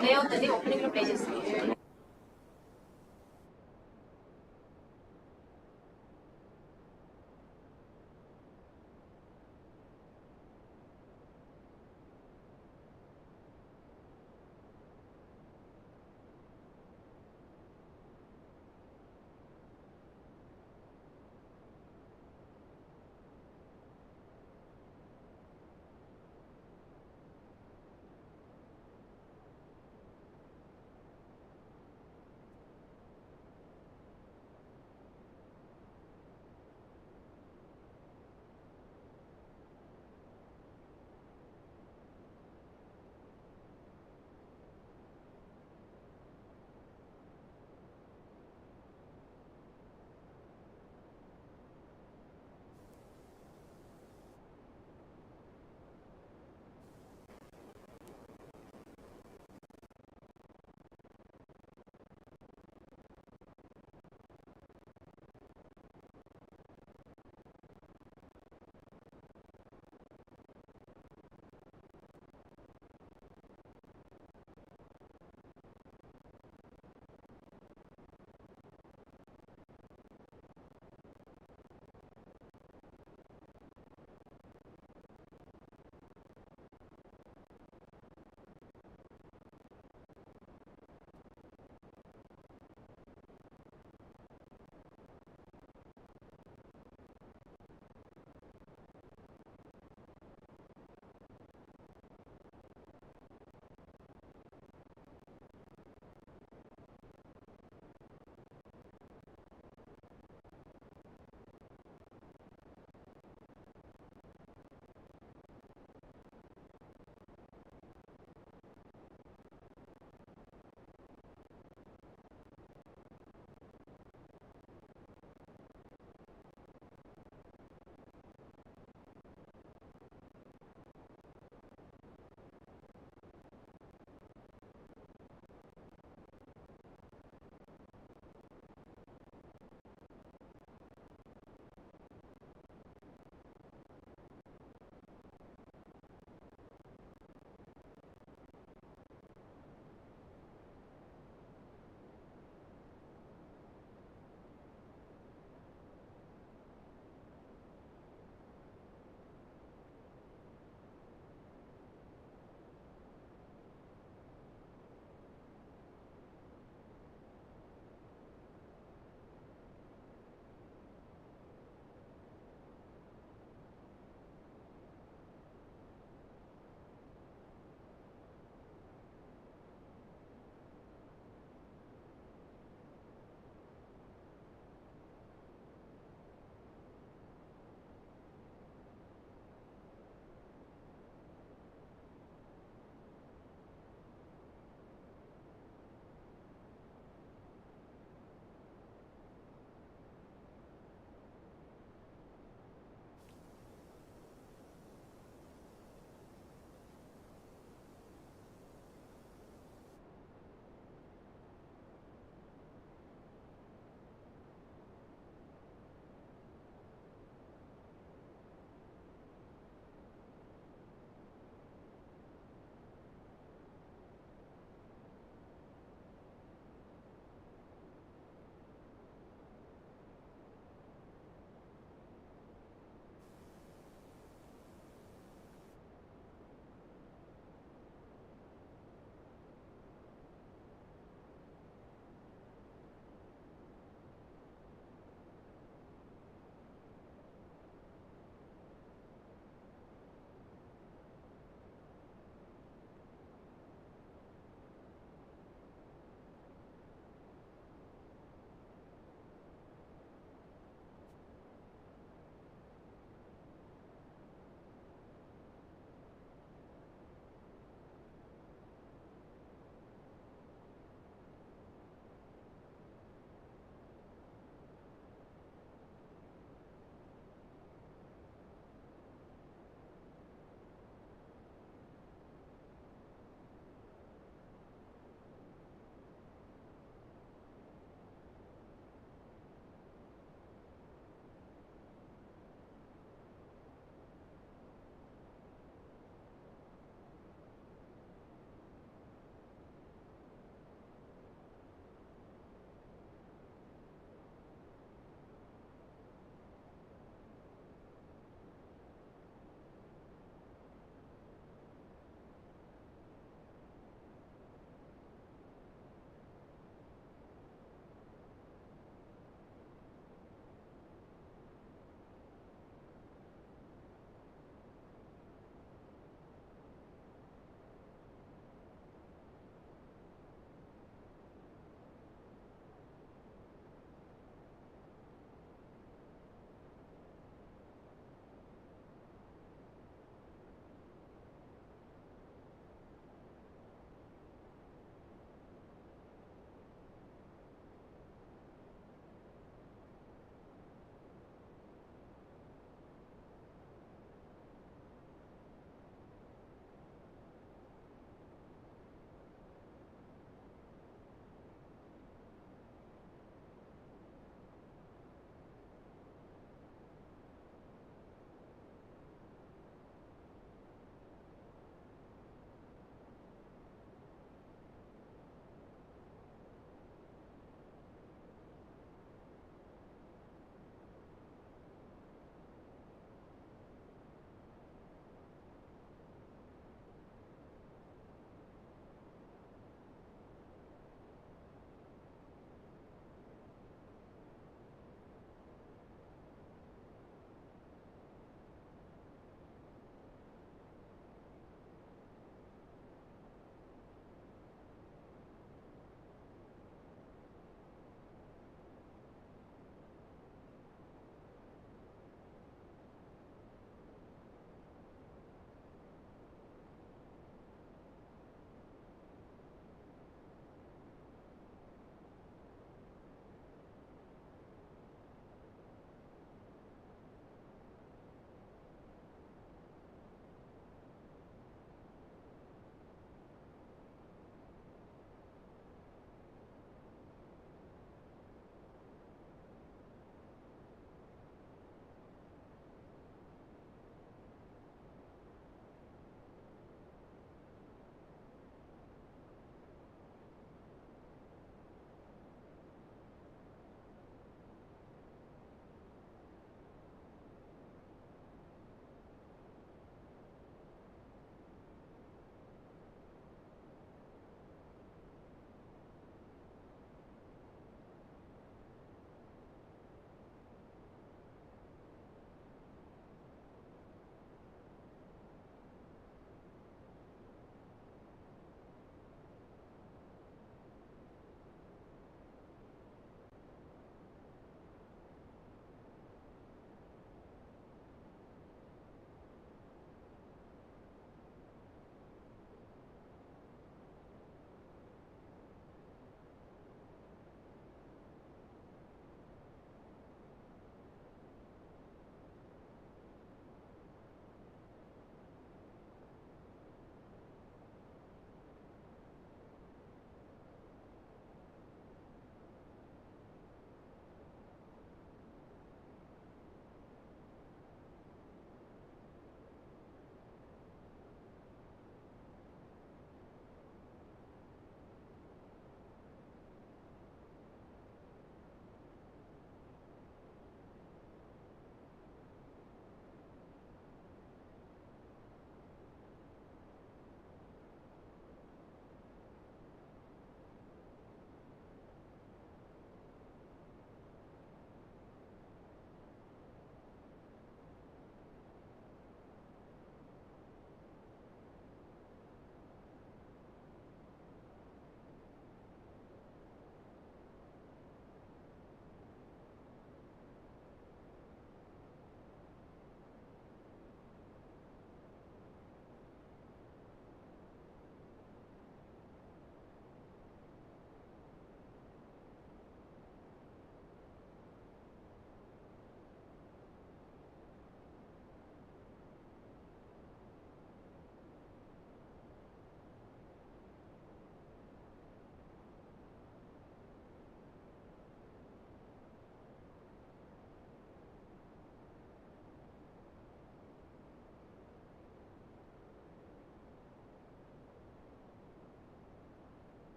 Play అవుతుంది, opening లో play చేస్తాను.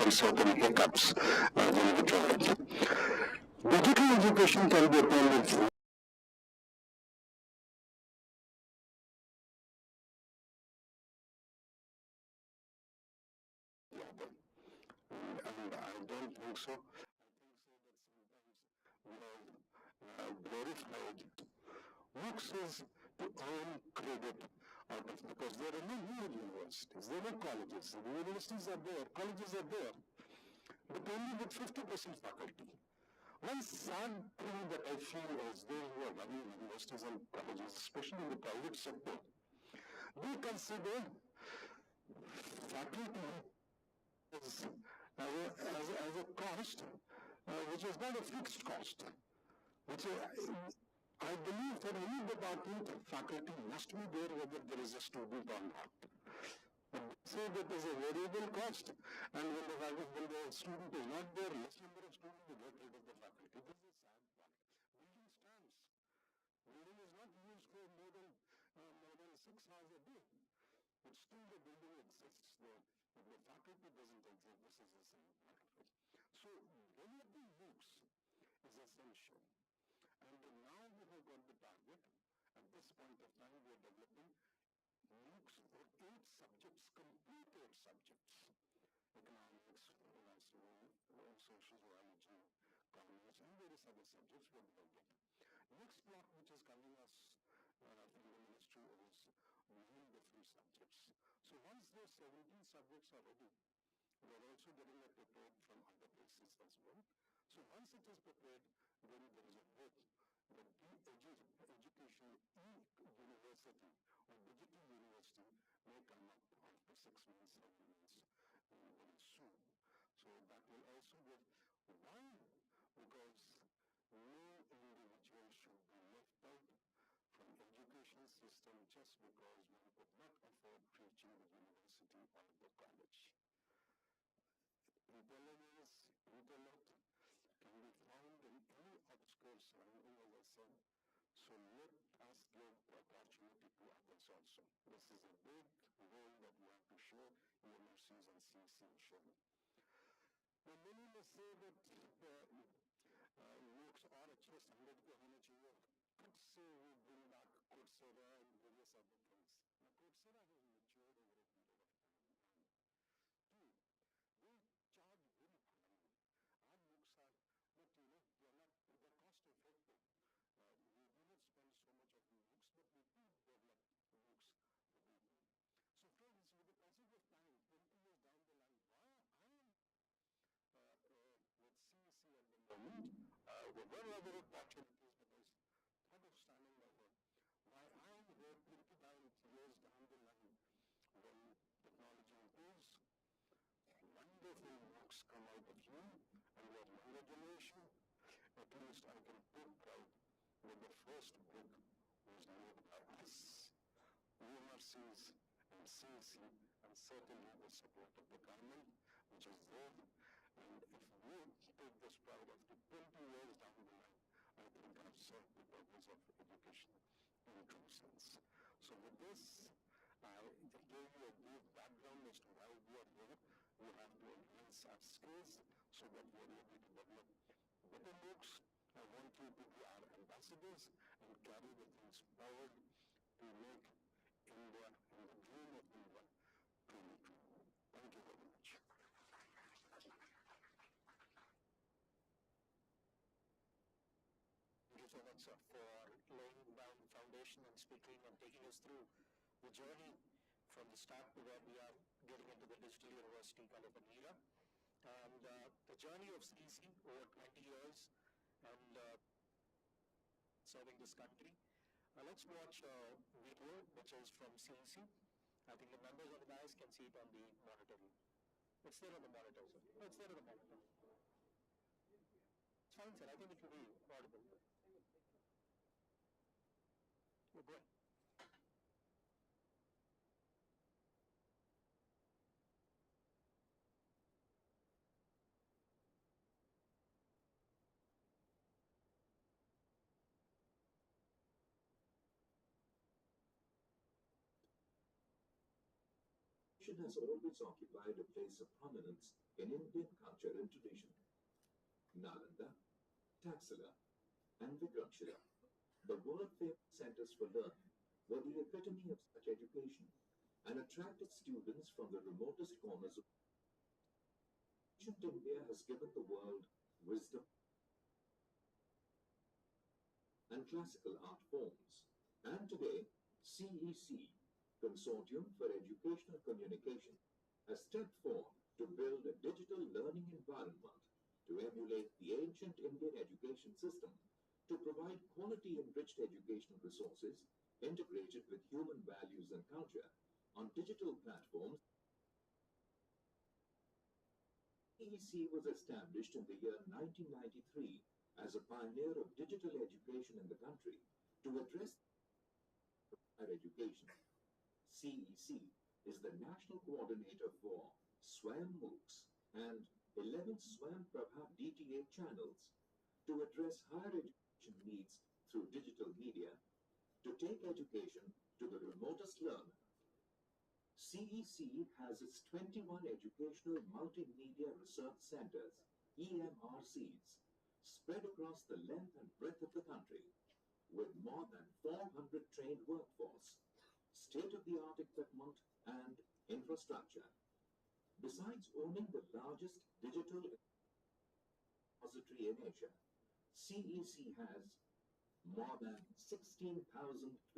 upon certain hiccups when we try it. Digital education can be applied and I don't think so. I think so that sometimes we have glorified MOOCs is to earn credit out of, because there are no real universities, there are no colleges. The universities are there, colleges are there, but only with 50% faculty. One sad thing that I feel is those who are running universities and colleges, especially in the private sector, they consider faculty as a cost, which is not a fixed cost. Which I believe for any department, faculty must be there whether there is a student or not. So that is a variable cost, and when the student is not there, less number of students will get rid of the faculty. This is a sad part. Building stands. Building is not used for more than 6 hours a day, but still the building exists there. But the faculty doesn't exist. This is the same part of it. So developing MOOCs is essential. And now we have got the target. At this point of time, we are developing MOOCs for 8 subjects, complete 8 subjects. Economics, philosophy, social biology, commerce, and various other subjects we are developing. Next block, which is coming us from the ministry, is 9 different subjects. So once those 17 subjects are ready, we are also getting it prepared from other places as well. So once it is prepared, then there is a hope that the education e-university or digital university may come up after 6 months, 7 months, very soon. So that will also give, why? Because no individual should be left out from education system just because one could not afford teaching the university or the college. Intelligence, intellect can be found in any obscure surrounding, as I said. So let us give the opportunity to others also. This is a big role that we have to show MOOCs and CC surely. Now many may say that MOOCs और अच्छे संगठित होने चाहिए. Could say we bring back Coursera and various other things. Now Coursera has matured over a period of time. Two, they charge very high. Our MOOCs are not, they're cost effective. We do not spend so much of MOOCs, but we do develop MOOCs for people. So friends, with the passage of time, 20 years down the line, why I am with CEC at the moment, there were other opportunities, but I thought of standing over. Why I am here 29 years down the line, when technology improves, wonderful MOOCs come out of you, and your younger generation, at least I can take pride that the first book was made by us, UMRCs and CEC, and certainly the support of the government, which is there. And if we take this pride after 20 years down the line, I think I've served the purpose of education in true sense. So with this, I gave you a brief background as to why we are here. We have to enhance our skills so that we are able to develop better MOOCs. I want you to be our ambassadors and carry the things forward to make India and the dream of India truly true. Thank you very much. Thank you so much, sir, for laying down the foundation and speaking and taking us through the journey from the start to where we are getting into the digital university kind of an era. And the journey of CEC over 20 years and serving this country. Let's watch a video which is from CEC. I think the members of the guys can see it on the monitor. It's there on the monitor, sir. Oh, it's there on the monitor. It's fine, sir. I think it will be audible. You're good. Education has always occupied a place of prominence in Indian culture and tradition. Nalanda, Taxila, and Vikramshila, the world-famous centers for learning, were the epitome of such education and attracted students from the remotest corners of ancient India has given the world wisdom and classical art forms. And today, CEC, Consortium for Educational Communication, has stepped forward to build a digital learning environment to emulate the ancient Indian education system, to provide quality-enriched educational resources integrated with human values and culture on digital platforms. CEC was established in the year 1993 as a pioneer of digital education in the country to address higher education. CEC is the national coordinator for SWAYAM MOOCs and 11 SWAYAM Prabha DTA channels to address higher education needs through digital media, to take education to the remotest learner. CEC has its 21 Educational Multimedia Research Centers, EMRCs, spread across the length and breadth of the country, with more than 400 trained workforce, state-of-the-art equipment, and infrastructure. Besides owning the largest digital repository in Asia, CEC has more than 16,000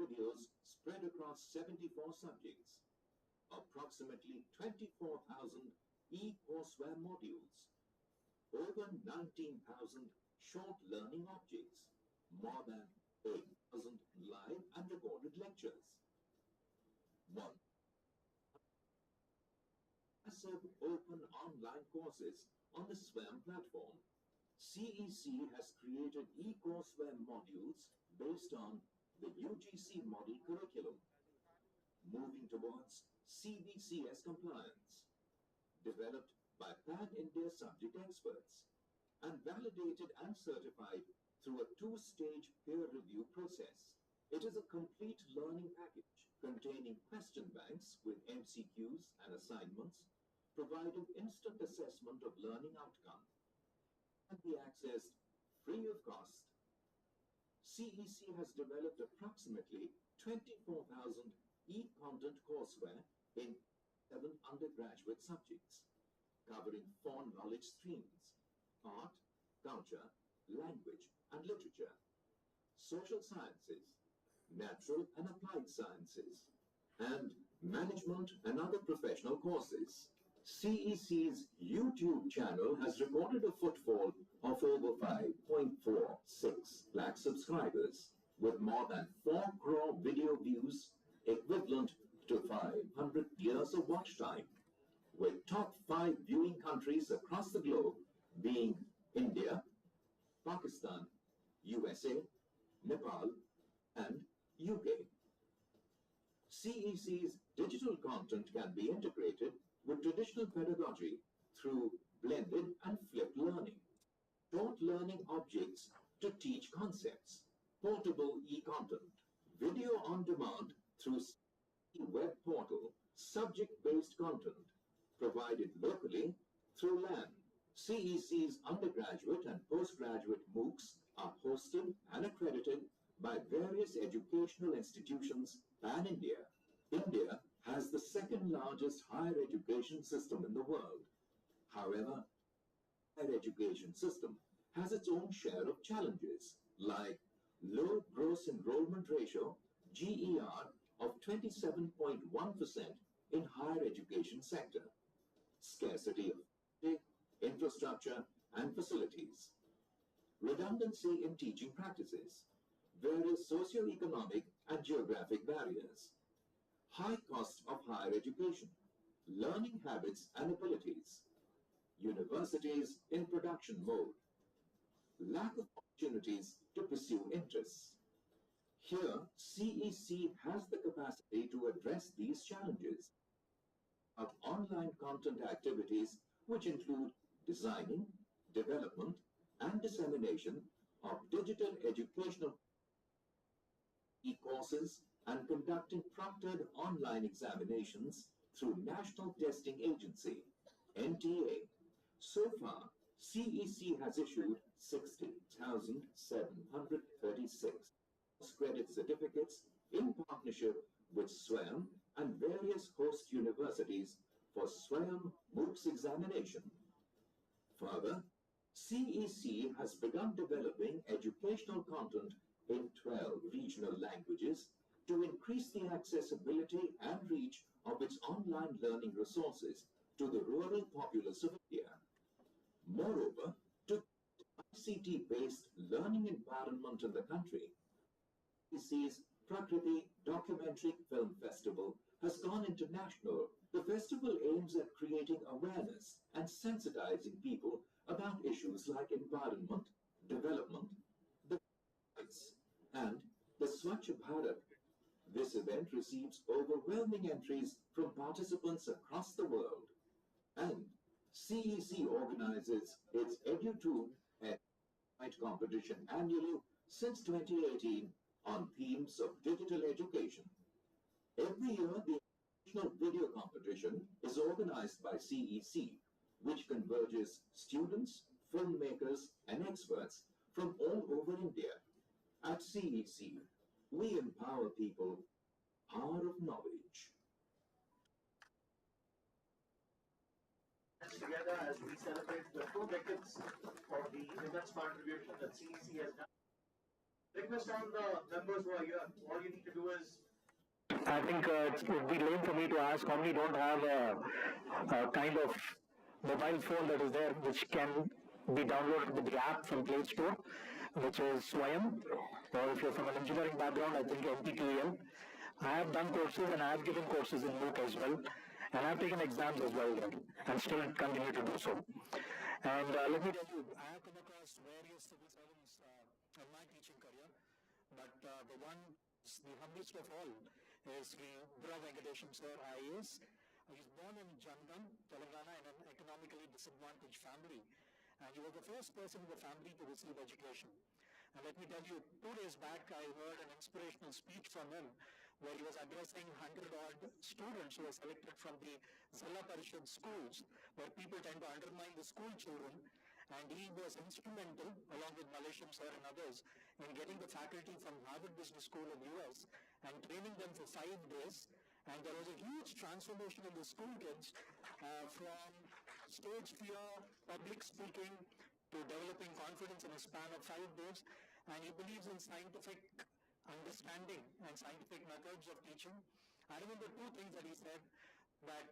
videos spread across 74 subjects, approximately 24,000 e-courseware modules, over 19,000 short learning objects, more than 8,000 live and recorded lectures, one massive open online courses on the SWAYAM platform. CEC has created e-courseware modules based on the UGC model curriculum, moving towards CBCS compliance, developed by Pan-India subject experts, and validated and certified through a two-stage peer review process. It is a complete learning package containing question banks with MCQs and assignments, providing instant assessment of learning outcome, and be accessed free of cost. CEC has developed approximately 24,000 e-content courseware in 7 undergraduate subjects, covering 4 knowledge streams: art, culture, language and literature, social sciences, natural and applied sciences, and management and other professional courses. CEC's YouTube channel has recorded a footfall of over 5.46 lakh subscribers, with more than 4 crore video views, equivalent to 500 years of watch time, with top 5 viewing countries across the globe being India, Pakistan, USA, Nepal, and UK. CEC's digital content can be integrated with traditional pedagogy through blended and flipped learning, short learning objects to teach concepts, portable e-content, video on demand through web portal, subject-based content, provided locally through LAN. CEC's undergraduate and postgraduate MOOCs are hosted and accredited by various educational institutions pan-India. India has the second largest higher education system in the world. However, higher education system has its own share of challenges, like low gross enrollment ratio, GER, of 27.1% in higher education sector, scarcity of infrastructure and facilities, redundancy in teaching practices, various socio-economic and geographic barriers, high cost of higher education, learning habits and abilities, universities in production mode, lack of opportunities to pursue interests. Here, CEC has the capacity to address these challenges of online content activities, which include designing, development, and dissemination of digital educational e-courses and conducting proctored online examinations through National Testing Agency, NTA. So far, CEC has issued 60,736 credit certificates in partnership with SWAYAM and various host universities for SWAYAM MOOCs examination. Further, CEC has begun developing educational content in 12 regional languages to increase the accessibility and reach of its online learning resources to the rural populace of India. Moreover, to ICT-based learning environment in the country, CEC's Prakriti Documentary Film Festival has gone international. The festival aims at creating awareness and sensitizing people about issues like environment, development, the rights, and the Swachh Bharat. This event receives overwhelming entries from participants across the world, and CEC organizes its EduTube and Night competition annually since 2018 on themes of digital education. Every year, the National Video Competition is organized by CEC, which converges students, filmmakers, and experts from all over India. At CEC, we empower people, power of knowledge. Together as we celebrate the 2 decades of the immense contribution that CEC has done. Request all the members who are here, all you need to do is I think it would be lame for me to ask how many don't have a kind of mobile phone that is there which can be downloaded with the app from Play Store, which is SWAYAM, or if you're from an engineering background, I think NPTEL. I have done courses and I have given courses in MOOC as well, and I have taken exams as well then, and still continue to do so. And let me tell you, I have come across various civil servants in my teaching career, but the one, the humblest of all, is Sri Bra Venkatesham Sir, IAS. He was born in Jangam, Telangana, in an economically disadvantaged family, and he was the first person in the family to receive education. And let me tell you, 2 days back, I heard an inspirational speech from him where he was addressing 100-odd students who were selected from the Zilla Parishad schools, where people tend to undermine the school children. And he was instrumental, along with Malesham Sir and others, in getting the faculty from Harvard Business School in the US and training them for 5 days. And there was a huge transformation in the school kids from stage fear, public speaking, to developing confidence in a span of 5 days. And he believes in scientific understanding and scientific methods of teaching. I remember 2 things that he said, that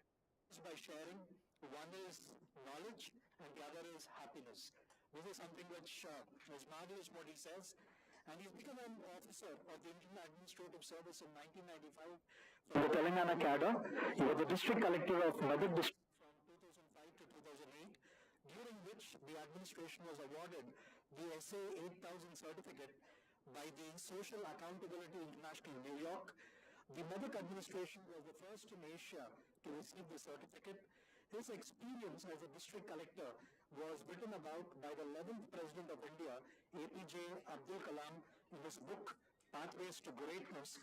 by sharing, one is knowledge and the other is happiness. This is something which is marvelous what he says. And he's become an officer of the Indian Administrative Service in 1995 from the Telangana cadre. He was the district collector of Medak district from 2005 to 2008, during which the administration was awarded the SA 8000 certificate by the Social Accountability International New York. The Medak administration was the first in Asia to receive the certificate. His experience as a district collector was written about by the 11th President of India, APJ Abdul Kalam, in his book, Pathways to Greatness.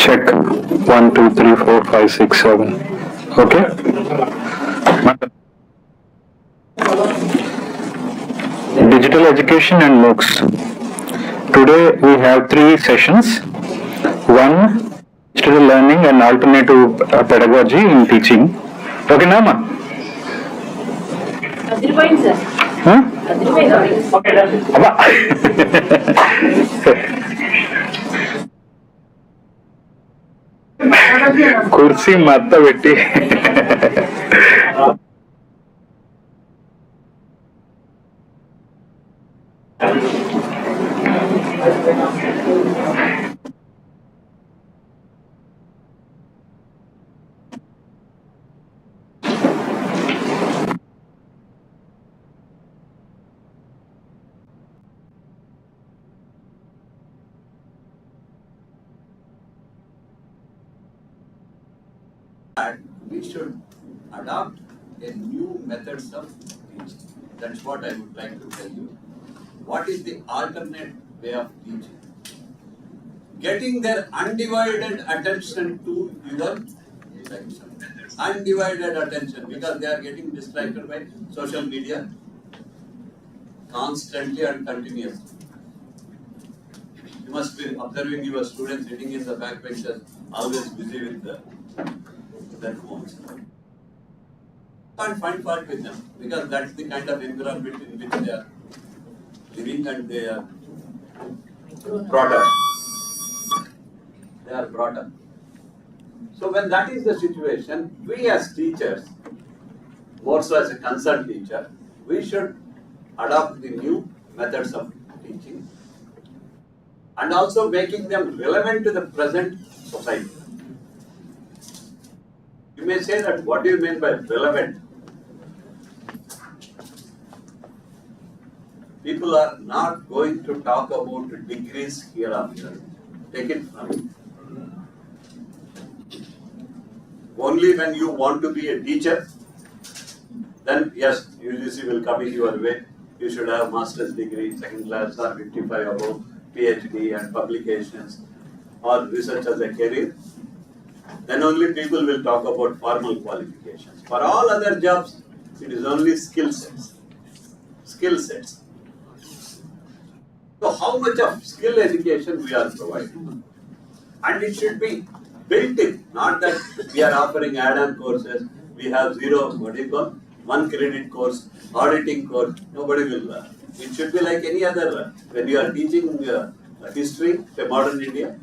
Check. 1, 2, 3, 4, 5, 6, 7. Okay? Digital education and MOOCs. Today we have 3 sessions. One, digital learning and alternative pedagogy in teaching. Okay, Nama? Adripoint, sir. Huh? Adripoint. Okay, that's it. కుర్చీ మత్త పెట్టి we should adopt a new methods of teaching. That's what I would like to tell you. What is the alternate way of teaching? Getting their undivided attention to your section. Undivided attention, because they are getting distracted by social media constantly and continuously. You must be observing your students sitting in the back benches, always busy with their phones. Can't find fault with them, because that's the kind of environment in which they are living and they are brought up. They are brought up. So when that is the situation, we as teachers, more so as a concerned teacher, we should adopt the new methods of teaching and also making them relevant to the present society. You may say that, what do you mean by relevant? People are not going to talk about degrees hereafter. Take it from me. Only when you want to be a teacher, then yes, UGC will come in your way. You should have master's degree, second class or 55 above, PhD and publications or research as a career. Then only people will talk about formal qualifications. For all other jobs, it is only skill sets. Skill sets. So how much of skill education we are providing? And it should be built in, not that we are offering add-on courses, we have 1 credit course, auditing course, nobody will learn. It should be like any other, when you are teaching history, say modern India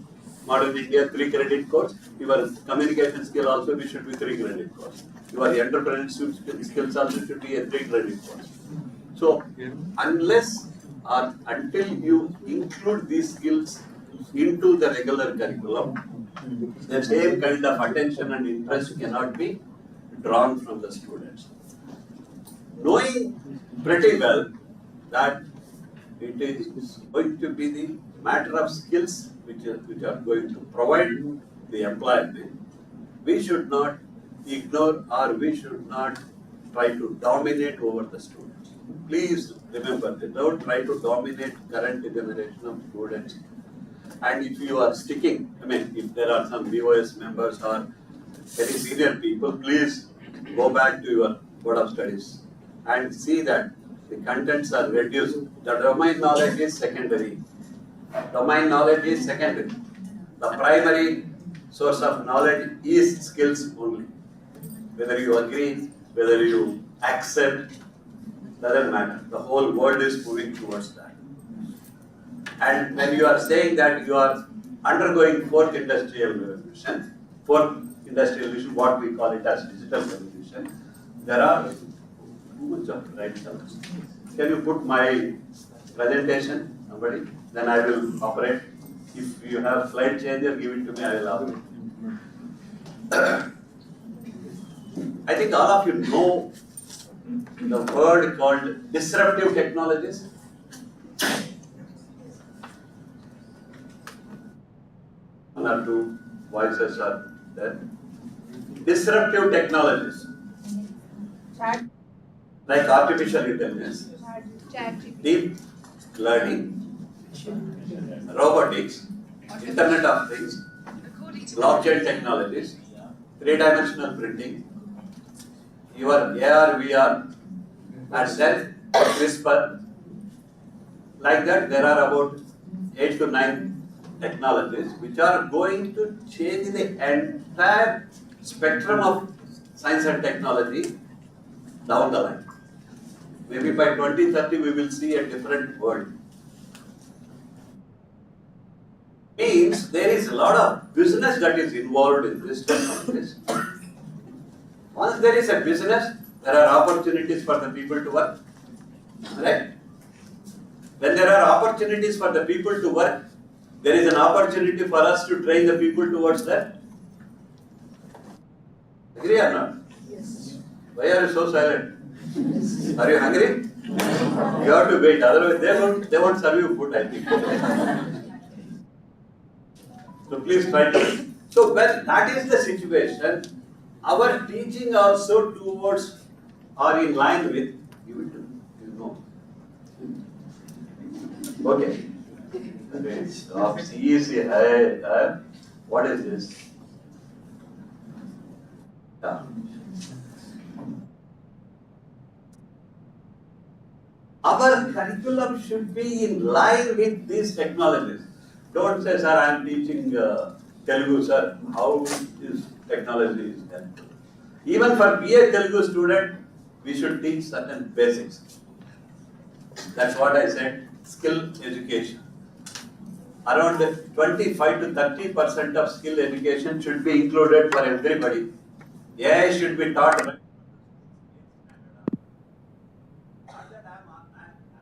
3 credit course, your communication skill also should be 3 credit course. Your entrepreneurship skills also should be a 3 credit course. So unless or until you include these skills into the regular curriculum, the same kind of attention and interest cannot be drawn from the students. Knowing pretty well that it is going to be the matter of skills which are going to provide the employment, we should not ignore or we should not try to dominate over the students. Please remember that, don't try to dominate current generation of students. And if you are sticking, if there are some BOS members or very senior people, please go back to your board of studies and see that the contents are reduced. The domain knowledge is secondary. Domain knowledge is secondary. The primary source of knowledge is skills only. Whether you agree, whether you accept, doesn't matter. The whole world is moving towards that. And when you are saying that you are undergoing fourth industrial revolution, what we call it as digital revolution, there are too much of right terms. Can you put my presentation, somebody? Then I will operate. If you have slide changer, give it to me, I will operate. I think all of you know the word called disruptive technologies. One or two voices are there. Disruptive technologies. Chat. Like artificial intelligence, deep learning, robotics, Internet of Things, blockchain technologies, three-dimensional printing, your AR, VR, and then CRISPR. Like that, there are about 8 to 9 technologies which are going to change the entire spectrum of science and technology down the line. Maybe by 2030 we will see a different world. Means there is a lot of business that is involved in this technology. Once there is a business, there are opportunities for the people to work. Right? When there are opportunities for the people to work, there is an opportunity for us to train the people towards that. Agree or not? Yes. Why are you so silent? Are you hungry? You have to wait, otherwise they won't serve you food, I think. So please try to. So when that is the situation, our teaching also towards or in line with, give it to me, you know. Okay. Stop. CEC, what is this? Yeah. Our curriculum should be in line with these technologies. Don't say, sir, I am teaching Telugu, sir. How is technology is done? Even for BA Telugu student, we should teach certain basics. That's what I said, skill education. Around 25 to 30% of skill education should be included for everybody. AI should be taught. Not that I'm not asking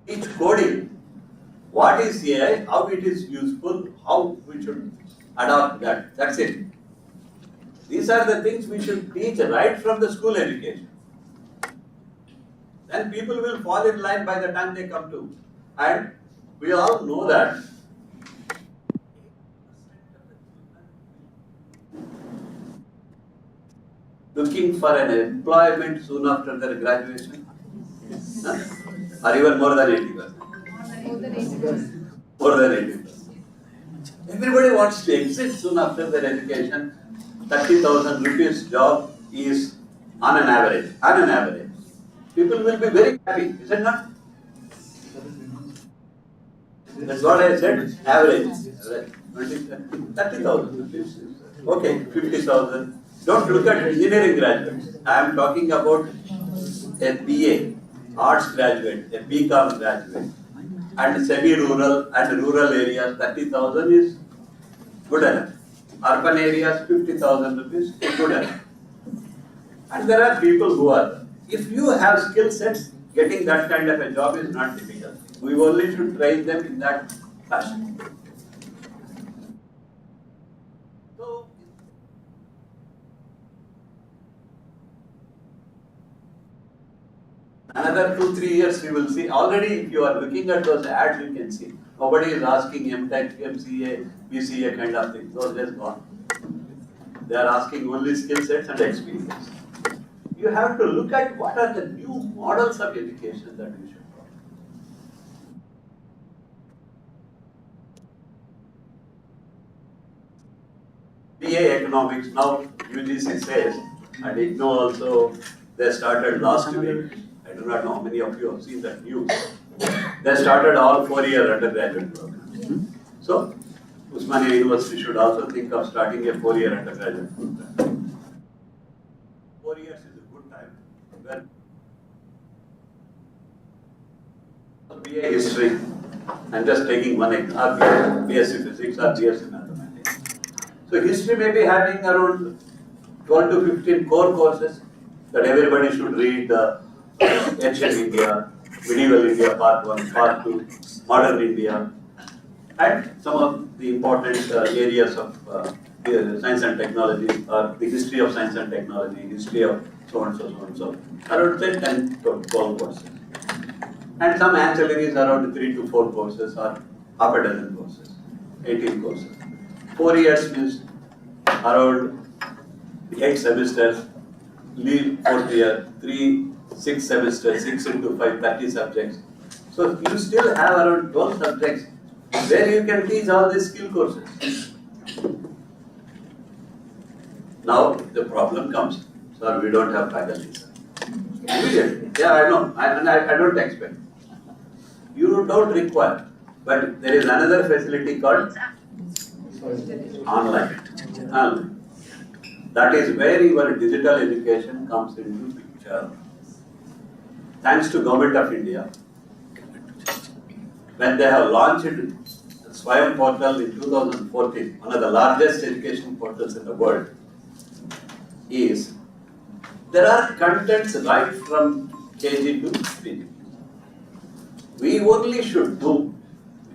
you to teach coding. What is AI, how it is useful, how we should adopt that. That's it. These are the things we should teach right from the school education. Then people will fall in line by the time they come to. And we all know that looking for an employment soon after their graduation, or even more than 80%. More than 80%. Everybody wants to exit soon after their education. 30,000 rupees job is on an average. On an average. People will be very happy, is it not? That's what I said, average. 30,000 rupees. Okay, 50,000. Don't look at engineering graduates. I am talking about a BA, arts graduate, a BCom graduate, and semi-rural and rural areas, 30,000 is good enough. Urban areas, 50,000 rupees, good enough. And there are people who are, if you have skill sets, getting that kind of a job is not difficult. We only should train them in that fashion. So, another 2-3 years you will see. Already if you are looking at those ads, you can see. Nobody is asking MTech, MCA, BCA kind of thing. Those days gone. They are asking only skill sets and experience. You have to look at what are the new models of education that we should follow. BA Economics, now UGC says, and IGNO also, they started last week. I do not know how many of you have seen that news. They started all 4-year undergraduate programs. So, Usmania University should also think of starting a 4-year undergraduate program. 4 years is a good time. When BA History, I'm just taking one example, BSc Physics or BSc Mathematics. So history may be having around 12 to 15 core courses that everybody should read. The ancient India, medieval India part 1, part 2, modern India, and some of the important areas of science and technology, or the history of science and technology, history of so and so, around 10 to 12 courses. And some ancillaries around 3 to 4 courses or half a dozen courses, 18 courses. 4 years means around 8 semesters, leave 4th year, 6 semesters, 6 into 5, 30 subjects. So you still have around 12 subjects where you can teach all these skill courses. Now the problem comes, sir, we don't have faculty. Immediately, yeah, I know, I don't expect. You don't require, but there is another facility called online. Online. That is where your digital education comes into picture. Thanks to Government of India, when they have launched Swayam portal in 2014, one of the largest education portals in the world, is there are contents right from KG to PG. We only should do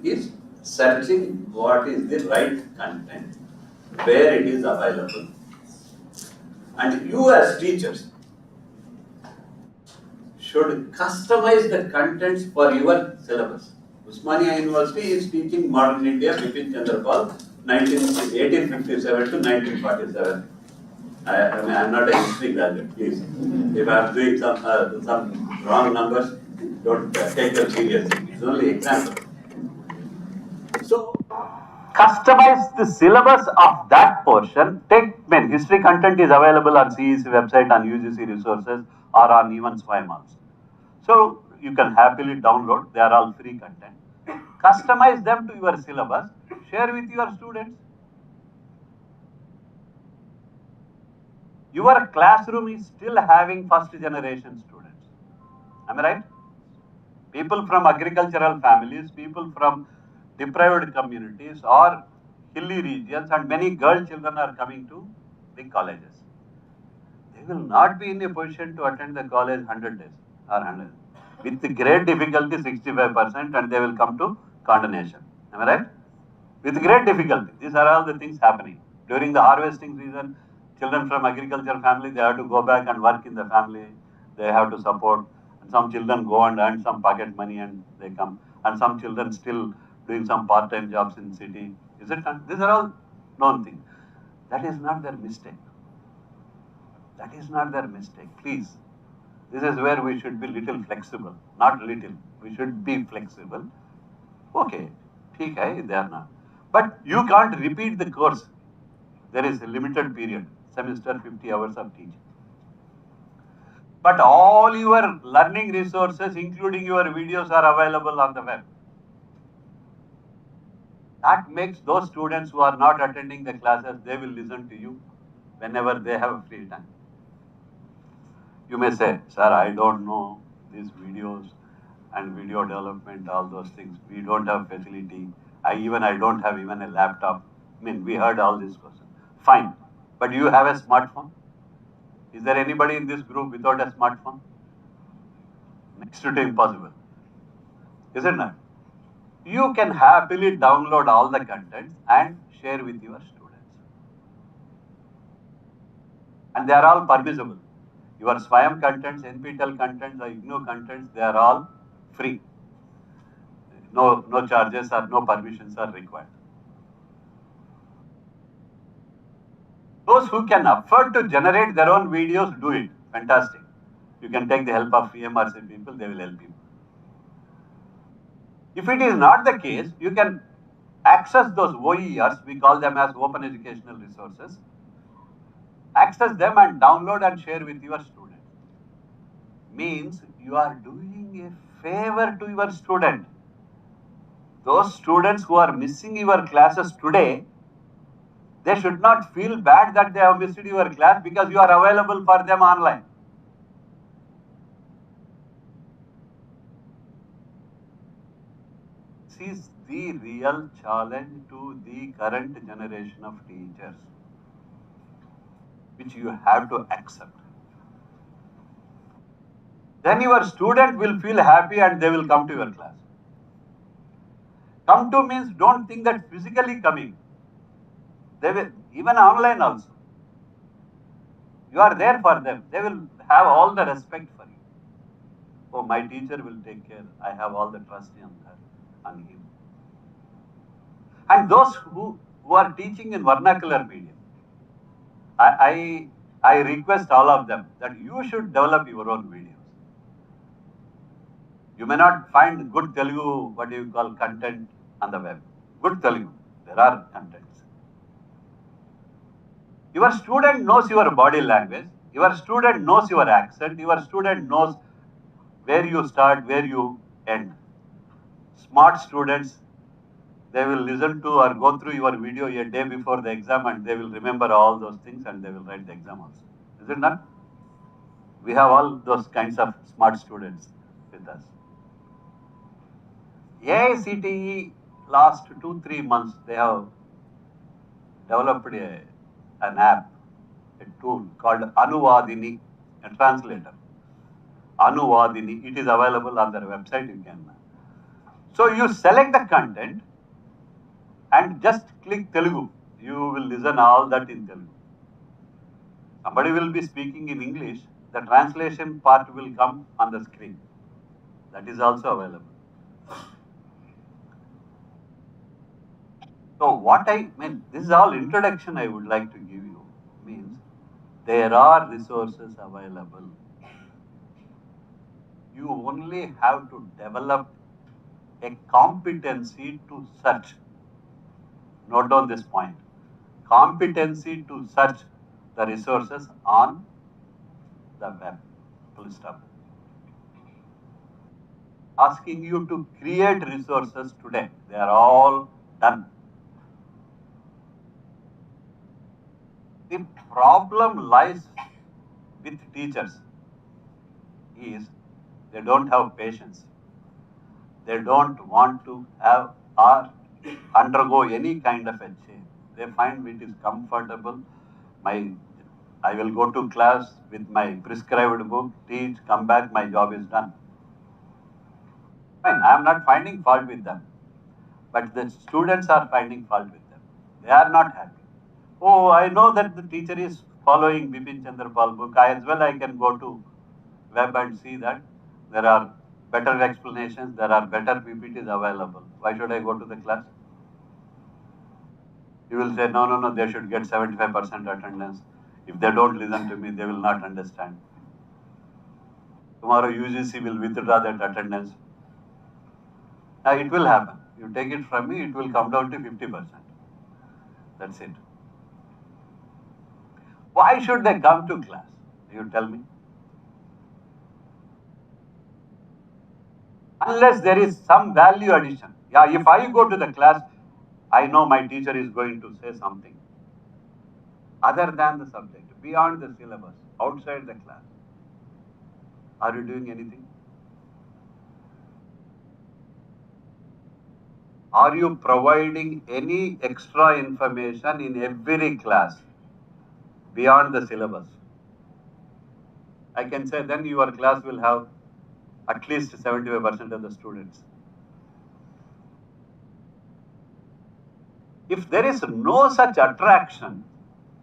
is searching what is the right content, where it is available. And you as teachers should customize the contents for your syllabus. Usmania University is teaching modern India, Bipin Chandra Pal, 1857 to 1947. I'm not a history graduate, please. If I'm doing some wrong numbers, don't take them seriously. It's only example. So, customize the syllabus of that portion. History content is available on CEC website, on UGC resources, or on even Swayam also. So you can happily download. They are all free content. Customize them to your syllabus. Share with your students. Your classroom is still having first generation students. Am I right? People from agricultural families, people from deprived communities or hilly regions, and many girl children are coming to the colleges. They will not be in a position to attend the college 100 days or 100. With great difficulty, 65%, and they will come to condemnation. Am I right? With great difficulty. These are all the things happening. During the harvesting season, children from agricultural family, they have to go back and work in the family. They have to support. And some children go and earn some pocket money and they come. And some children still doing some part-time jobs in city. Is it not? These are all known things. That is not their mistake. That is not their mistake. Please. This is where we should be little flexible. Not little. We should be flexible. Okay. They are not. But you can't repeat the course. There is a limited period. Semester, 50 hours of teaching. But all your learning resources, including your videos, are available on the web. That makes those students who are not attending the classes, they will listen to you whenever they have free time. You may say, sir, I don't know these videos and video development, all those things. We don't have facility. I don't have even a laptop. We heard all these questions. Fine. But do you have a smartphone? Is there anybody in this group without a smartphone? Next to impossible. Is it not? You can happily download all the contents and share with your students. And they are all permissible. Your Swayam contents, NPTEL contents, or IGNOU contents, they are all free. No charges or no permissions are required. Those who can afford to generate their own videos, do it. Fantastic. You can take the help of EMRC people, they will help you. If it is not the case, you can access those OERs, we call them as open educational resources. Access them and download and share with your students. Means you are doing a favor to your student. Those students who are missing your classes today, they should not feel bad that they have missed your class because you are available for them online. This is the real challenge to the current generation of teachers, which you have to accept. Then your student will feel happy and they will come to your class. Come to means don't think that physically coming. They will, even online also. You are there for them. They will have all the respect for you. Oh, my teacher will take care. I have all the trust on him. And those who are teaching in vernacular medium, I request all of them that you should develop your own videos. You may not find good Telugu, what do you call, content on the web. Good Telugu, there are contents. Your student knows your body language, your student knows your accent, your student knows where you start, where you end. Smart students, they will listen to or go through your video a day before the exam and they will remember all those things and they will write the exam also. Is it not? We have all those kinds of smart students with us. AICTE last 2-3 months, they have developed an app, a tool called Anuvadini, a translator. Anuvadini, it is available on their website, you can. So you select the content and just click Telugu. You will listen all that in Telugu. Somebody will be speaking in English, the translation part will come on the screen. That is also available. So what I mean, this is all introduction I would like to give you, means there are resources available. You only have to develop a competency to search. Note down this point. Competency to search the resources on the web. Full stop. Asking you to create resources today. They are all done. The problem lies with teachers is they don't have patience. They don't want to have or undergo any kind of a change. They find it is comfortable. I will go to class with my prescribed book, teach, come back, my job is done. Fine, I am not finding fault with them. But the students are finding fault with them. They are not happy. Oh, I know that the teacher is following Bipin Chandra Pal book. As well I can go to web and see that there are better explanations, there are better PPTs available. Why should I go to the class? You will say, no, they should get 75% attendance. If they don't listen to me, they will not understand. Tomorrow UGC will withdraw that attendance. Now it will happen. You take it from me, it will come down to 50%. That's it. Why should they come to class? You tell me. Unless there is some value addition. Yeah, if I go to the class, I know my teacher is going to say something other than the subject, beyond the syllabus, outside the class. Are you doing anything? Are you providing any extra information in every class beyond the syllabus? I can say then your class will have at least 75% of the students. If there is no such attraction,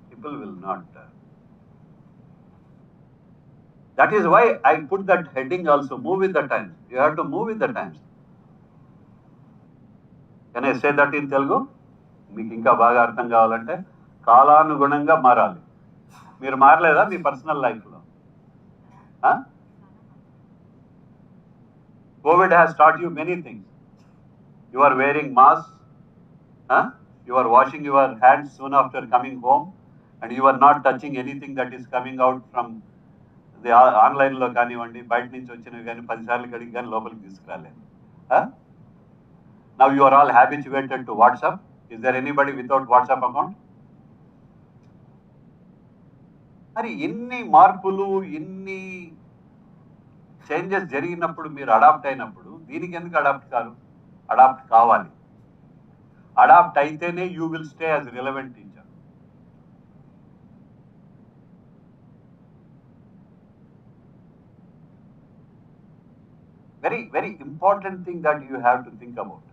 people will not. That is why I put that heading also, move with the times. You have to move with the times. Can I say that in Telugu? మీకు ఇంకా బాగా అర్థం కావాలంటే కాలానుగుణంగా మారాలి. మీరు మారలేదా మీ personal లైఫ్లో? COVID has taught you many things. You are wearing masks. You are washing your hands soon after coming home. And you are not touching anything that is coming out from the ఆన్లైన్లో కానివ్వండి, బయట నుంచి వచ్చినవి కానీ 10 సార్లు కడిగి కానీ లోపలికి తీసుకురాలేదు. Now you are all habituated to WhatsApp. Is there anybody without WhatsApp account? మరి ఎన్ని మార్పులు, ఎన్ని చేంజెస్ జరిగినప్పుడు మీరు అడాప్ట్ అయినప్పుడు దీనికి ఎందుకు అడాప్ట్ కాదు? అడాప్ట్ కావాలి. అడాప్ట్ అయితేనే you will stay as relevant teacher. Very important thing that you have to think about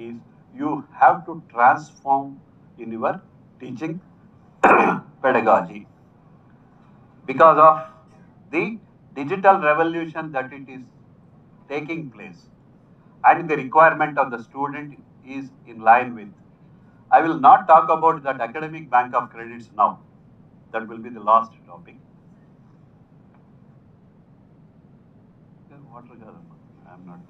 is you have to transform in your teaching pedagogy because of the digital revolution that it is taking place and the requirement of the student is in line with. I will not talk about that academic bank of credits now. That will be the last topic. Water కాదమ్మా, I am not.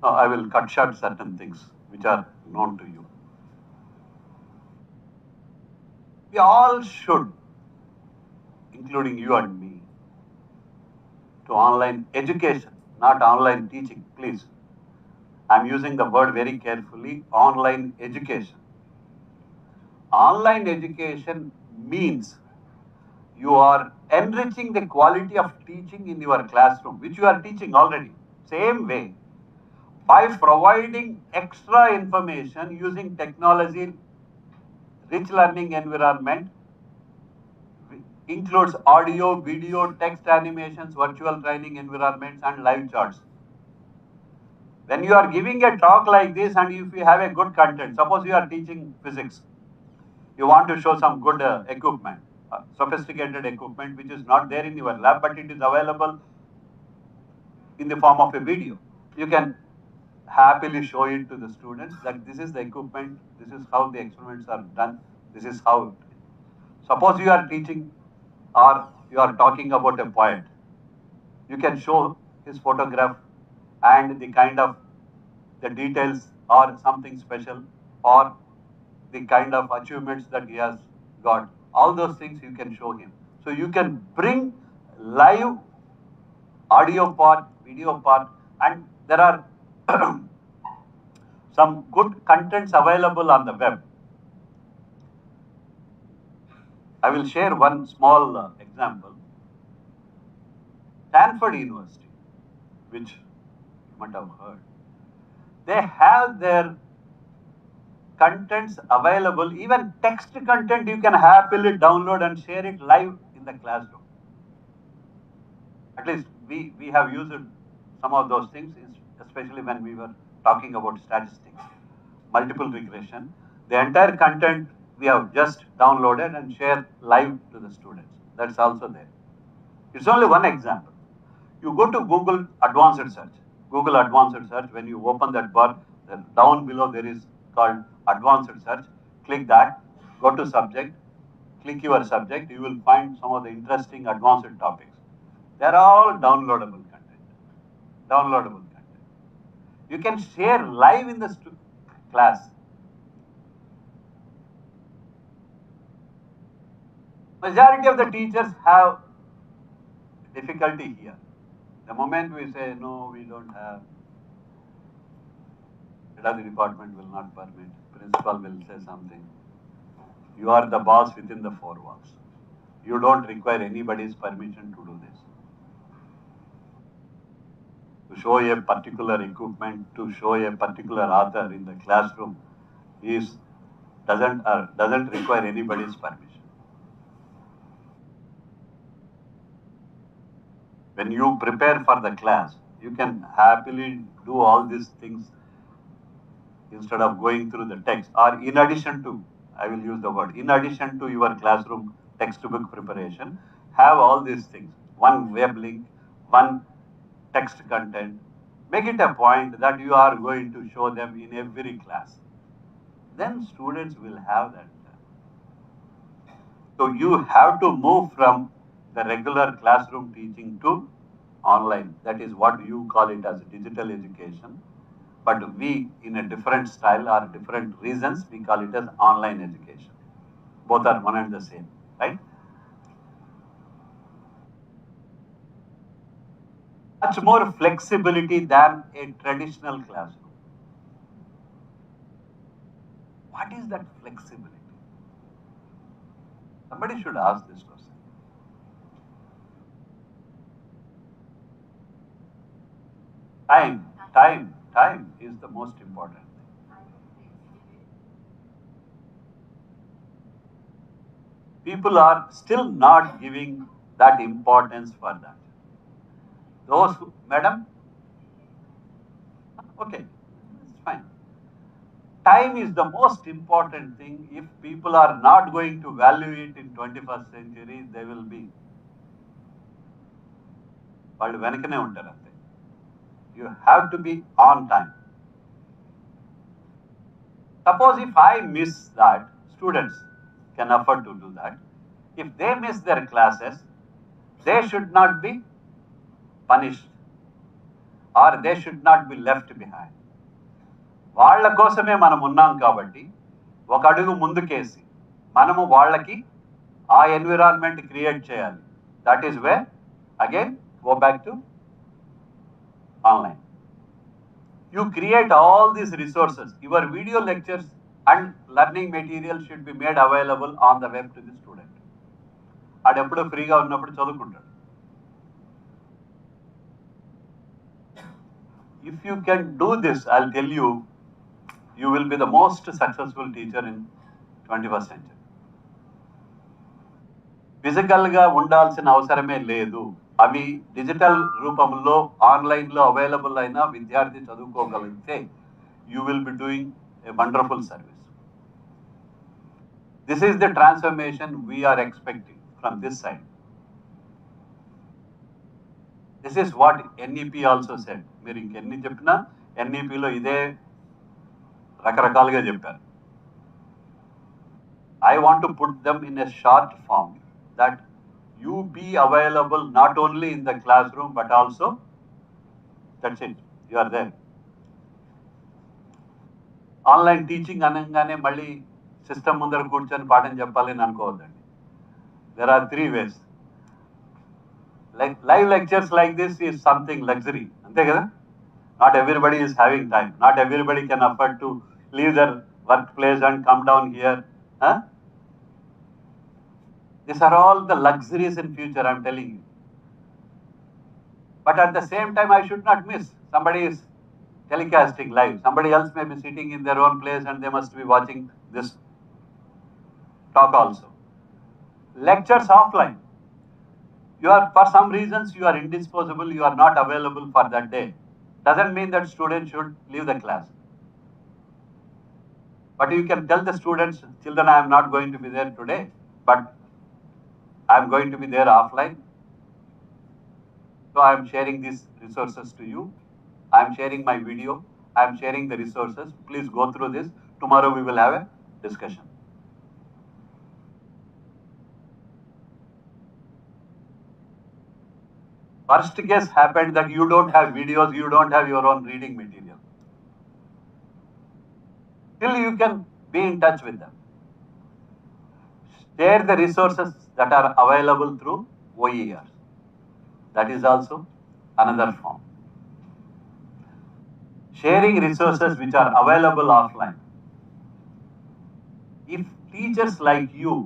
I will cut short certain things which are known to you. We all should, including you and me, to online education, not online teaching, please. I'm using the word very carefully, online education. Online education means you are enriching the quality of teaching in your classroom, which you are teaching already. Same way, by providing extra information using technology, rich learning environment, includes audio, video, text animations, virtual training environments, and live charts. When you are giving a talk like this, and if you have a good content, suppose you are teaching physics, you want to show some good equipment, sophisticated equipment, which is not there in your lab, but it is available in the form of a video. You can happily show it to the students that this is the equipment, this is how the experiments are done, this is how. Suppose you are teaching or you are talking about a poet, you can show his photograph and the kind of the details or something special or the kind of achievements that he has got. All those things you can show him. So you can bring live audio part, video part, and there are some good contents available on the web. I will share one small example. Stanford University, which you might have heard, they have their contents available, even text content you can happily download and share it live in the classroom. At least we have used some of those things, especially when we were talking about statistics, multiple regression. The entire content we have just downloaded and shared live to the students. That's also there. It's only one example. You go to Google Advanced Search. Google Advanced Search, when you open that bar, then down below there is called Advanced Search. Click that, go to subject, click your subject, you will find some of the interesting advanced topics. They're all downloadable content. Downloadable content. You can share live in the class. Majority of the teachers have difficulty here. The moment we say, no, we don't have, head of the department will not permit, principal will say something. You are the boss within the four walls. You don't require anybody's permission to do this. To show a particular equipment, to show a particular author in the classroom doesn't require anybody's permission. When you prepare for the class, you can happily do all these things instead of going through the text, or in addition to, I will use the word, in addition to your classroom textbook preparation, have all these things. One web link, one text content. Make it a point that you are going to show them in every class. Then students will have that. So you have to move from the regular classroom teaching to online. That is what you call it as digital education. But we, in a different style or different reasons, we call it as online education. Both are one and the same, right? Much more flexibility than a traditional classroom. What is that flexibility? Somebody should ask this question. Time is the most important thing. People are still not giving that importance for that. Those who, madam? Okay, it's fine. Time is the most important thing. If people are not going to value it in 21st century, they will be వాళ్ళు వెనకనే ఉంటారు అంతే. You have to be on time. Suppose if I miss that, students can afford to do that. If they miss their classes, they should not be punished or they should not be left behind. వాళ్ళ కోసమే మనం ఉన్నాం కాబట్టి ఒక అడుగు ముందుకేసి మనము వాళ్ళకి ఆ ఎన్విరాన్మెంట్ క్రియేట్ చేయాలి. That is way again go back to online. You create all these resources. Your video lectures and learning material should be made available on the web to the student. ఆడెప్పుడు ఫ్రీగా ఉన్నప్పుడు చదువుకుంటాడు. If you can do this, I'll tell you, you will be the most successful teacher in 21st century. ఫిజికల్గా ఉండాల్సిన అవసరమే లేదు. అవి digital రూపంలో ఆన్లైన్లో available అయిన విద్యార్థి చదువుకోగలిగితే you will be doing a wonderful service. This is the transformation we're expecting from this side. This is what NEP also said. మీరు ఇంకెన్ని చెప్పినా ఎన్ఈపిలో ఇదే రకరకాలుగా చెప్పారు. I want to put them in a short form that you be available not only in the classroom but also, that's it, you are there. Online teaching అనగానే మళ్ళీ system ముందర కూర్చొని పాఠం చెప్పాలని అనుకోవద్దండి. There are 3 ways. Live lectures like this is something luxury, అంతే కదా. Not everybody is having time. Not everybody can afford to leave their workplace and come down here. Huh? These are all the luxuries in future, I'm telling you. But at the same time, I should not miss. Somebody is telecasting live. Somebody else may be sitting in their own place and they must be watching this talk also. Lectures offline. You are, for some reasons, you are indisposable, you are not available for that day. Doesn't mean that students should leave the class. But you can tell the students, children, I am not going to be there today, but I am going to be there offline. So I am sharing these resources to you. I am sharing my video. I am sharing the resources. Please go through this. Tomorrow we will have a discussion. First case happened that you don't have videos, you don't have your own reading material. Still you can be in touch with them. Share the resources that are available through OERs. That is also another form. Sharing resources which are available offline. If teachers like you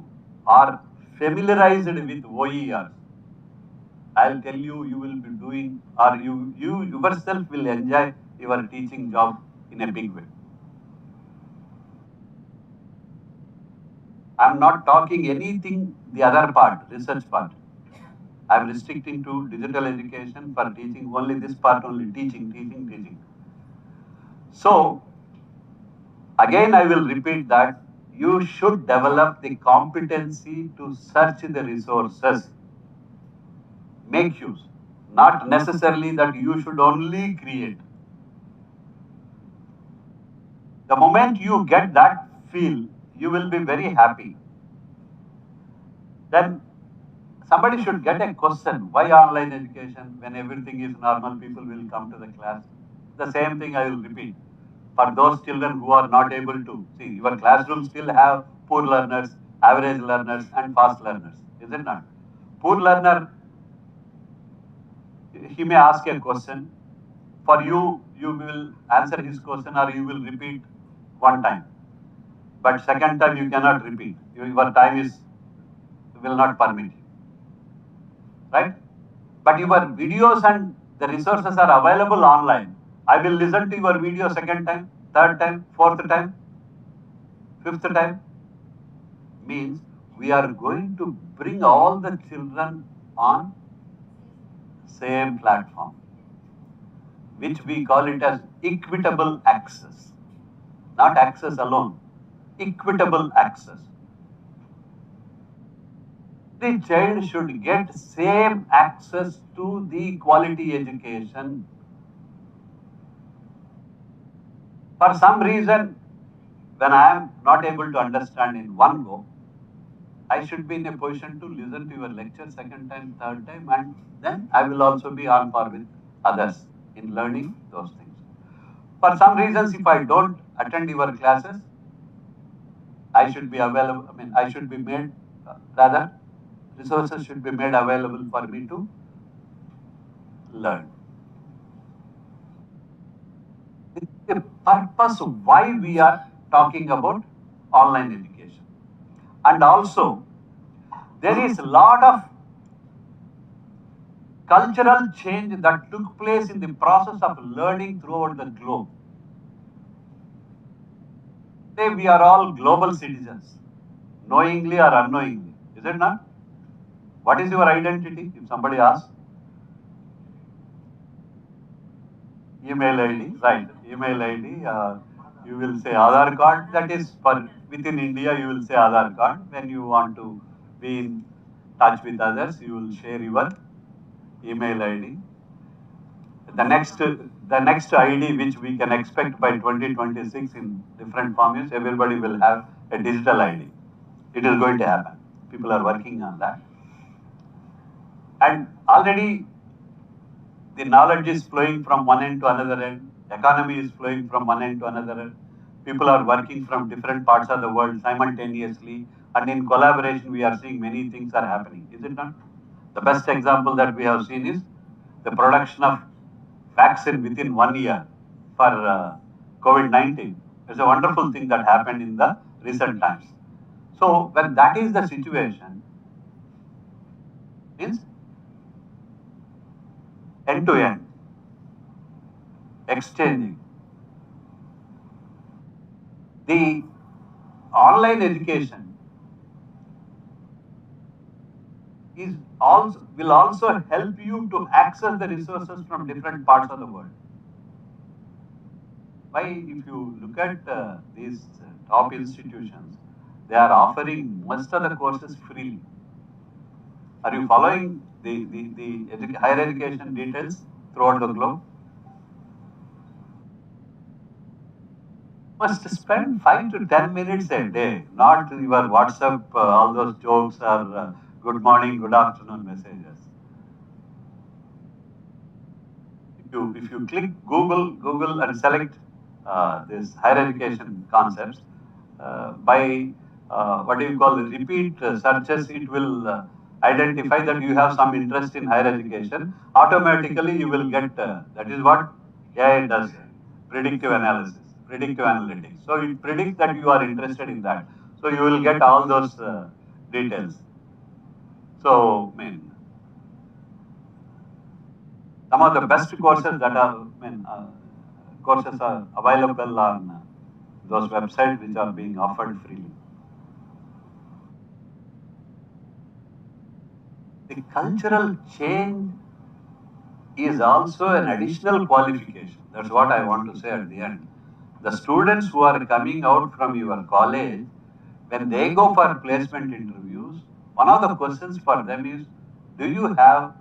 are familiarized with OERs, I'll tell you, you will be doing, or you yourself will enjoy your teaching job in a big way. I'm not talking anything, the other part, research part. I'm restricting to digital education for teaching, only this part only, teaching. So, again I will repeat that you should develop the competency to search the resources. Make use, not necessarily that you should only create. The moment you get that feel, you will be very happy. Then somebody should get a question, why online education when everything is normal, people will come to the class. The same thing I will repeat. For those children who are not able to, see, your classroom still have poor learners, average learners and fast learners, is it not? Poor learner, he may ask a question. For you, you will answer his question or you will repeat one time. But second time you cannot repeat. Your time will not permit you. Right? But your videos and the resources are available online. I will listen to your video second time, third time, fourth time, fifth time. Means we are going to bring all the children on same platform, which we call it as equitable access. Not access alone, equitable access. The child should get same access to the quality education. For some reason, when I am not able to understand in one go, I should be in a position to listen to your lecture second time, third time, and then I will also be on par with others in learning those things. For some reasons, if I don't attend your classes, I should be available, I should be made, rather, resources should be made available for me to learn. This is the purpose of why we are talking about online education. And also, there is a lot of cultural change that took place in the process of learning throughout the globe. Today we are all global citizens, knowingly or unknowingly, is it not? What is your identity? If somebody asks, email ID, right? Email ID. You will say Aadhaar card. That is for within India. You will say Aadhaar card. When you want to be in touch with others, you will share your email ID. The next ID which we can expect by 2026 in different forms, everybody will have a digital ID. It is going to happen. People are working on that. And already the knowledge is flowing from one end to another end. Economy is flowing from one end to another end. People are working from different parts of the world simultaneously. And in collaboration, we are seeing many things are happening. Is it not? The best example that we have seen is the production of vaccine within 1 year for COVID-19. It's a wonderful thing that happened in the recent times. So when that is the situation, means end-to-end exchanging. The online education will also help you to access the resources from different parts of the world. Why, if you look at these top institutions, they are offering most of the courses freely. Are you following the higher education details throughout the globe? Must spend 5 to 10 minutes a day, not your WhatsApp, all those jokes or good morning, good afternoon messages. If you click Google and select this higher education concepts, by what do you call the repeat searches, it will identify that you have some interest in higher education. Automatically, you will get that is what AI does, predictive analysis, predictive analytics. So it predicts that you are interested in that. So you will get all those details. So, some of the best courses that are, courses are available on those websites which are being offered freely. The cultural change is also an additional qualification. That's what I want to say at the end. The students who are coming out from your college, when they go for placement interviews, one of the questions for them is, do you have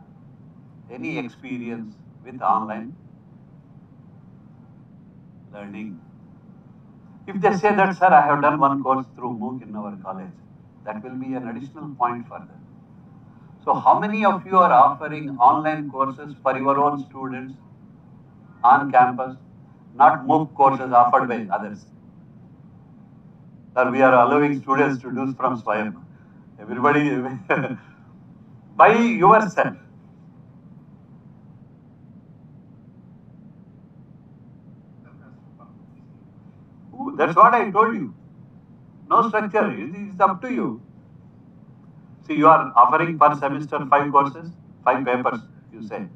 any experience with online learning? If they say that, sir, I have done one course through MOOC in our college, that will be an additional point for them. So how many of you are offering online courses for your own students on campus, not MOOC courses offered by others? Sir, we are allowing students to do from Swayam. Everybody, by yourself. That's what I told you. No structure, it's up to you. See, you are offering per semester 5 courses, 5 papers, you say.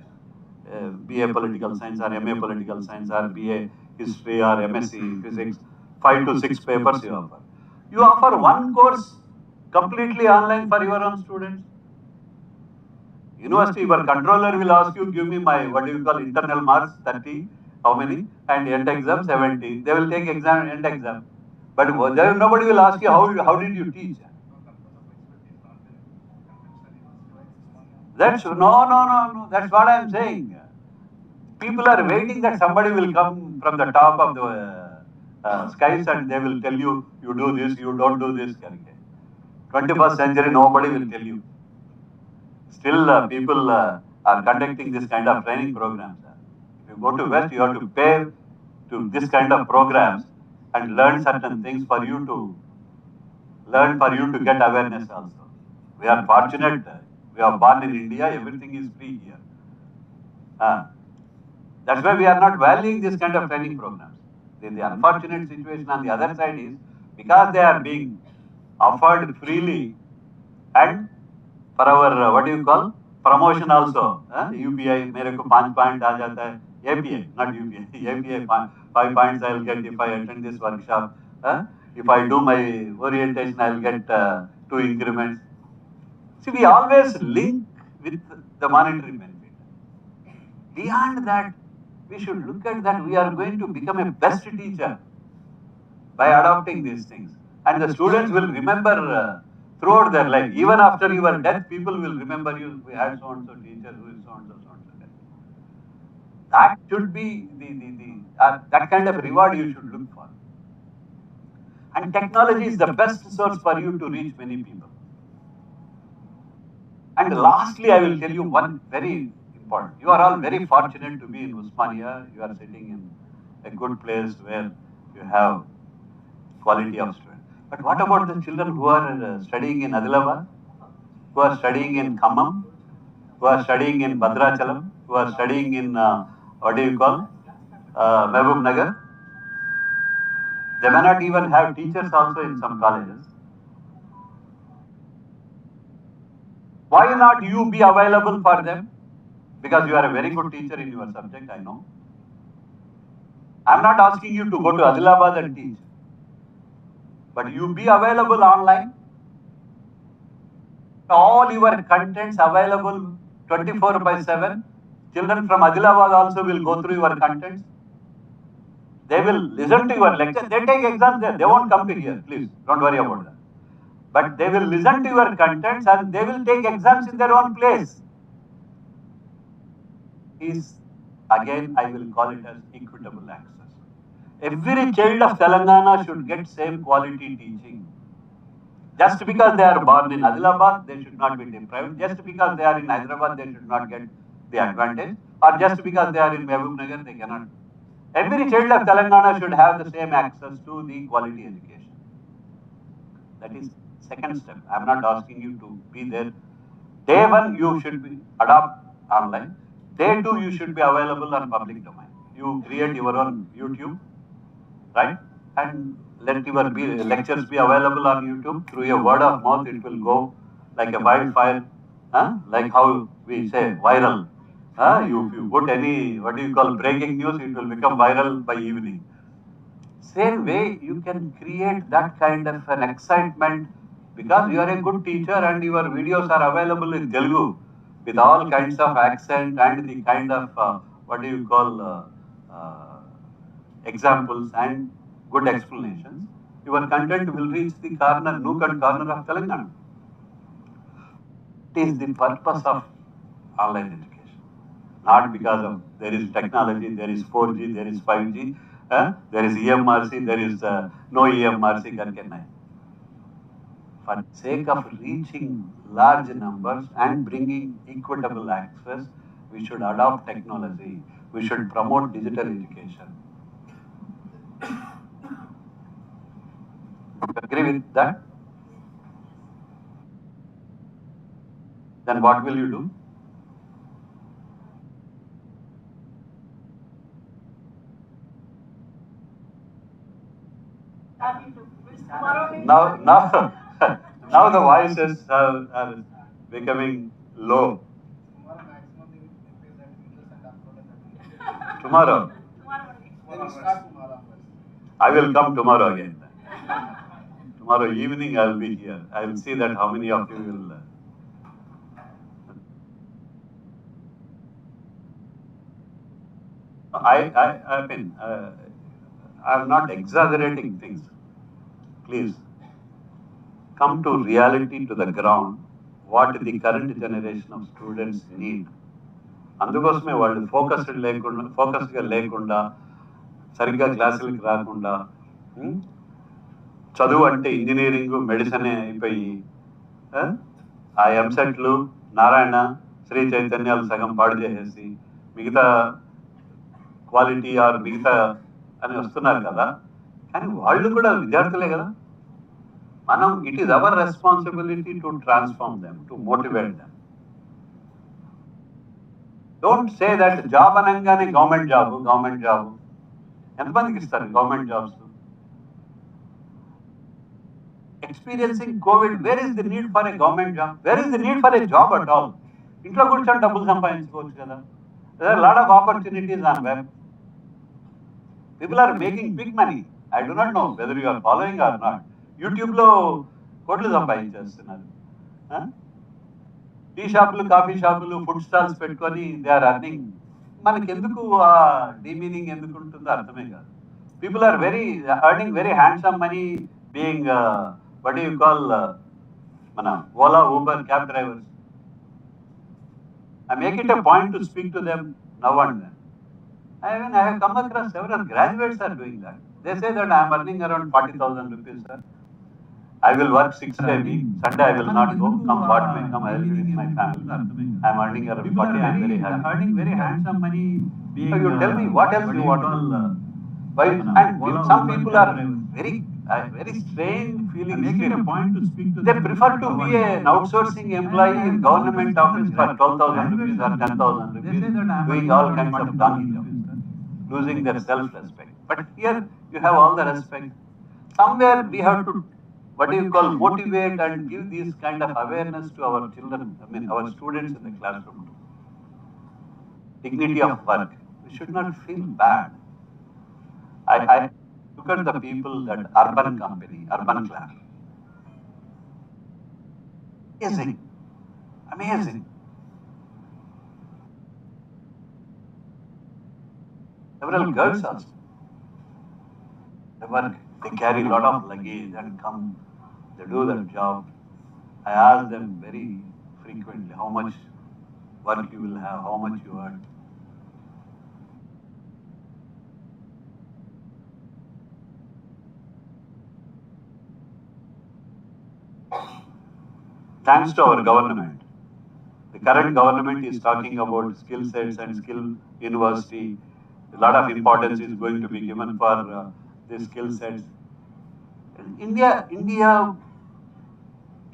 BA Political Science or MA Political Science or BA History or MSc Physics, 5 to 6 papers you offer. You offer one course completely online for your own students. University, your controller will ask you, give me my, what do you call, internal marks, 30, how many, and end exam, 70. They will take exam, end exam. But nobody will ask you, how did you teach? That's, no. That's what I'm saying. People are waiting that somebody will come from the top of the skies and they will tell you, you do this, you don't do this. 21st century, nobody will tell you. Still, people are conducting this kind of training programs. If You go to West, you have to pay to this kind of programs and learn certain things for you to learn, for you to get awareness also. We are fortunate. We are born in India, everything is free here. That's why we are not valuing this kind of training programs. The unfortunate situation on the other side is because they are being offered freely and for our what do you call promotion also. UPI मेरे को 5 point आ जाता है. API, not UPI. API 5 points I will get if I attend this workshop. If I do my orientation, I will get 2 increments. See, we always link with the monetary benefit. Beyond that, we should look at that we are going to become a best teacher by adopting these things. And the students will remember throughout their life. Even after your death, people will remember you. We had so-and-so teacher who is so-and-so, so-and-so. That should be that kind of reward you should look for. And technology is the best source for you to reach many people. And lastly, I will tell you one very important. You are all very fortunate to be in Usmania. You are sitting in a good place where you have quality of students. But what about the children who are studying in Adilabad, who are studying in Khammam, who are studying in Bhadrachalam, who are studying in what do you call Mehboob Nagar? They may not even have teachers also in some colleges. Why not you be available for them? Because you are a very good teacher in your subject, I know. I am not asking you to go to Adilabad and teach. But you be available online. All your contents available 24/7. Children from Adilabad also will go through your contents. They will listen to your lecture. They take exams there. They won't come to here. Please, don't worry about that. But they will listen to your contents and they will take exams in their own place. Again, I will call it as equitable access. Every child of Telangana should get same quality teaching. Just because they are born in Adilabad, they should not be deprived. Just because they are in Hyderabad, they should not get the advantage. Or just because they are in Mehboob Nagar, they cannot. Every child of Telangana should have the same access to the quality education. That is second step. I am not asking you to be there. Day 1, you should adopt online. Day 2, you should be available on public domain. You create your own YouTube, right? And let your lectures be available on YouTube. Through your word of mouth, it will go like a wildfire, like how we say viral. You put any, what do you call, breaking news, it will become viral by evening. Same way, you can create that kind of an excitement because you are a good teacher and your videos are available in Telugu with all kinds of accent and the kind of, what do you call, examples and good explanations. Your content will reach the corner, nook and corner of Telangana. It is the purpose of online education. Not because of there is technology, there is 4G, there is 5G, there is EMRC, there is no EMRC, for the sake of reaching large numbers and bringing equitable access, we should adopt technology. We should promote digital education. You agree with that? Then what will you do? Now the voices are becoming low. Tomorrow. I will come tomorrow again. Tomorrow evening I will be here. I will see that how many of you will. I mean, I am not exaggerating things. Please come to reality, to the ground, what the current generation of students need. అందుకోసమే వాళ్ళు ఫోకస్గా లేకుండా సరిగ్గా క్లాసులకు రాకుండా చదువు అంటే engineering medicine అయిపోయి ఆ ఎంసెట్లు నారాయణ శ్రీ చైతన్యాలు సగం పాడు చేసేసి మిగతా క్వాలిటీ ఆర్ మిగతా అని వస్తున్నారు కదా, కానీ వాళ్ళు కూడా విద్యార్థులే కదా. మనం it is our responsibility to transform them, to motivate them. Don't say that job అనగానే గవర్నమెంట్ జాబ్. ఎంతమందికి ఇస్తారు government jobs? Experiencing Covid, where is the need for a government job? Where is the need for a job at all? ఇంట్లో కూర్చొని డబ్బులు సంపాదించుకోవచ్చు కదా. There are a lot of opportunities on web. People are making big money. I do not know whether you are following or not. YouTube లో కోట్లు సంపాదించేస్తున్నారు. Tea షాపులు, coffee షాపులు, ఫుడ్ స్టాల్స్ పెట్టుకొని దే ఆర్ అర్నింగ్. మనకి ఎందుకు ఆ demeaning ఎందుకు ఉంటుందో అర్థమే కాదు. People are earning very handsome money being what do you call మన Ola, Uber, cab drivers. I make it a point to speak to them now and then. I have come across several graduates are doing that. They say that I am earning around 40,000 rupees, sir. I will work 6 days a week. Sunday I will not go. Come what may come, I will be with my family. I am earning around 40. I am very happy. Earning very handsome money. So you tell me what else you want? Why? And some people are very strange feeling. Make it a point to speak to them. They prefer to be an outsourcing employee in government office for 12,000 rupees or 10,000 rupees, doing all kinds of donkey jobs, losing their self-respect. But here you have all the respect. Somewhere we have to, what do you call, motivate and give this kind of awareness to our children, our students in the classroom. Dignity of work. We should not feel bad. I look at the people, that urban company, urban class. Amazing. Several girls also. They carry a lot of luggage and come, they do their job. I ask them very frequently how much work you will have, how much you earn. Thanks to our government. The current government is talking about skill sets and skill university. A lot of importance is going to be given for the skill sets. India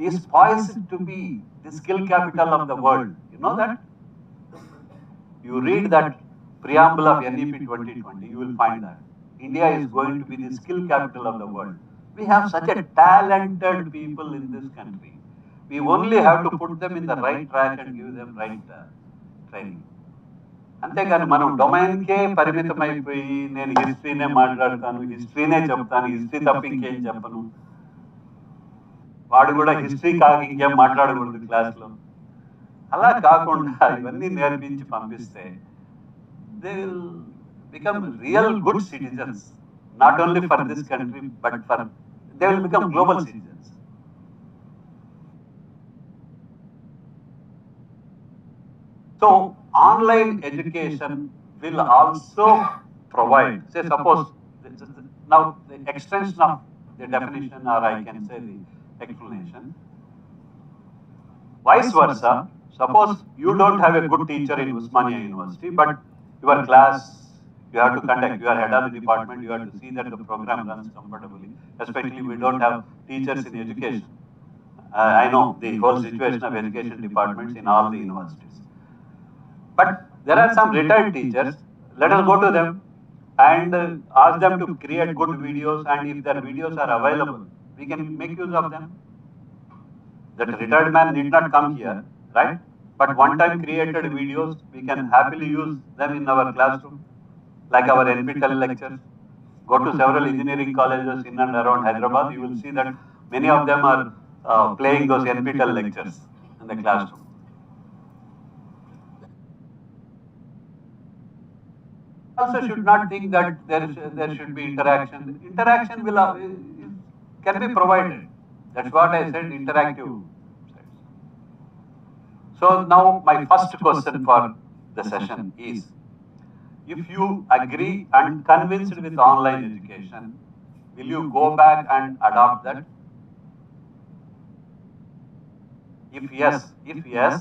is poised to be the skill capital of the world. You know that? You read that preamble of NEP 2020, you will find that India is going to be the skill capital of the world. We have such a talented people in this country. We only have to put them in the right track and give them right training. అంతేగాని మనం డొమైన్కే పరిమితమైపోయి నేను హిస్టరీనే మాట్లాడతాను, హిస్టరీనే చెప్తాను, history తప్ప ఇంకేం చెప్పను, వాడు కూడా హిస్టరీ కాక ఇంకేం మాట్లాడకూడదు క్లాస్లో, అలా కాకుండా ఇవన్నీ నేర్పించి పంపిస్తే they will become real good citizens, not only for this country but for they will become global citizens. So online education will also provide, say suppose, now the extension of the definition, or I can say the explanation, vice versa. Suppose you don't have a good teacher in Usmania University, but your class, you have to conduct, you are head of the department, you have to see that the program runs comfortably, especially we don't have teachers in education. I know the whole situation of education departments in all the universities. But there are some retired teachers. Let us go to them and ask them to create good videos, and if their videos are available, we can make use of them. That retired man need not come here, right? But one time created videos, we can happily use them in our classroom, like our NPTEL lectures. Go to several engineering colleges in and around Hyderabad, you will see that many of them are playing those NPTEL lectures in the classroom. Also should not think that there should be interaction. Interaction can be provided. That's what I said, interactive. So now my first question for the session is, if you agree and convinced with online education, will you go back and adopt that? If yes,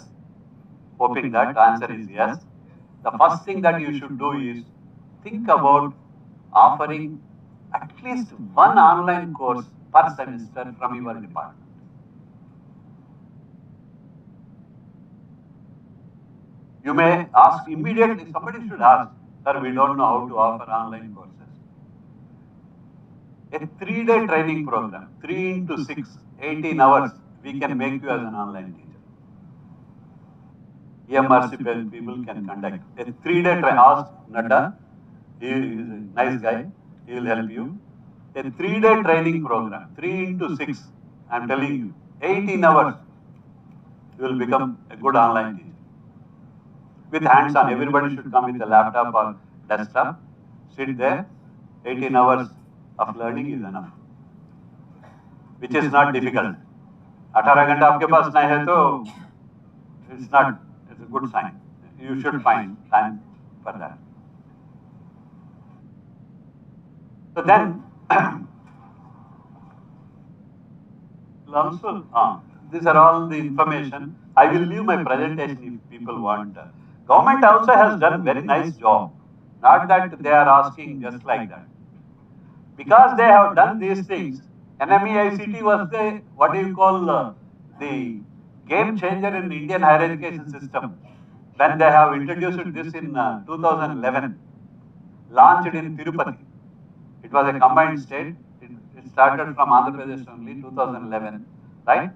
hoping that answer is yes, the first thing that you should do is think about offering at least one online course per semester from your department. You may ask immediately, somebody should ask, sir, we don't know how to offer online courses. A 3-day training program, 3 into 6, 18 hours, we can make you as an online teacher. EMRC people can conduct a 3-day training. Ask Nadda, he is a nice guy, he will help you. A 3-day training program, 3 into 6, I am telling you, 18 hours, you will become a good online teacher. With hands-on, everybody should come with a laptop or desktop, sit there, 18 hours of learning is enough, which is not difficult. 18 घंटा आपके पास नहीं है तो it's a good sign. You should find time for that. So then, also, these are all the information. I will leave my presentation if people want. Government also has done very nice job. Not that they are asking just like that. Because they have done these things, NMEICT was the, what do you call, the game changer in the Indian higher education system. When they have introduced this in 2011, launched in Tirupati. It was a combined state. It started from Andhra Pradesh only, 2011, right?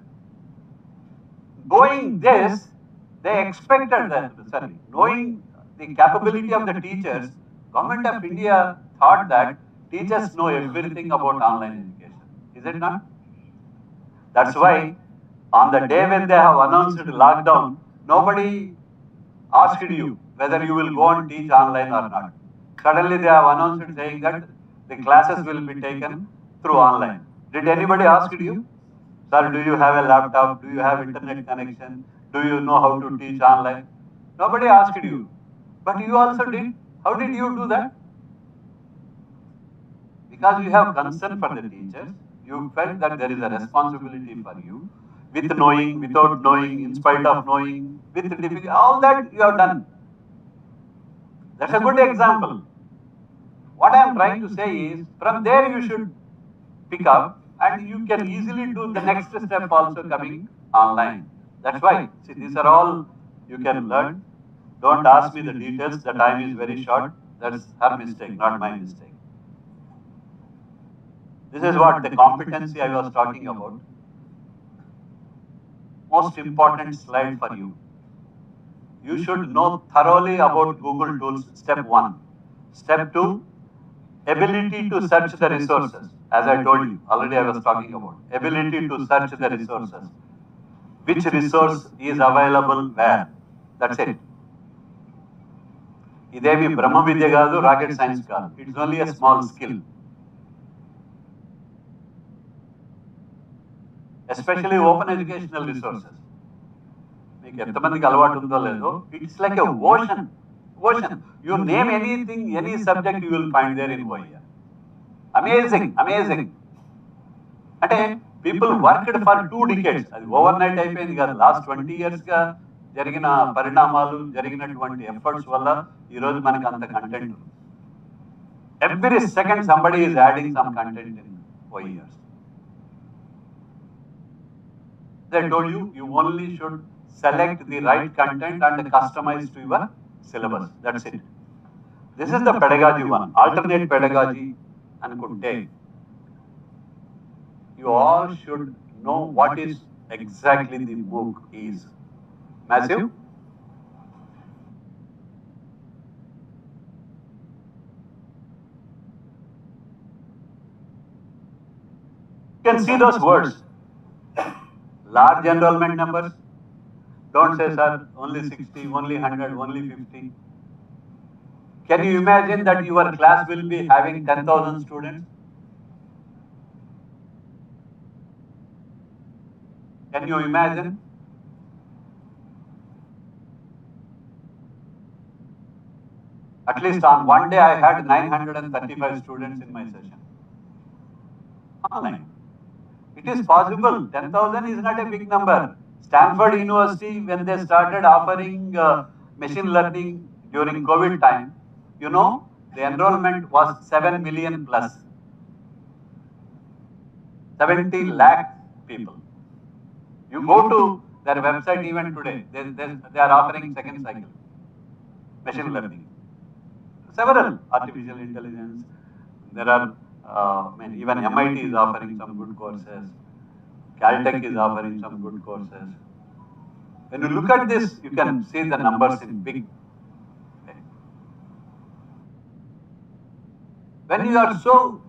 Knowing this, they expected that, sorry, knowing the capability of the teachers, Government of India thought that teachers know everything about online education. Is it not? That's why on the day when they have announced lockdown, nobody asked you whether you will go and teach online or not. Suddenly they have announced saying that the classes will be taken through online. Did anybody ask you? Sir, do you have a laptop? Do you have internet connection? Do you know how to teach online? Nobody asked you. But you also did. How did you do that? Because you have concern for the teachers, you felt that there is a responsibility for you, with knowing, without knowing, in spite of knowing, with difficulty, all that you have done. That's a good example. What I am trying to say is, from there you should pick up, and you can easily do the next step also coming online. That's why, see, these are all you can learn. Don't ask me the details, the time is very short. That's her mistake, not my mistake. This is what the competency I was talking about. Most important slide for you. You should know thoroughly about Google tools, step 1. Step 2, ability to search the resources. As I told you, already I was talking about. Ability to search the resources. Which resource is available where? That's it. ఇదేమి బ్రహ్మ విద్య కాదు, rocket science కాదు. It's only a small skill. Especially open educational resources. మీకు ఎంతమందికి అలవాటు ఉందో లేదో, it's like a ocean. You name anything, any subject, you will find there in OER. Amazing. అంటే people worked for 2 decades. అది overnight అయిపోయింది కాదు. లాస్ట్ 20 years గా జరిగిన పరిణామాలు, జరిగినటువంటి ఎఫర్ట్స్ వల్ల ఈరోజు మనకి అంత కంటెంట్ ఉంది. Every second somebody is adding some content in OERs. As I told you, you only should select the right content and customize to your syllabus. That's it. This is the pedagogy one, alternate pedagogy anukunte. You all should know what is exactly the MOOC is. Massive? You can see those words. Large enrollment numbers. Don't say, sir, only 60, only 100, only 50. Can you imagine that your class will be having 10,000 students? Can you imagine? At least on one day I had 935 students in my session. Online. It is possible. 10,000 is not a big number. Stanford University, when they started offering machine learning during COVID time, the enrollment was 7 million plus. 70 lakh people. You go to their website even today, they are offering second cycle, machine learning. Several artificial intelligence. There are, even MIT is offering some good courses. Caltech is offering some good courses. When you look at this, you can see the numbers in big. When you are so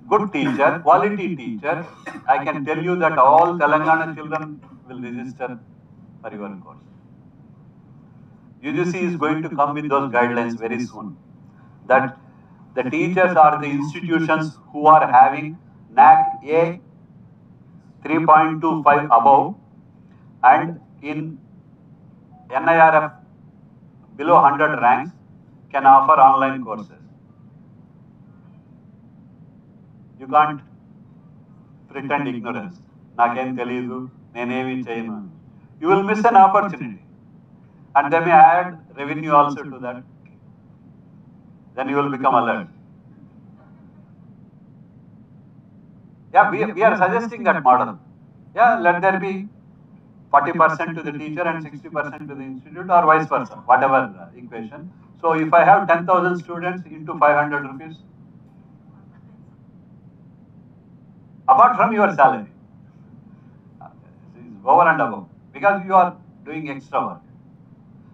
good teacher, quality teacher, I can tell you that all Telangana children will register for your course. UGC is going to come with those guidelines very soon. That the teachers are the institutions who are having NAC A 3.25 above and in NIRF below 100 ranks can offer online courses. You can't pretend ignorance. Nakem telidu, nenemi cheyanu. You will miss an opportunity. And they may add revenue also to that. Then you will become alert. Yeah, we are suggesting that model. Yeah, let there be 40% to the teacher and 60% to the institute or vice versa, whatever equation. So if I have 10,000 students into 500 rupees, apart from your salary, over and above, because you are doing extra work.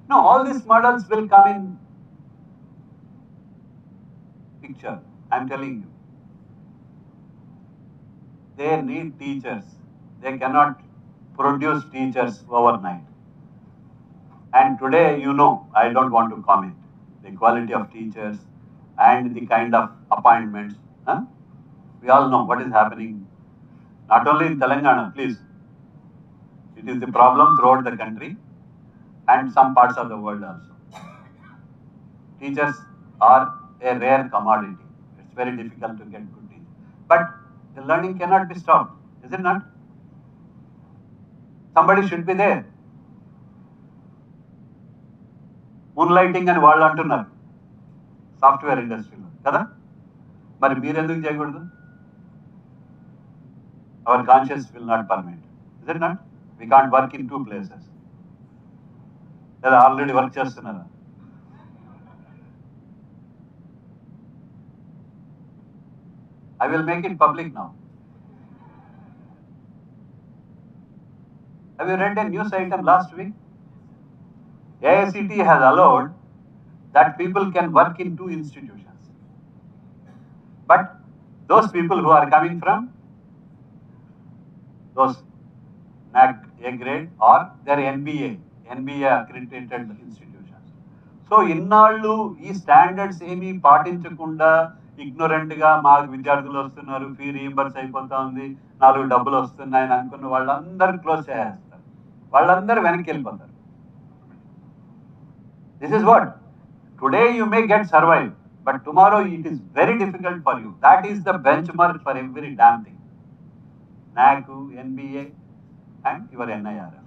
No, all these models will come in picture. I'm telling you. They need teachers. They cannot produce teachers overnight. And today, you know, I don't want to comment the quality of teachers and the kind of appointments. Huh? We all know what is happening. Not only in Telangana, please. It is the problem throughout the country and some parts of the world also. Teachers are a rare commodity. It's very difficult to get good teachers. But the learning cannot be stopped, is it not? Somebody should be there. Moonlighting and వాళ్ళు అంటున్నారు software ఇండస్ట్రీలో కదా మరి మీరెందుకు చేయకూడదు our conscious will not permit is it not we can't work in 2 places లేదా already work చేస్తున్నారా I will make it public now. Have you read a news item last week? AICT has allowed that people can work in 2 institutions. But those people who are coming from those NAC A grade or their NBA accredited institutions. So ఇన్నాళ్ళు ఈ standards ఏమీ పాటించకుండా ignorant గా మాకు విద్యార్థులు వస్తున్నారు fee reimburse అయిపోతా ఉంది 4 డబ్బులు వస్తున్నాయని అనుకున్న వాళ్ళందరూ క్లోజ్ చేసేస్తారు వాళ్ళందరూ వెనక్కి వెళ్ళిపోతారు This is what today you may get survive, but tomorrow it is very difficult for you. That is the benchmark for every damn thing. NAC, NBA, and your NIRF.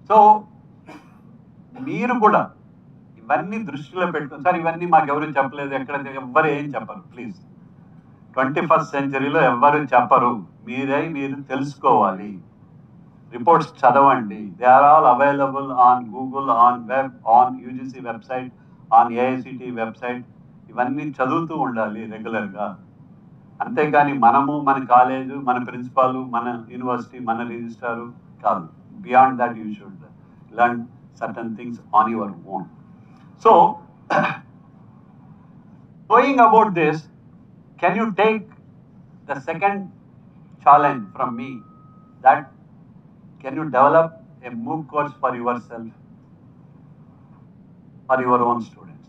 So, మీరు కూడా ఇవన్నీ దృష్టిలో పెట్టుకుని sir ఇవన్నీ మాకు ఎవరు చెప్పలేదు ఎక్కడ ఎవ్వరు ఏం చెప్పరు ప్లీజ్ 21st centuryలో ఎవ్వరు చెప్పరు మీరు తెలుసుకోవాలి రిపోర్ట్స్ చదవండి they are all available on Google on web on UGC website on AICTE website ఇవన్నీ చదువుతూ ఉండాలి రెగ్యులర్గా అంతేకాని మనము మన కాలేజు మన ప్రిన్సిపాల్ మన యూనివర్సిటీ మన రిజిస్ట్రారు కాదు beyond that you should learn certain things on your own so going about this can you take the second challenge from me that can you develop a MOOC course for yourself, for your own students?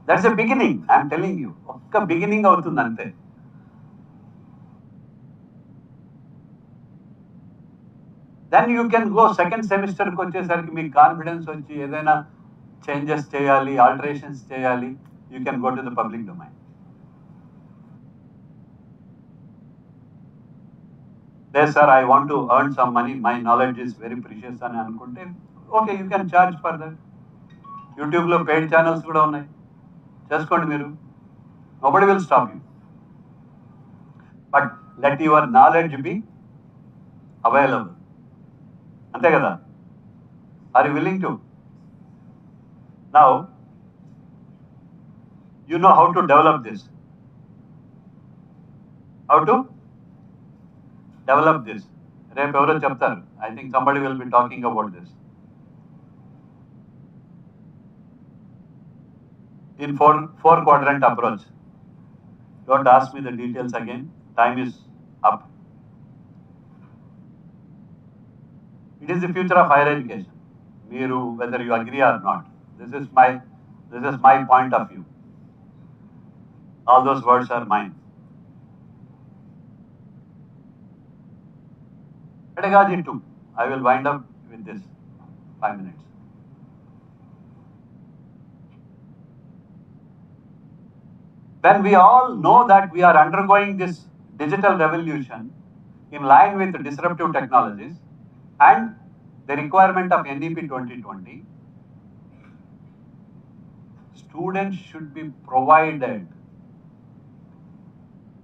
That's a beginning, I am telling you. Okka beginning avutundi ante. Then you can go second semester ku vachesariki meeku confidence vachi edaina changes cheyali, alterations cheyali, you can go to the public domain. Yes, sir, I want to earn some money. My knowledge is very precious. And okay, you can charge for that. యూట్యూబ్లో paid channels కూడా ఉన్నాయి, చేసుకోండి మీరు. Nobody will stop you, but let your knowledge be available. అంతే కదా? Are you willing to? Now you know how to develop this. How to develop this? రేపు ఎవరో చెప్తారు. I think somebody will be talking about this. In four quadrant approach. Don't ask me the details again. Time is up. It is the future of higher education. Meeru, whether you agree or not. This is my point of view. All those words are mine. Pedagogy 2. I will wind up with this 5 minutes. When we all know that we are undergoing this digital revolution in line with the disruptive technologies and the requirement of NEP 2020, students should be provided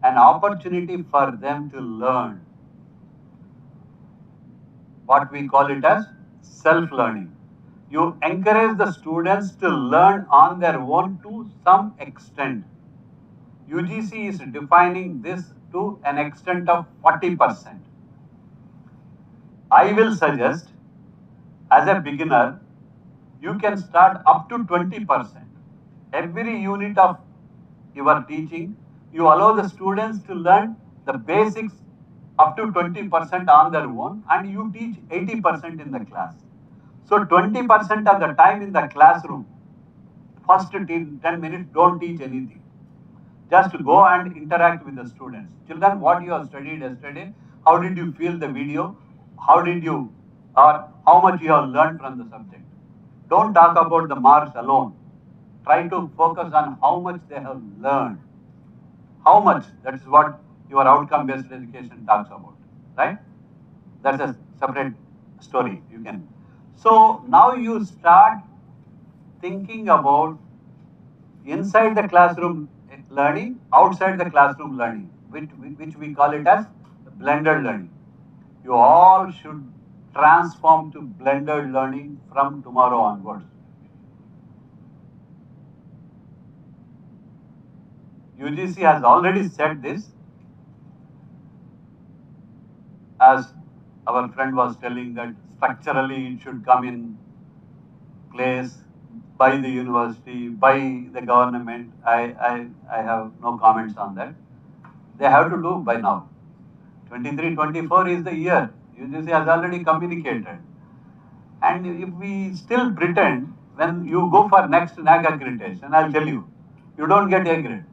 an opportunity for them to learn. What we call it as self-learning. You encourage the students to learn on their own to some extent. UGC is defining this to an extent of 40%. I will suggest, as a beginner, you can start up to 20%. Every unit of your teaching, you allow the students to learn the basics up to 20% on their own, and you teach 80% in the class. So 20% of the time in the classroom, first 10 minutes, don't teach anything. Just go and interact with the students. Children, what you have studied yesterday, how did you feel the video? How much you have learned from the subject? Don't talk about the marks alone. Try to focus on how much they have learned. How much? That is what your outcome-based education talks about, right? That's a separate story. You can. So now you start thinking about inside the classroom learning, outside the classroom learning, which we call it as blended learning. You all should transform to blended learning from tomorrow onwards. UGC has already said this, as our friend was telling, that structurally it should come in place by the university, by the government. I have no comments on that. They have to do by now. 23-24 is the year. UGC has already communicated. And if we still pretend, when you go for next NAG accreditation, I'll tell you, you don't get A grade.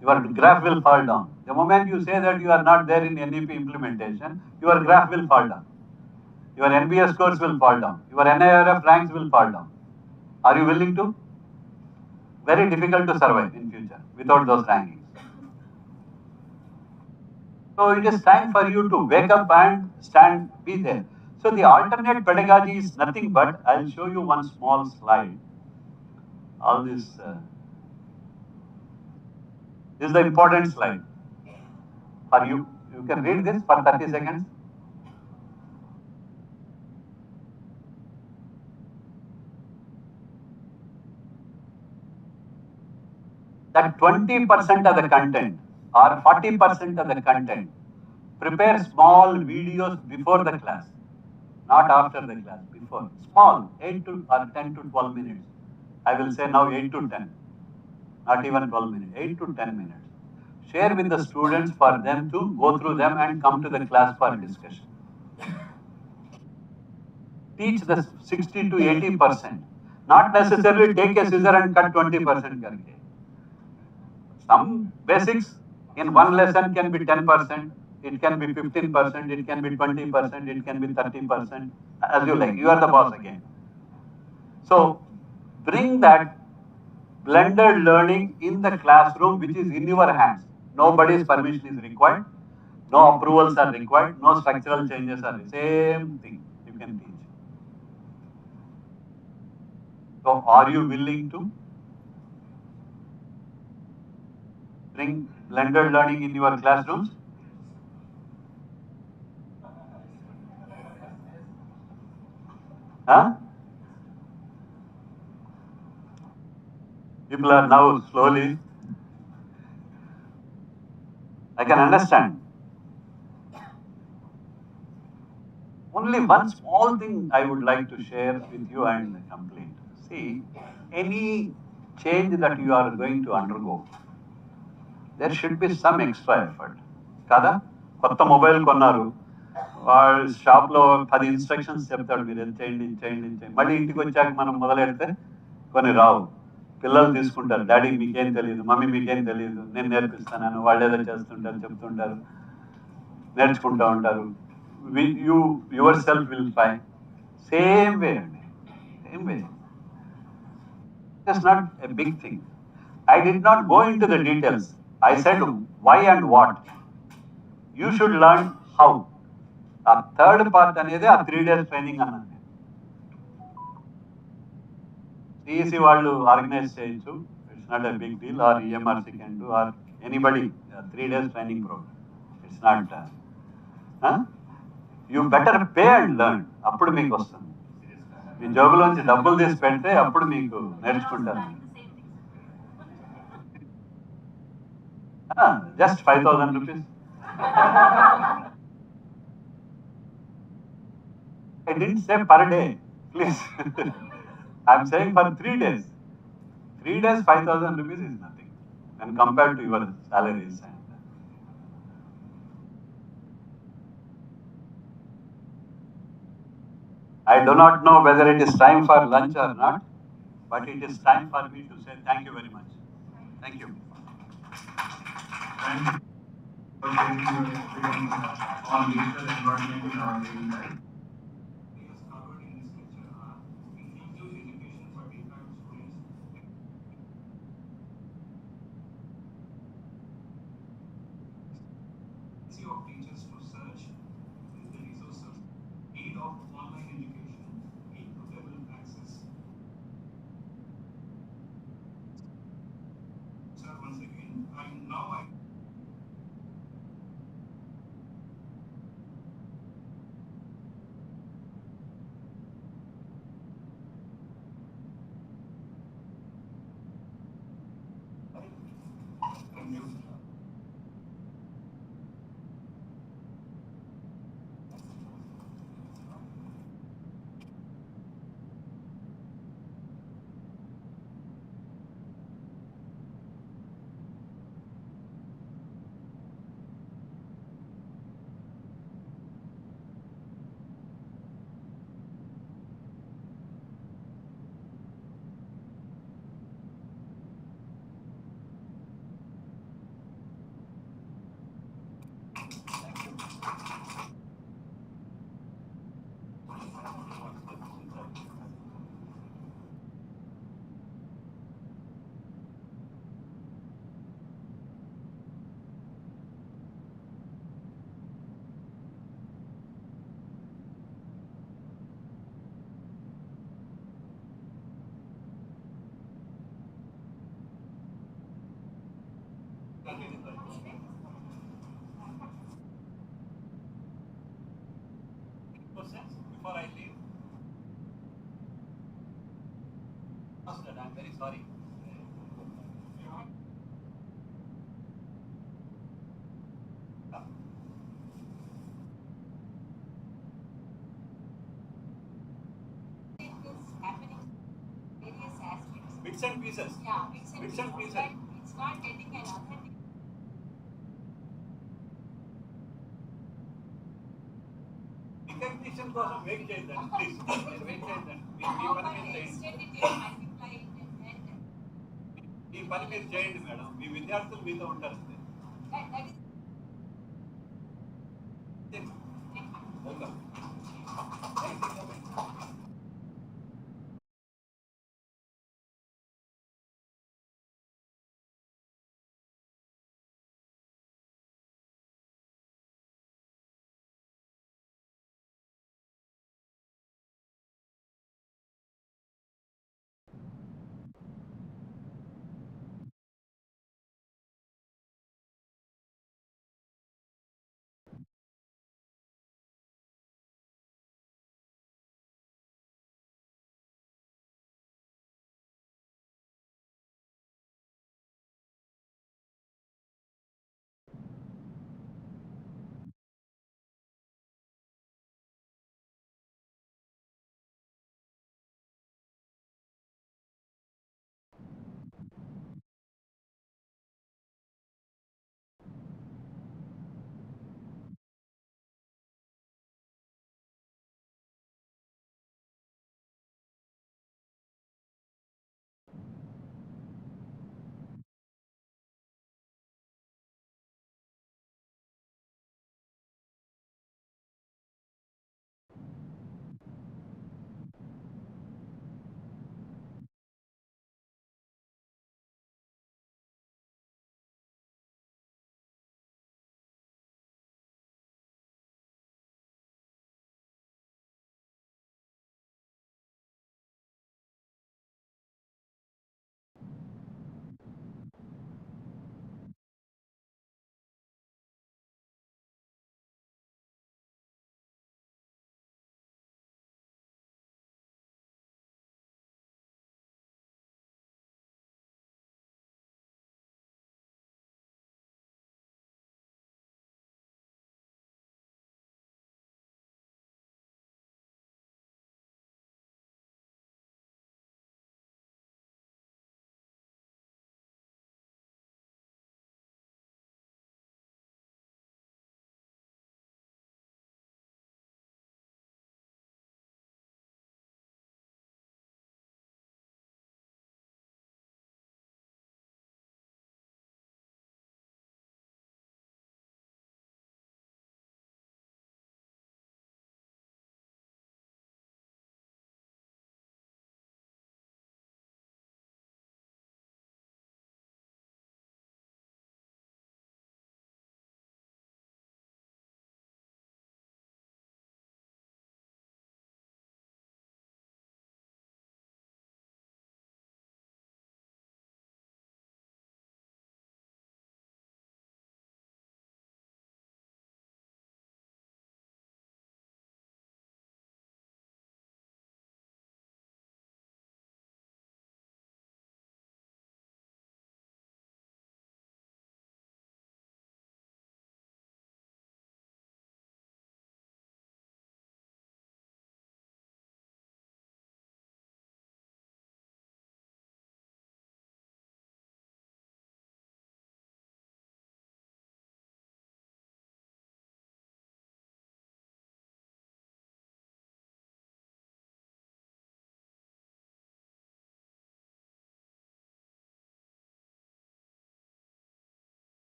Your graph will fall down. The moment you say that you are not there in NEP implementation, your graph will fall down. Your NBS scores will fall down. Your NIRF ranks will fall down. Are you willing to? Very difficult to survive in future without those rankings. So it is time for you to wake up and stand, be there. So the alternate pedagogy is nothing but, I'll show you one small slide. All this is the important slide for you. You can read this for 30 seconds. That 20% of the content or 40% of the content, prepare small videos before the class, not after the class, before. Small, 8 to or 10 to 12 minutes. I will say now 8 to 10, not even 12 minutes, 8 to 10 minutes. Share with the students for them to go through them and come to the class for discussion. Teach the 60 to 80%. Not necessarily take a scissor and cut 20% karke. Some basics in one lesson can be 10%, it can be 15%, it can be 20%, it can be 30%, as you like. You are the boss again. So bring that blended learning in the classroom, which is in your hands. Nobody's permission is required, no approvals are required, no structural changes are required. Same thing you can teach. So are you willing to bring blended learning in your classrooms? Huh? People are now slowly. I can understand. Only one small thing I would like to share with you and complete. See, any change that you are going to undergo, there should be some extra effort. కదా కొత్త mobile కొన్నారు, వాళ్ళ షాప్లో 10 instructions చెప్తాడు, మీరు ఇది చేయండి ఇది చేయండి ఇది చేయండి. మళ్ళీ ఇంటికి వచ్చాక మనం మొదలెడితే కొన్ని రావు. పిల్లలు తీసుకుంటారు, డాడీ మీకేం తెలియదు, మమ్మీ మీకేం తెలియదు, నేను నేర్పిస్తానని వాళ్ళు ఏదో చేస్తుంటారు, చెప్తుంటారు, నేర్చుకుంటూ ఉంటారు. You yourself will fine same way అండి, same way. It's not a big thing. I did not go into the details. I said why and what. You should learn how. A third part అనేది ఆ 3 days training అన్నది. CEC వాళ్ళు organise చేయొచ్చు, it's not a big deal, or EMRC can do, or anybody 3 days training programme. It's not. You better pay and learn. అప్పుడు మీకు వస్తుంది. మీ జోబులోంచి డబ్బులు తీసి పెడితే అప్పుడు మీకు నేర్చుకుంటారు. Just 5,000 rupees. I didn't say per day, please. I'm saying for 3 days. 3 days, 5,000 rupees is nothing when compared to your salaries. I do not know whether it is time for lunch or not, but it is time for me to say thank you very much. Thank you. Thank you for sharing your experience on digital environment in our daily life. We have covered in this lecture are inclusive education for deprived students, of teachers to search with the resources, need of online education, equitable access. Sir, once again, I Before I leave, I'm very sorry. Various aspects. Bits and pieces. Yeah, bits and pieces. But it's not getting an authentic. Recognition కోసం wait చేయండి please, wait చేయండి. మీ పని మీరు చేయండి, మీ పని మీరు చేయండి madam. మీ విద్యార్థులు మీతో ఉంటారు. Welcome.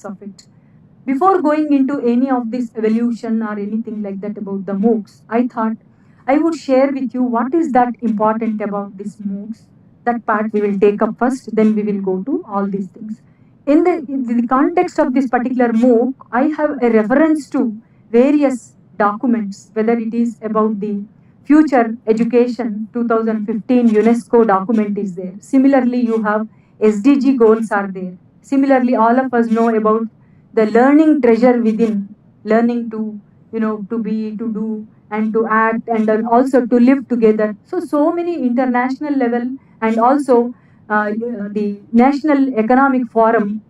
of it. Before going into any of this evolution or anything like that about the MOOCs, I thought I would share with you what is that important about this MOOCs. That part we will take up first, then we will go to all these things. In the context of this particular MOOC, I have a reference to various documents, whether it is about the Future Education 2015 UNESCO document is there. Similarly, you have SDG goals are there. Similarly, all of us know about the learning treasure within, learning to, to be, to do, and to act, and then also to live together. So many international level, and also the National Economic Forum,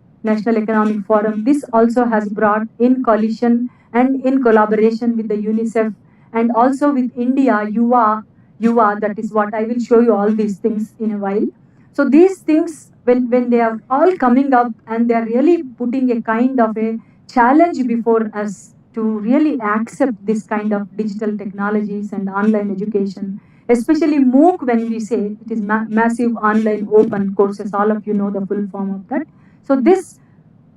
this also has brought in coalition and in collaboration with the UNICEF and also with India, UA, that is what I will show you all these things in a while. So these things, when they are all coming up and they are really putting a kind of a challenge before us to really accept this kind of digital technologies and online education, especially MOOC, when we say it is massive online open courses, all of you know the full form of that. So this,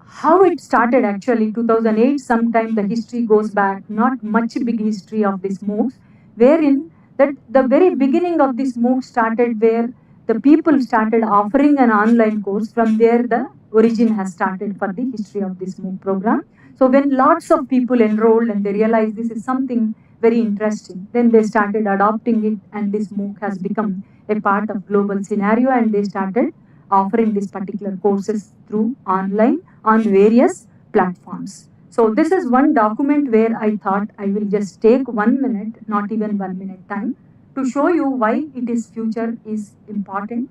how it started actually, 2008, sometime the history goes back, not much big history of this MOOCs, wherein that the very beginning of this MOOC started where the people started offering an online course. From there the origin has started for the history of this MOOC program. So when lots of people enrolled and they realized this is something very interesting, then they started adopting it, and this MOOC has become a part of global scenario, and they started offering these particular courses through online on various platforms. So this is one document where I thought I will just take 1 minute, not even 1 minute time, to show you why it is future is important.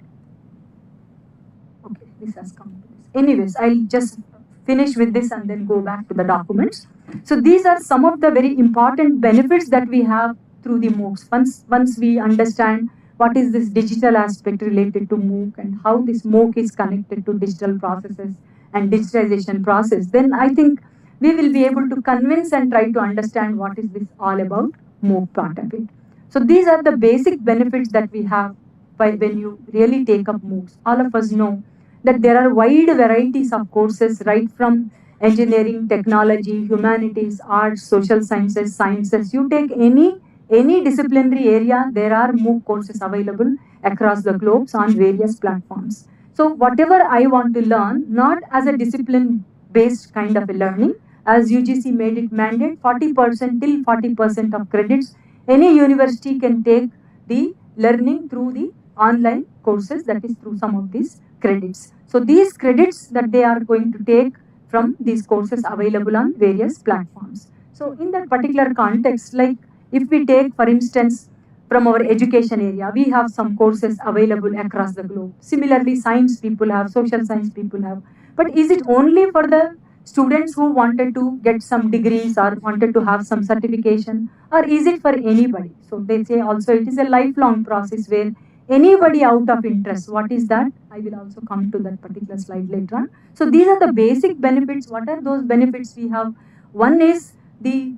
Okay, this has come to this. Anyways, I'll just finish with this and then go back to the documents. So these are some of the very important benefits that we have through the MOOCs. Once we understand what is this digital aspect related to MOOC and how this MOOC is connected to digital processes and digitization process, then I think we will be able to convince and try to understand what is this all about MOOC part of it. So these are the basic benefits that we have when you really take up MOOCs. All of us know that there are wide varieties of courses, right from engineering, technology, humanities, arts, social sciences, sciences. You take any disciplinary area, there are MOOC courses available across the globe on various platforms. So whatever I want to learn, not as a discipline-based kind of a learning, as UGC made it mandate, 40% till 40% of credits, any university can take the learning through the online courses, that is through some of these credits. So these credits that they are going to take from these courses available on various platforms. So in that particular context, like if we take, for instance, from our education area, we have some courses available across the globe. Similarly, science people have, social science people have. But is it only for the students who wanted to get some degrees or wanted to have some certification, or is it for anybody? So they say also it is a lifelong process where anybody out of interest. What is that? I will also come to that particular slide later on. So these are the basic benefits. What are those benefits we have? One is the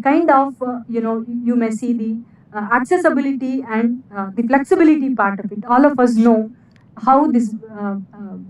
kind of, you may see the accessibility and the flexibility part of it. All of us know how this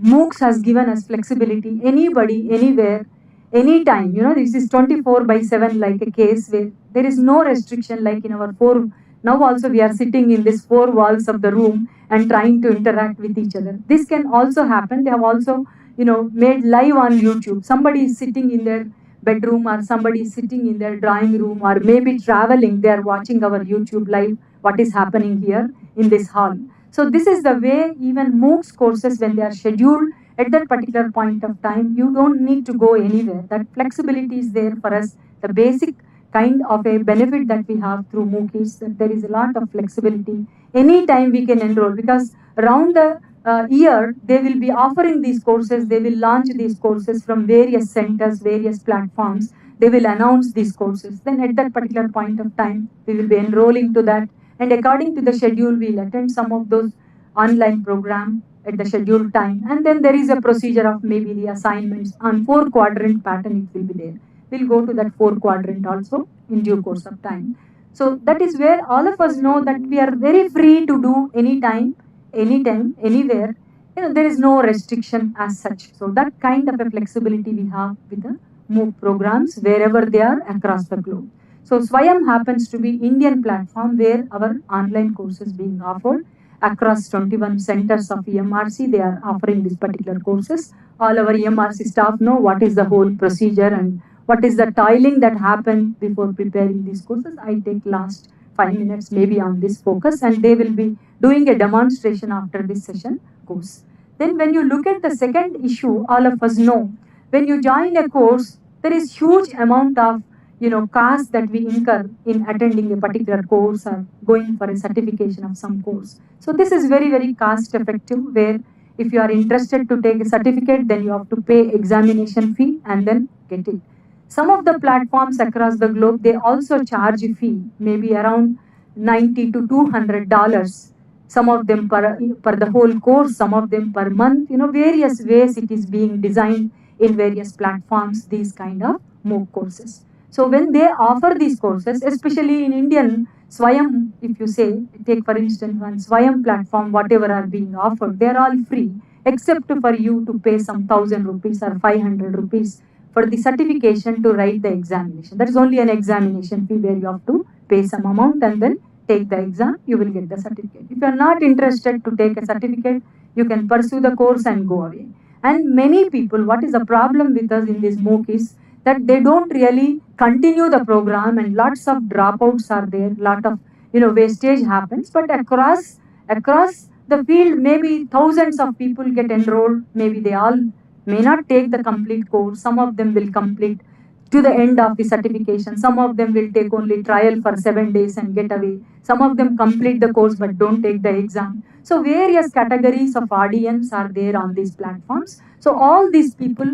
MOOCs has given us flexibility. Anybody, anywhere, anytime. This is 24/7 like a case where there is no restriction like in our four. Now also we are sitting in these four walls of the room and trying to interact with each other. This can also happen. They have also, made live on YouTube. Somebody is sitting in their bedroom, or somebody is sitting in their drawing room, or maybe traveling. They are watching our YouTube live, what is happening here in this hall. So this is the way even MOOCs courses, when they are scheduled at that particular point of time, you don't need to go anywhere. That flexibility is there for us. The basic kind of a benefit that we have through MOOC is that there is a lot of flexibility. Anytime we can enroll, because around the year, they will be offering these courses. They will launch these courses from various centers, various platforms. They will announce these courses. Then at that particular point of time, we will be enrolling to that. And according to the schedule, we'll attend some of those online program at the scheduled time. And then there is a procedure of maybe the assignments on 4-quadrant pattern, it will be there. We'll go to that 4-quadrant also in due course of time. So that is where all of us know that we are very free to do anytime, anywhere, there is no restriction as such. So that kind of a flexibility we have with the MOOC programs wherever they are across the globe. So Swayam happens to be Indian platform where our online courses being offered across 21 centers of EMRC. They are offering these particular courses. All our EMRC staff know what is the whole procedure and what is the toiling that happened before preparing these courses. I take last 5 minutes maybe on this focus, and they will be doing a demonstration after this session course. Then when you look at the second issue, all of us know, when you join a course, there is huge amount of cost that we incur in attending a particular course or going for a certification of some course. So this is very, very cost effective, where if you are interested to take a certificate, then you have to pay examination fee and then get it. Some of the platforms across the globe, they also charge a fee, maybe around $90 to $200. Some of them per the whole course, some of them per month. Various ways it is being designed in various platforms, these kind of MOOC courses. So when they offer these courses, especially in Indian Swayam, if you say, take for instance one Swayam platform, whatever are being offered, they are all free, except for you to pay some 1,000 rupees or 500 rupees for the certification to write the examination. That is only an examination fee where you have to pay some amount and then take the exam, you will get the certificate. If you are not interested to take a certificate, you can pursue the course and go away. And many people, what is the problem with us in this MOOC is that they don't really continue the program, and lots of dropouts are there, lot of wastage happens. But across the field, maybe thousands of people get enrolled, maybe they all may not take the complete course. Some of them will complete to the end of the certification. Some of them will take only trial for 7 days and get away. Some of them complete the course but don't take the exam. So various categories of audience are there on these platforms. So all these people,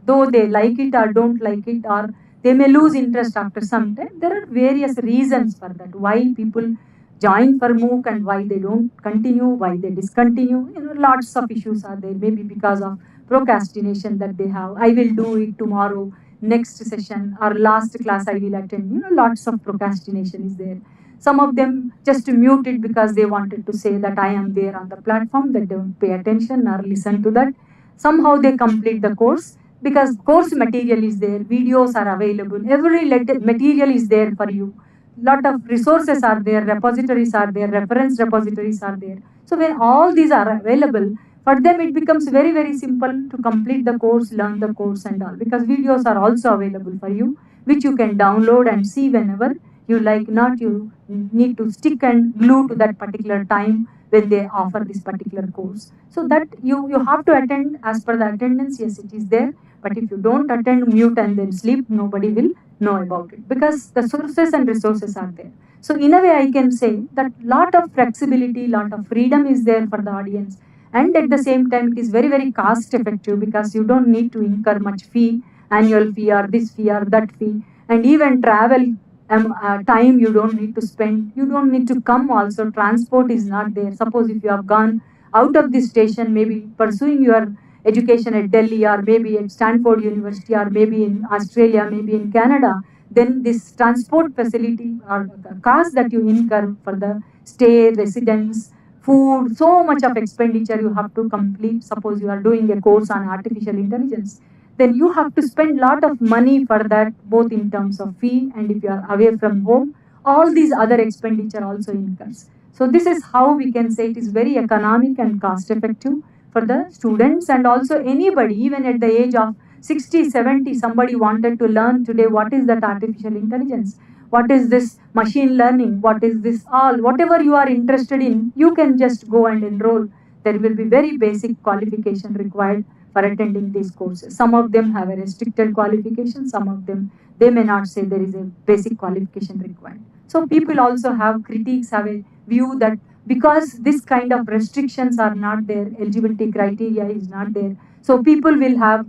though they like it or don't like it, or they may lose interest after some time, there are various reasons for that. Why people join for MOOC and why they don't continue, why they discontinue. Lots of issues are there. Maybe because of procrastination that they have. I will do it tomorrow, next session, or last class I will attend. Lots of procrastination is there. Some of them just mute it because they wanted to say that I am there on the platform. They don't pay attention or listen to that. Somehow they complete the course because course material is there, videos are available, every material is there for you. Lot of resources are there, repositories are there, reference repositories are there. So when all these are available, for them it becomes very, very simple to complete the course, learn the course and all, because videos are also available for you, which you can download and see whenever you like. Not you need to stick and glue to that particular time when they offer this particular course. So that you have to attend as per the attendance. Yes, it is there. But if you don't attend, mute and then sleep, nobody will know about it, because the sources and resources are there. So in a way, I can say that lot of flexibility, lot of freedom is there for the audience. And at the same time, it is very, very cost effective, because you don't need to incur much fee, annual fee or this fee or that fee. And even travel time you don't need to spend. You don't need to come also. Transport is not there. Suppose if you have gone out of this station, maybe pursuing your education at Delhi or maybe at Stanford University or maybe in Australia, maybe in Canada, then this transport facility or the cost that you incur for the stay, residence, food, so much of expenditure you have to complete. Suppose you are doing a course on artificial intelligence, then you have to spend lot of money for that, both in terms of fee, and if you are away from home, all these other expenditure also incurs. So this is how we can say it is very economic and cost effective for the students, and also anybody, even at the age of 60, 70, somebody wanted to learn today what is that artificial intelligence, what is this machine learning, what is this all, whatever you are interested in, you can just go and enroll. There will be very basic qualification required for attending these courses. Some of them have a restricted qualification, some of them, they may not say there is a basic qualification required. So people also have critiques, have a view that because this kind of restrictions are not there, eligibility criteria is not there, so people will have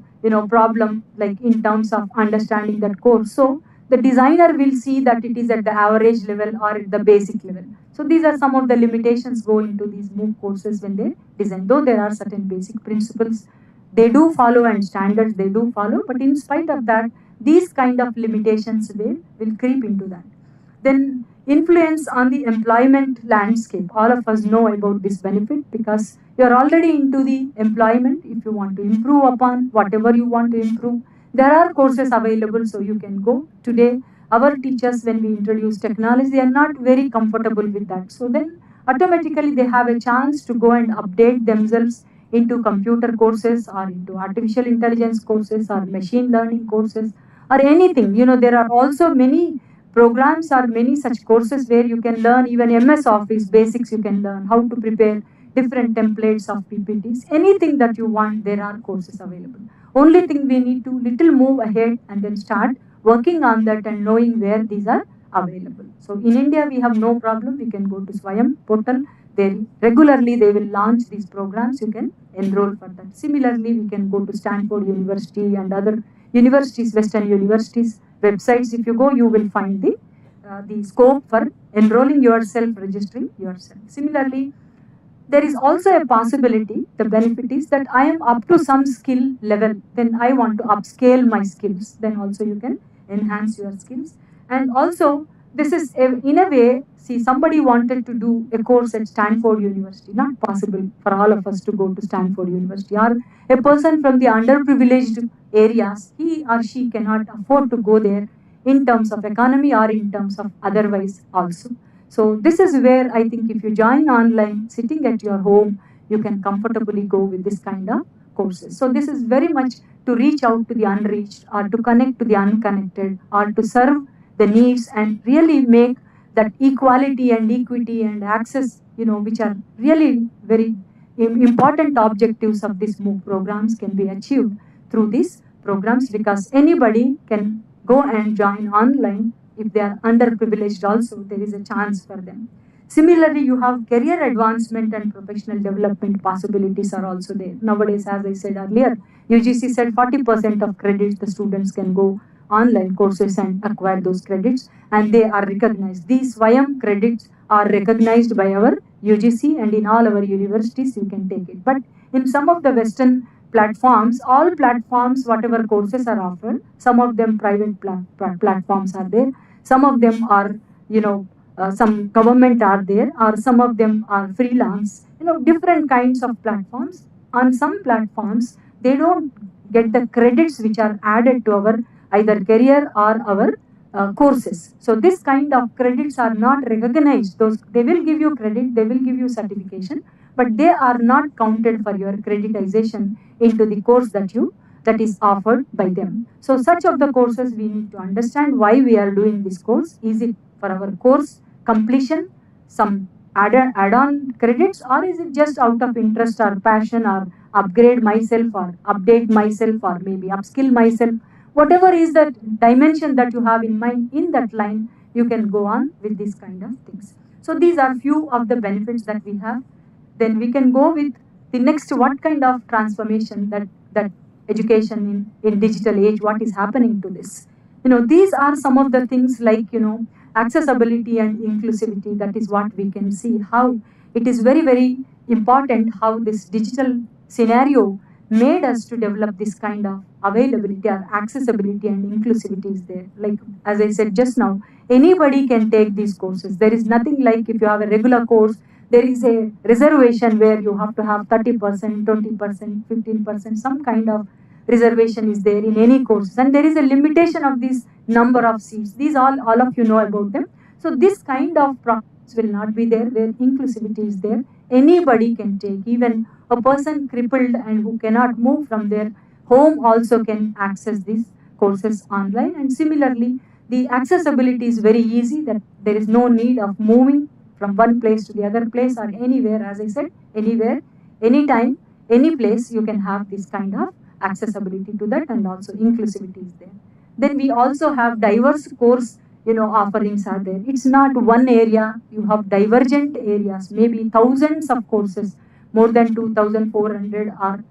problem like in terms of understanding that course. So the designer will see that it is at the average level or at the basic level. So these are some of the limitations go into these MOOC courses when they design. Though there are certain basic principles they do follow and standards they do follow, but in spite of that, these kind of limitations will creep into that. Then influence on the employment landscape. All of us know about this benefit because you're already into the employment. If you want to improve upon whatever you want to improve, there are courses available, so you can go. Today, our teachers, when we introduce technology, they are not very comfortable with that. So then automatically they have a chance to go and update themselves into computer courses or into artificial intelligence courses or machine learning courses or anything. There are also many programs or many such courses where you can learn even MS Office basics. You can learn how to prepare different templates of PPTs. Anything that you want, there are courses available. Only thing we need to little move ahead and then start working on that and knowing where these are available. So in India, we have no problem. We can go to Swayam portal. Regularly they will launch these programs. You can enroll for that. Similarly, we can go to Stanford University and other universities, Western universities websites. If you go, you will find the scope for enrolling yourself, registering yourself. Similarly, there is also a possibility, the benefit is that I am up to some skill level, then I want to upscale my skills, then also you can enhance your skills. And also, this is in a way, see, somebody wanted to do a course at Stanford University, not possible for all of us to go to Stanford University, or a person from the underprivileged areas, he or she cannot afford to go there in terms of economy or in terms of otherwise also. So this is where I think if you join online, sitting at your home, you can comfortably go with this kind of courses. So this is very much to reach out to the unreached or to connect to the unconnected or to serve the needs and really make that equality and equity and access, which are really very important objectives of these MOOC programs can be achieved through these programs, because anybody can go and join online. If they are underprivileged also, there is a chance for them. Similarly, you have career advancement and professional development possibilities are also there. Nowadays, as I said earlier, UGC said 40% of credits the students can go online courses and acquire those credits, and they are recognized. These Swayam credits are recognized by our UGC, and in all our universities you can take it. But in some of the Western platforms, all platforms, whatever courses are offered, some of them private platforms are there, some of them are, some government are there, or some of them are freelance, different kinds of platforms. On some platforms, they don't get the credits which are added to our either career or our courses. So this kind of credits are not recognized. They will give you credit, they will give you certification, but they are not counted for your creditization into the course that is offered by them. So such of the courses we need to understand why we are doing this course. Is it for our course completion, some add-on credits, or is it just out of interest or passion or upgrade myself or update myself or maybe upskill myself? Whatever is that dimension that you have in mind, in that line, you can go on with these kind of things. So these are few of the benefits that we have. Then we can go with the next, what kind of transformation that education in digital age, what is happening to this. These are some of the things like, accessibility and inclusivity. That is what we can see, how it is very, very important how this digital scenario made us to develop this kind of availability or accessibility and inclusivity is there. Like, as I said just now, anybody can take these courses. There is nothing like if you have a regular course, there is a reservation where you have to have 30%, 20%, 15%, some kind of reservation is there in any course. And there is a limitation of this number of seats. These all of you know about them. So this kind of problems will not be there where inclusivity is there. Anybody can take, even a person crippled and who cannot move from their home also can access these courses online. And similarly, the accessibility is very easy, that there is no need of moving from one place to the other place or anywhere. As I said, anywhere, anytime, any place, you can have this kind of accessibility to that, and also inclusivity is there. Then we also have diverse course, offerings are there. It's not one area, you have divergent areas, maybe thousands of courses, more than 2,400 or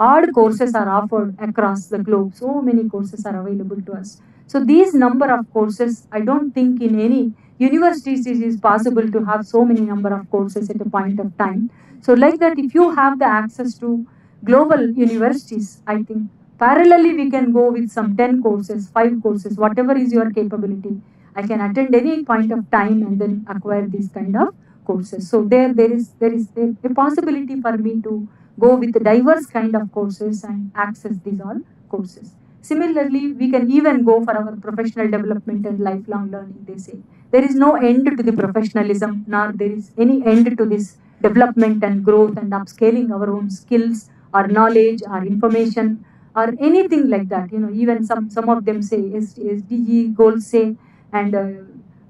odd courses are offered across the globe. So many courses are available to us. So these number of courses, I don't think in any universities it is possible to have so many number of courses at a point of time. So like that, if you have the access to global universities, I think parallelly we can go with some 10 courses, 5 courses, whatever is your capability. I can attend any point of time and then acquire these kind of courses. So there is a possibility for me to go with diverse kind of courses and access these all courses. Similarly, we can even go for our professional development and lifelong learning, they say. There is no end to the professionalism, nor there is any end to this development and growth and upscaling our own skills or knowledge or information or anything like that. Even some of them say SDG goals say, and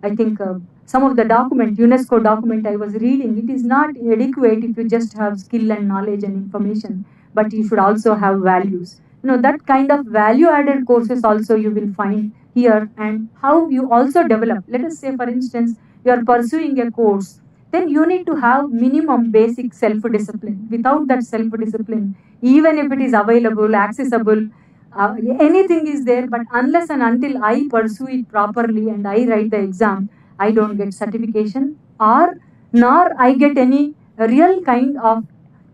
I think some of the document, UNESCO document I was reading, it is not adequate if you just have skill and knowledge and information, but you should also have values. That kind of value added courses also you will find here, and how you also develop. Let us say, for instance, you are pursuing a course, then you need to have minimum basic self-discipline. Without that self-discipline, even if it is available, accessible, anything is there, but unless and until I pursue it properly and I write the exam, I don't get certification, or nor I get any real kind of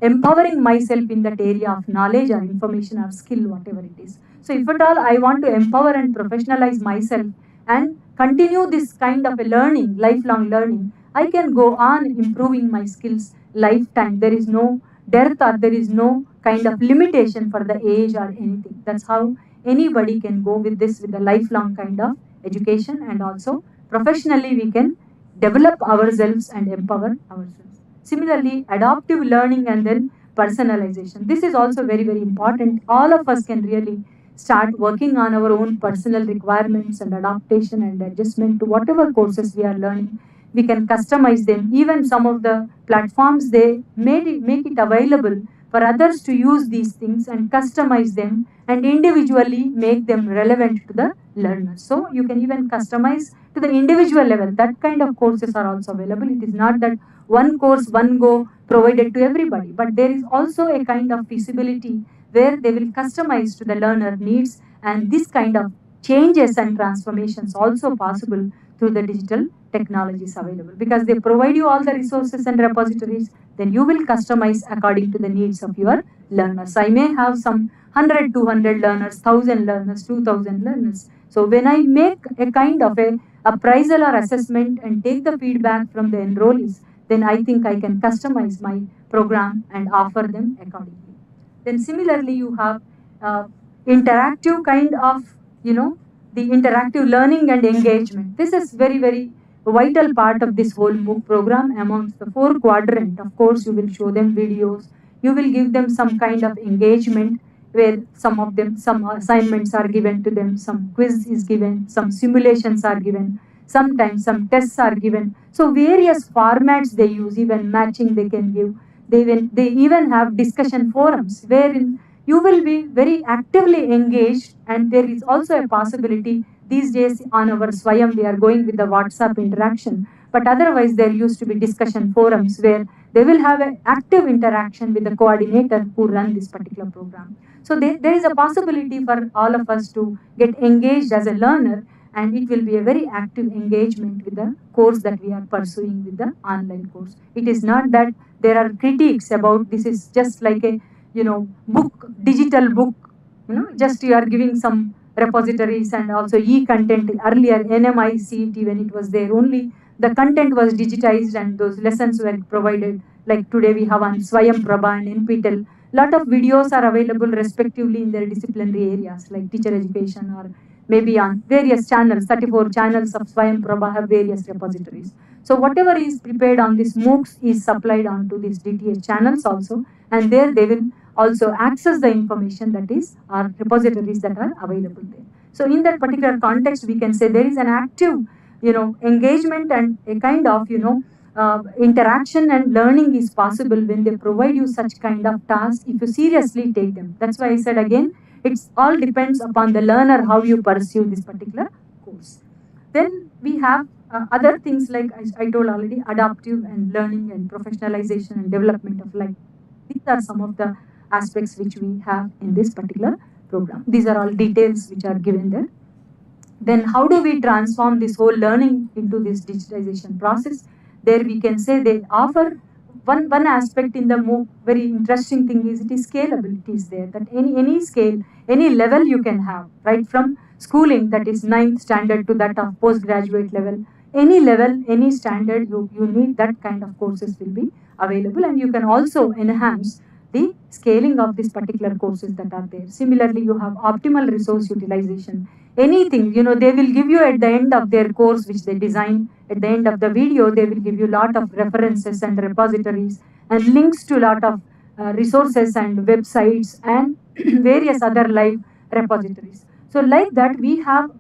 empowering myself in that area of knowledge or information or skill, whatever it is. So if at all I want to empower and professionalize myself and continue this kind of a learning, lifelong learning, I can go on improving my skills lifetime. There is no dearth or there is no kind of limitation for the age or anything. That's how anybody can go with this, with a lifelong kind of education, and also professionally we can develop ourselves and empower ourselves. Similarly, adaptive learning and then personalization. This is also very, very important. All of us can really start working on our own personal requirements and adaptation and adjustment to whatever courses we are learning. We can customize them. Even some of the platforms, they make it available for others to use these things and customize them and individually make them relevant to the learner. So you can even customize to the individual level. That kind of courses are also available. It is not that one course, one go provided to everybody, but there is also a kind of feasibility where they will customize to the learner needs, and this kind of changes and transformations also possible through the digital technologies available, because they provide you all the resources and repositories. Then you will customize according to the needs of your learners. I may have some 100, 200 learners, 1000 learners, 2000 learners. So when I make a kind of a appraisal or assessment and take the feedback from the enrollees, then I think I can customize my program and offer them accordingly. Then similarly, you have interactive kind of, the interactive learning and engagement. This is very, very vital part of this whole MOOC program amongst the 4 quadrant. Of course, you will show them videos. You will give them some kind of engagement where some assignments are given to them, some quiz is given, some simulations are given, sometimes some tests are given. So various formats they use, even matching they can give. They even have discussion forums wherein you will be very actively engaged, and there is also a possibility these days on our Swayam we are going with the WhatsApp interaction, but otherwise there used to be discussion forums where they will have an active interaction with the coordinator who run this particular program. So there is a possibility for all of us to get engaged as a learner, and it will be a very active engagement with the course that we are pursuing with the online course. It is not that there are critiques about this is just like a book, digital book, just you are giving some repositories and also e-content. Earlier NMICT, when it was there, only the content was digitized and those lessons were provided. Like today we have on Swayam Prabha and NPTEL. Lot of videos are available respectively in their disciplinary areas like teacher education, or maybe on various channels. 34 channels of Swayam Prabha have various repositories. So whatever is prepared on this MOOCs is supplied onto these DTH channels also, and there they will also access the information that is our repositories that are available there. So in that particular context, we can say there is an active, engagement and a kind of, interaction and learning is possible when they provide you such kind of tasks if you seriously take them. That's why I said again, it's all depends upon the learner how you pursue this particular course. Then we have other things like I told already, adaptive and learning and professionalization and development of life. These are some of the aspects which we have in this particular program. These are all details which are given there. Then how do we transform this whole learning into this digitization process? There we can say they offer one aspect in the MOOC, very interesting thing is it is scalability is there, that any scale, any level you can have, right from schooling, that is 9th standard to that of postgraduate level. Any level, any standard, you need that kind of courses will be available, and you can also enhance the scaling of these particular courses that are there. Similarly, you have optimal resource utilization. Anything, they will give you at the end of their course which they design, at the end of the video, they will give you lot of references and repositories and links to lot of resources and websites and various other live repositories. So like that, we have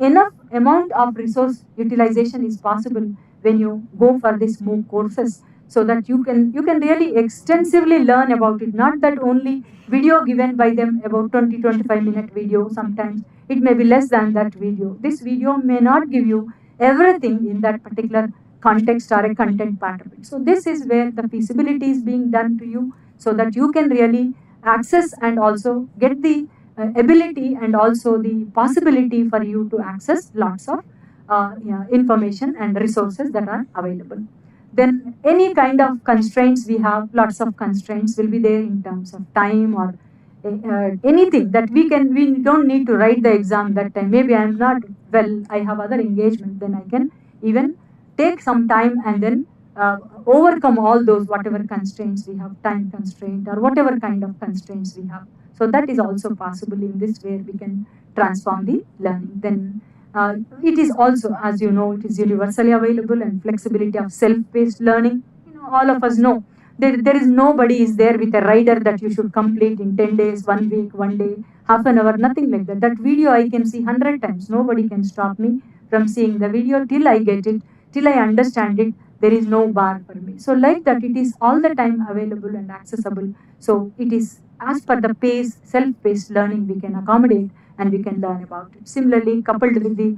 enough amount of resource utilization is possible when you go for these MOOC courses, so that you can really extensively learn about it. Not that only video given by them about 20-25 minute video, sometimes it may be less than that video. This video may not give you everything in that particular context or a content part of it. So this is where the feasibility is being done to you, so that you can really access and also get the ability and also the possibility for you to access lots of information and resources that are available. Then any kind of constraints we have, lots of constraints will be there in terms of time or anything that we don't need to write the exam that time. Maybe I'm not well, I have other engagement, then I can even take some time and then overcome all those whatever constraints we have, time constraint or whatever kind of constraints we have. So that is also possible. In this way we can transform the learning. Then it is also, as you know, it is universally available, and flexibility of self-paced learning. All of us know there is nobody is there with a rider that you should complete in 10 days, 1 week, 1 day, half an hour, nothing like that. That video I can see 100 times. Nobody can stop me from seeing the video till I get it, till I understand it. There is no bar for me. So like that, it is all the time available and accessible. So it is as per the pace, self-paced learning we can accommodate and we can learn about it. Similarly, coupled with the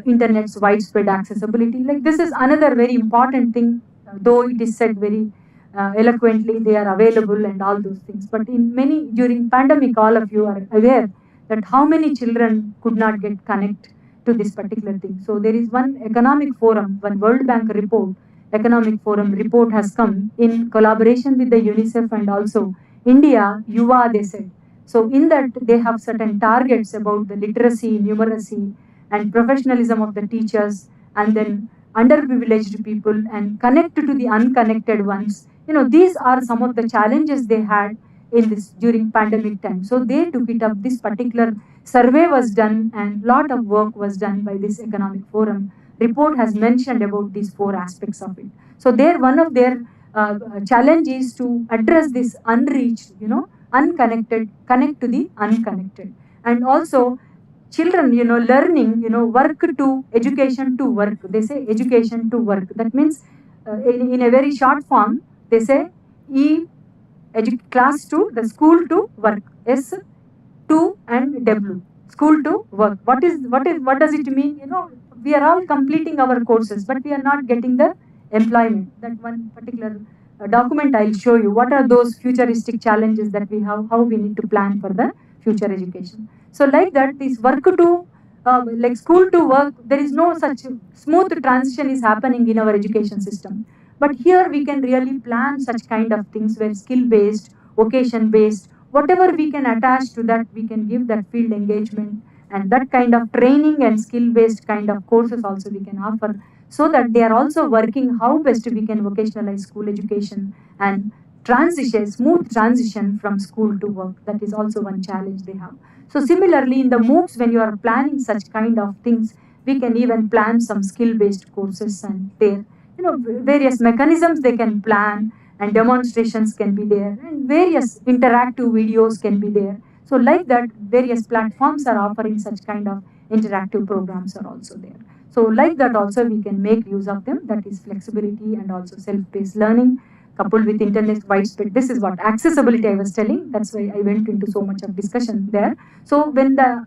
internet's widespread accessibility, like this is another very important thing, though it is said very eloquently, they are available and all those things. But in many, during pandemic, all of you are aware that how many children could not get connect to this particular thing. So there is one economic forum, one World Bank report, economic forum report has come in collaboration with the UNICEF and also India, Yuva, they said. So in that they have certain targets about the literacy, numeracy and professionalism of the teachers, and then underprivileged people and connect to the unconnected ones. These are some of the challenges they had in this during pandemic time. So they took it up. This particular survey was done and lot of work was done by this economic forum. Report has mentioned about these 4 aspects of it. So there, one of their challenge is to address this unreached, unconnected, connect to the unconnected. And also children, learning, work to education to work. They say education to work. That means in a very short form, they say class to, the school to work. S, to and W. School to work. What does it mean? We are all completing our courses, but we are not getting the employment. That one particular document I'll show you. What are those futuristic challenges that we have, how we need to plan for the future education. So like that, this work to, like school to work, there is no such smooth transition is happening in our education system. But here we can really plan such kind of things where skill-based, vocation-based, whatever we can attach to that, we can give that field engagement, and that kind of training and skill-based kind of courses also we can offer, so that they are also working how best we can vocationalize school education and smooth transition from school to work. That is also one challenge they have. So similarly, in the MOOCs, when you are planning such kind of things, we can even plan some skill-based courses, and there, various mechanisms they can plan, and demonstrations can be there, and various interactive videos can be there. So like that, various platforms are offering such kind of interactive programs are also there. So like that also we can make use of them. That is flexibility and also self-paced learning coupled with internet widespread. This is what accessibility I was telling. That's why I went into so much of discussion there. So when the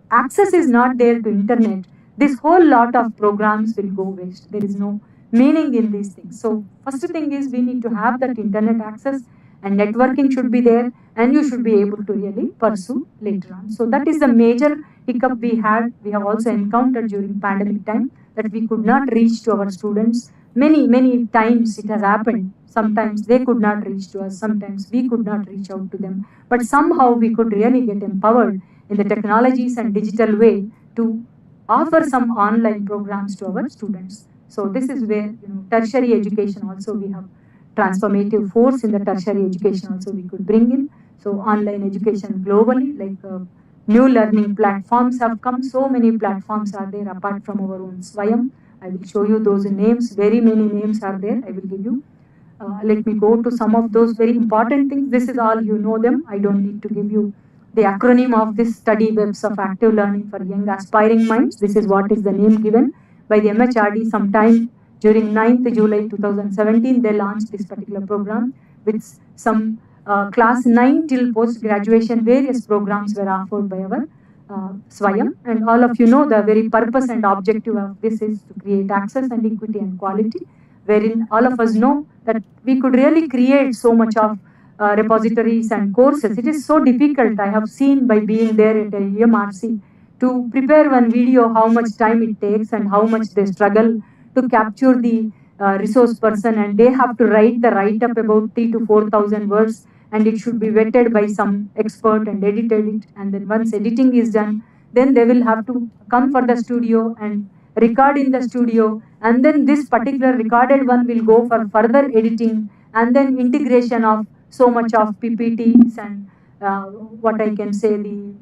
access is not there to internet, this whole lot of programs will go waste. There is no meaning in these things. So first thing is we need to have that internet access, and networking should be there, and you should be able to really pursue later on. So that is the major hiccup we have also encountered during pandemic time, that we could not reach to our students. Many times it has happened. Sometimes they could not reach to us, sometimes we could not reach out to them. But somehow we could really get empowered in the technologies and digital way to offer some online programs to our students. So this is where tertiary education also we have transformative force in the tertiary education also we could bring in. So online education globally, like new learning platforms have come. So many platforms are there apart from our own Swayam. I will show you those names. Very many names are there. I will give you. Let me go to some of those very important things. This is all you know them. I don't need to give you the acronym of this study webs of active learning for young aspiring minds. This is what is the name given by the MHRD sometime during 9th July 2017. They launched this particular program with some class 9 till post graduation. Various programs were offered by our Swayam, and all of you know the very purpose and objective of this is to create access and equity and quality, wherein all of us know that we could really create so much of repositories and courses. It is so difficult. I have seen by being there at a UMRC to prepare one video how much time it takes and how much they struggle to capture the resource person, and they have to write the write-up about 3,000 to 4,000 words, and it should be vetted by some expert and edited it, and then once editing is done, then they will have to come for the studio and record in the studio, and then this particular recorded one will go for further editing and then integration of so much of PPTs and what I can say the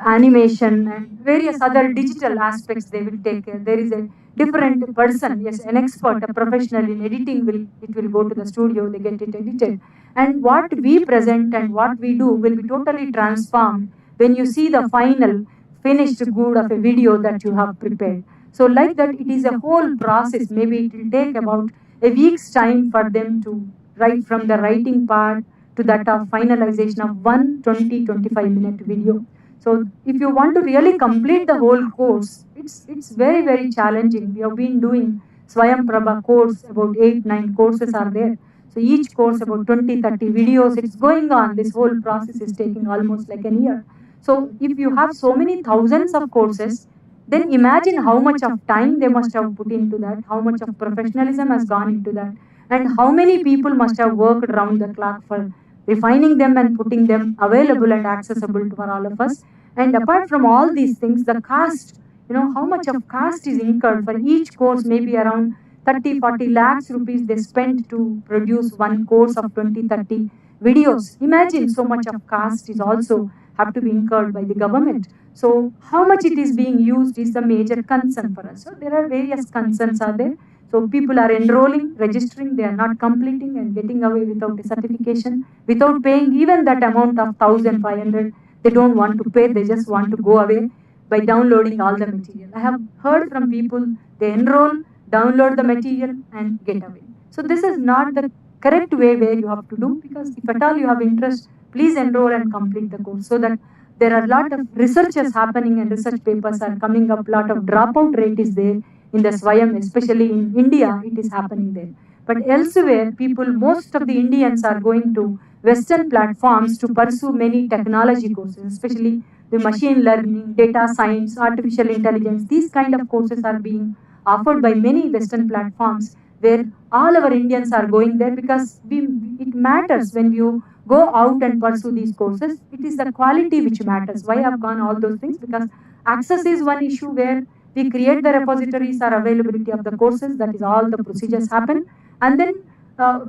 animation and various other digital aspects they will take care. There is a different person, yes, an expert, a professional in editing will go to the studio, they get it edited. And what we present and what we do will be totally transformed when you see the final finished good of a video that you have prepared. So like that, it is a whole process. Maybe it will take about a week's time for them to write from the writing part to that of finalization of 25 minute video. So if you want to really complete the whole course, it's very, very challenging. We have been doing Swayam Prabha course, about 8-9 courses are there. So each course about 20-30 videos, it's going on. This whole process is taking almost like a year. So if you have so many thousands of courses, then imagine how much of time they must have put into that, how much of professionalism has gone into that, and how many people must have worked around the clock for refining them and putting them available and accessible for all of us. And apart from all these things, the cost, how much of cost is incurred for each course, maybe around 30-40 lakhs rupees they spend to produce one course of 20-30 videos. Imagine so much of cost is also have to be incurred by the government. So how much it is being used is the major concern for us. So there are various concerns are there. So people are enrolling, registering, they are not completing and getting away without a certification, without paying even that amount of 1,500. They don't want to pay, they just want to go away by downloading all the material. I have heard from people, they enroll, download the material and get away. So this is not the correct way where you have to do, because if at all you have interest, please enroll and complete the course, so that there are a lot of researches happening and research papers are coming up. Lot of dropout rate is there in the Swayam, especially in India, it is happening there. But elsewhere, most of the Indians are going to Western platforms to pursue many technology courses, especially the machine learning, data science, artificial intelligence. These kind of courses are being offered by many Western platforms, where all our Indians are going there, because it matters when you go out and pursue these courses. It is the quality which matters. Why I've gone all those things? Because access is one issue where we create the repositories or availability of the courses, that is all the procedures happen. And then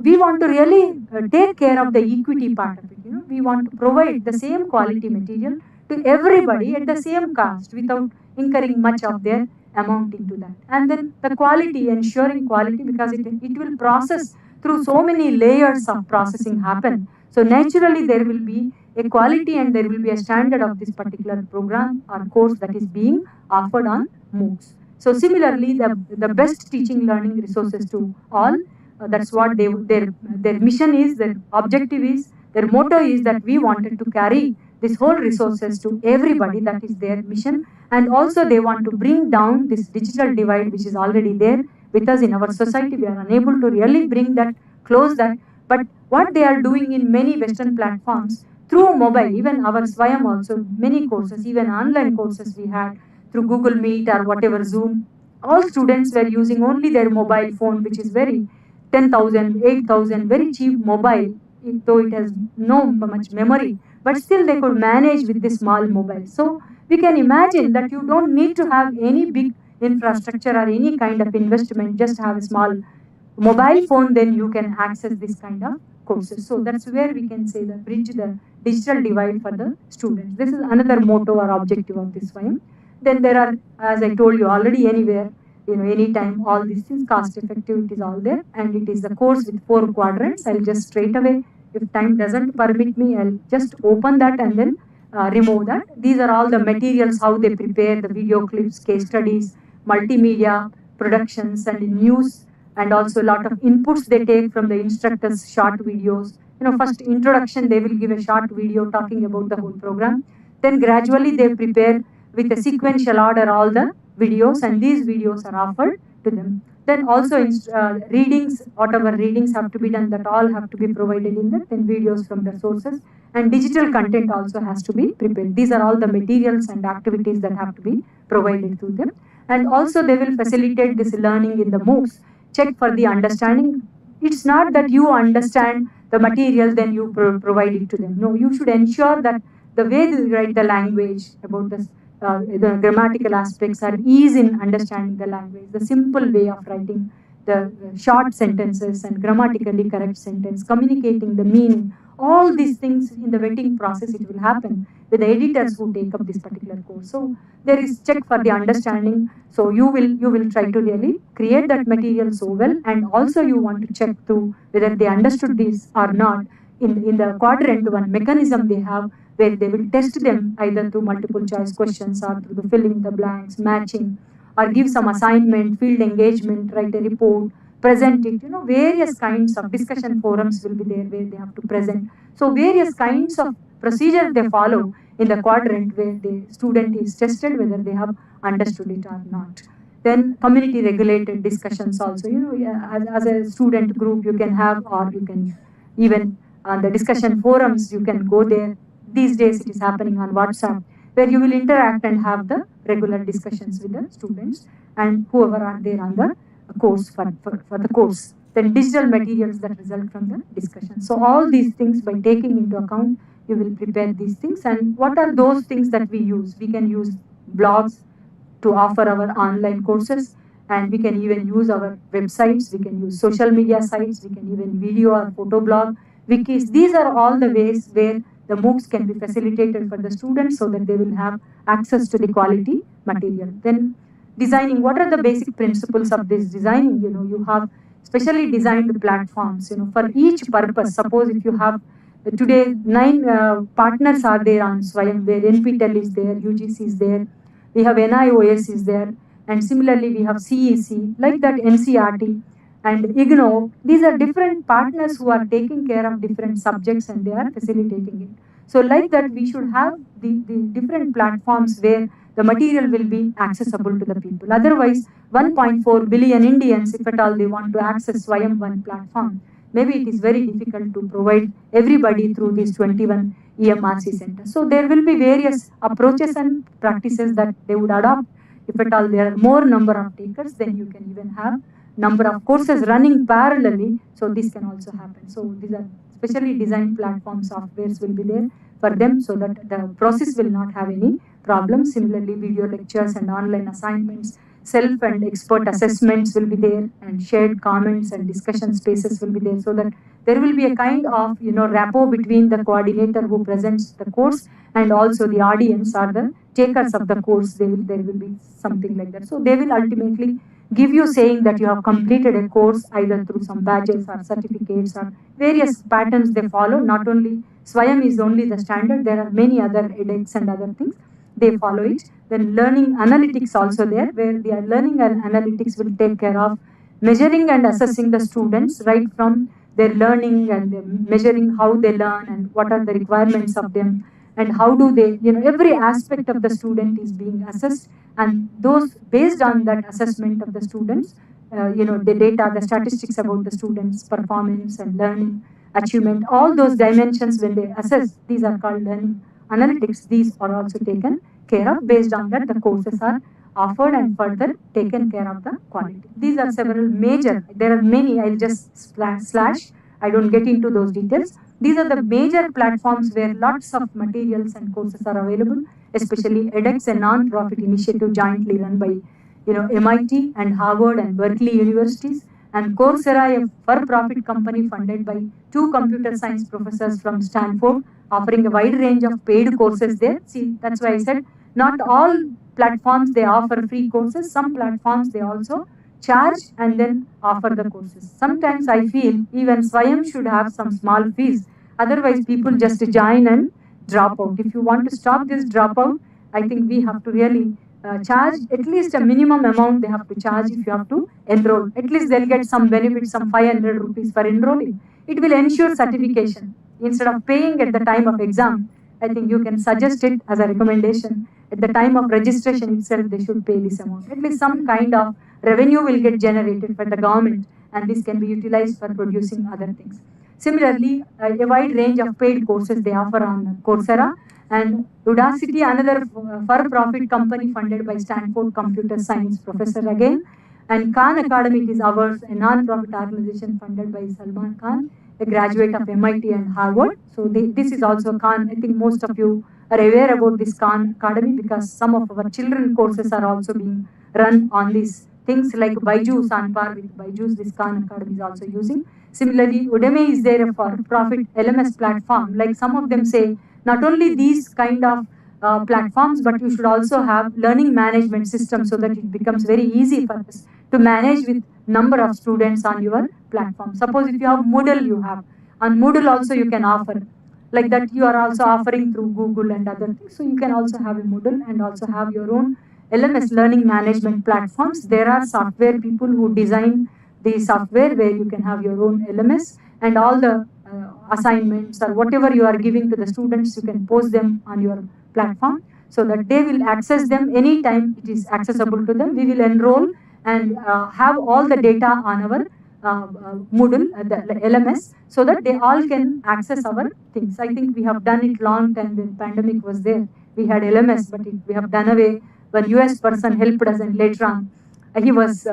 we want to really take care of the equity part of it. We want to provide the same quality material to everybody at the same cost without incurring much of their amount into that. And then the quality, ensuring quality, because it will process through so many layers of processing happen. So naturally there will be a quality and there will be a standard of this particular program or course that is being offered on MOOCs. So similarly, the best teaching learning resources to all, that's what their mission is, their objective is, their motto is that we wanted to carry this whole resources to everybody. That is their mission. And also they want to bring down this digital divide which is already there with us in our society. We are unable to really bring that, close that. But what they are doing in many Western platforms through mobile, even our Swayam also, many courses, even online courses we had through Google Meet or whatever, Zoom, all students were using only their mobile phone, which is very 10,000, 8,000, very cheap mobile, though it has no much memory, but still they could manage with this small mobile. So we can imagine that you don't need to have any big infrastructure or any kind of investment, just have a small mobile phone, then you can access this kind of courses. So that's where we can say the bridge the digital divide for the students. This is another motto or objective of this SWAYAM. Then there are, as I told you already, anywhere, anytime, all these things, cost effective, it is all there, and it is the course with 4 quadrants. I'll just straight away, if time doesn't permit me, I'll just open that and then remove that. These are all the materials, how they prepare the video clips, case studies, multimedia productions, and news, and also a lot of inputs they take from the instructors' short videos. First introduction, they will give a short video talking about the whole program. Then gradually they prepare with a sequential order all the videos, and these videos are offered to them. Then also readings, whatever readings have to be done, that all have to be provided in that. Then videos from the sources, and digital content also has to be prepared. These are all the materials and activities that have to be provided to them. And also they will facilitate this learning in the MOOCs. Check for the understanding. It's not that you understand the material, then you provide it to them. No, you should ensure that the way they write the language, about this, the grammatical aspects, are ease in understanding the language, the simple way of writing the short sentences and grammatically correct sentence, communicating the meaning. All these things in the vetting process, it will happen with the editors who take up this particular course. So there is check for the understanding. So you will try to really create that material so well, and also you want to check through whether they understood this or not. In the quadrant 1 mechanism they have, where they will test them either through multiple choice questions or through the filling the blanks, matching, or give some assignment, field engagement, write a report, present it. Various kinds of discussion forums will be there where they have to present. So various kinds of procedures they follow in the quadrant, where the student is tested whether they have understood it or not. Then community regulated discussions also. As a student group you can have, or you can even on the discussion forums, you can go there. These days it is happening on WhatsApp, where you will interact and have the regular discussions with the students and whoever are there on the course for the course. Then digital materials that result from the discussion. So all these things, by taking into account, you will prepare these things. And what are those things that we use? We can use blogs to offer our online courses, and we can even use our websites, we can use social media sites, we can even video or photo blog, wikis. These are all the ways where the MOOCs can be facilitated for the students so that they will have access to the quality material. Then designing, what are the basic principles of this designing? You have specially designed platforms, for each purpose. Suppose if you have today 9 partners are there on SWAYAM, where NPTEL is there, UGC is there, we have NIOS is there, and similarly we have CEC, like that NCRT and IGNO. These are different partners who are taking care of different subjects and they are facilitating it. So like that, we should have the different platforms where the material will be accessible to the people. Otherwise, 1.4 billion Indians, if at all they want to access SWAYAM one platform, maybe it is very difficult to provide everybody through these 21 EMRC centers. So there will be various approaches and practices that they would adopt. If at all there are more number of takers, then you can even have number of courses running parallelly. So this can also happen. So these are specially designed platform softwares will be there for them, so that the process will not have any problems. Similarly, video lectures and online assignments, self and expert assessments will be there, and shared comments and discussion spaces will be there, so that there will be a kind of rapport between the coordinator who presents the course and also the audience or the takers of the course. There will be something like that. So they will ultimately give you saying that you have completed a course either through some badges or certificates or various patterns they follow. Not only SWAYAM is only the standard, there are many other edX and other things. They follow it. Then learning analytics also there, where the learning and analytics will take care of measuring and assessing the students right from their learning, and measuring how they learn and what are the requirements of them, and how do they, every aspect of the student is being assessed, and those based on that assessment of the students, the data, the statistics about the students' performance and learning, achievement, all those dimensions when they assess, these are called learning analytics. These are also taken care of. Based on that, the courses are offered and further taken care of the quality. These are several major, there are many, I'll just slash, I don't get into those details. These are the major platforms where lots of materials and courses are available, especially edX, a non-profit initiative jointly run by MIT and Harvard and Berkeley universities, and Coursera, a for-profit company funded by 2 computer science professors from Stanford, offering a wide range of paid courses there. See, that's why I said not all platforms they offer free courses. Some platforms they also charge and then offer the courses. Sometimes I feel even Swayam should have some small fees. Otherwise, people just join and drop out. If you want to stop this dropout, I think we have to really charge at least a minimum amount they have to charge if you have to enroll. At least they'll get some benefit, some 500 rupees for enrolling. It will ensure certification. Instead of paying at the time of exam, I think you can suggest it as a recommendation. At the time of registration itself, they should pay this amount. At least some kind of revenue will get generated for the government, and this can be utilized for producing other things. Similarly, a wide range of paid courses they offer on Coursera, and Udacity, another for-profit company funded by Stanford computer science professor again, and Khan Academy, it is ours, a non-profit organization funded by Salman Khan, a graduate of MIT and Harvard. So this is also Khan. I think most of you are aware about this Khan Academy because some of our children courses are also being run on these things like Byju's, on par with Byju's, this Khan Academy is also using. Similarly, Udemy is there for profit LMS platform. Like some of them say, not only these kind of platforms, but you should also have learning management system so that it becomes very easy for us to manage with number of students on your platform. Suppose if you have Moodle, you have. On Moodle also you can offer. Like that you are also offering through Google and other things. So you can also have a Moodle and also have your own LMS learning management platforms. There are software people who design the software where you can have your own LMS and all the assignments or whatever you are giving to the students, you can post them on your platform so that they will access them anytime it is accessible to them. We will enroll and have all the data on our Moodle, the LMS, so that they all can access our things. I think we have done it long time when pandemic was there. We had LMS, but we have done away when US person helped us, and later on he was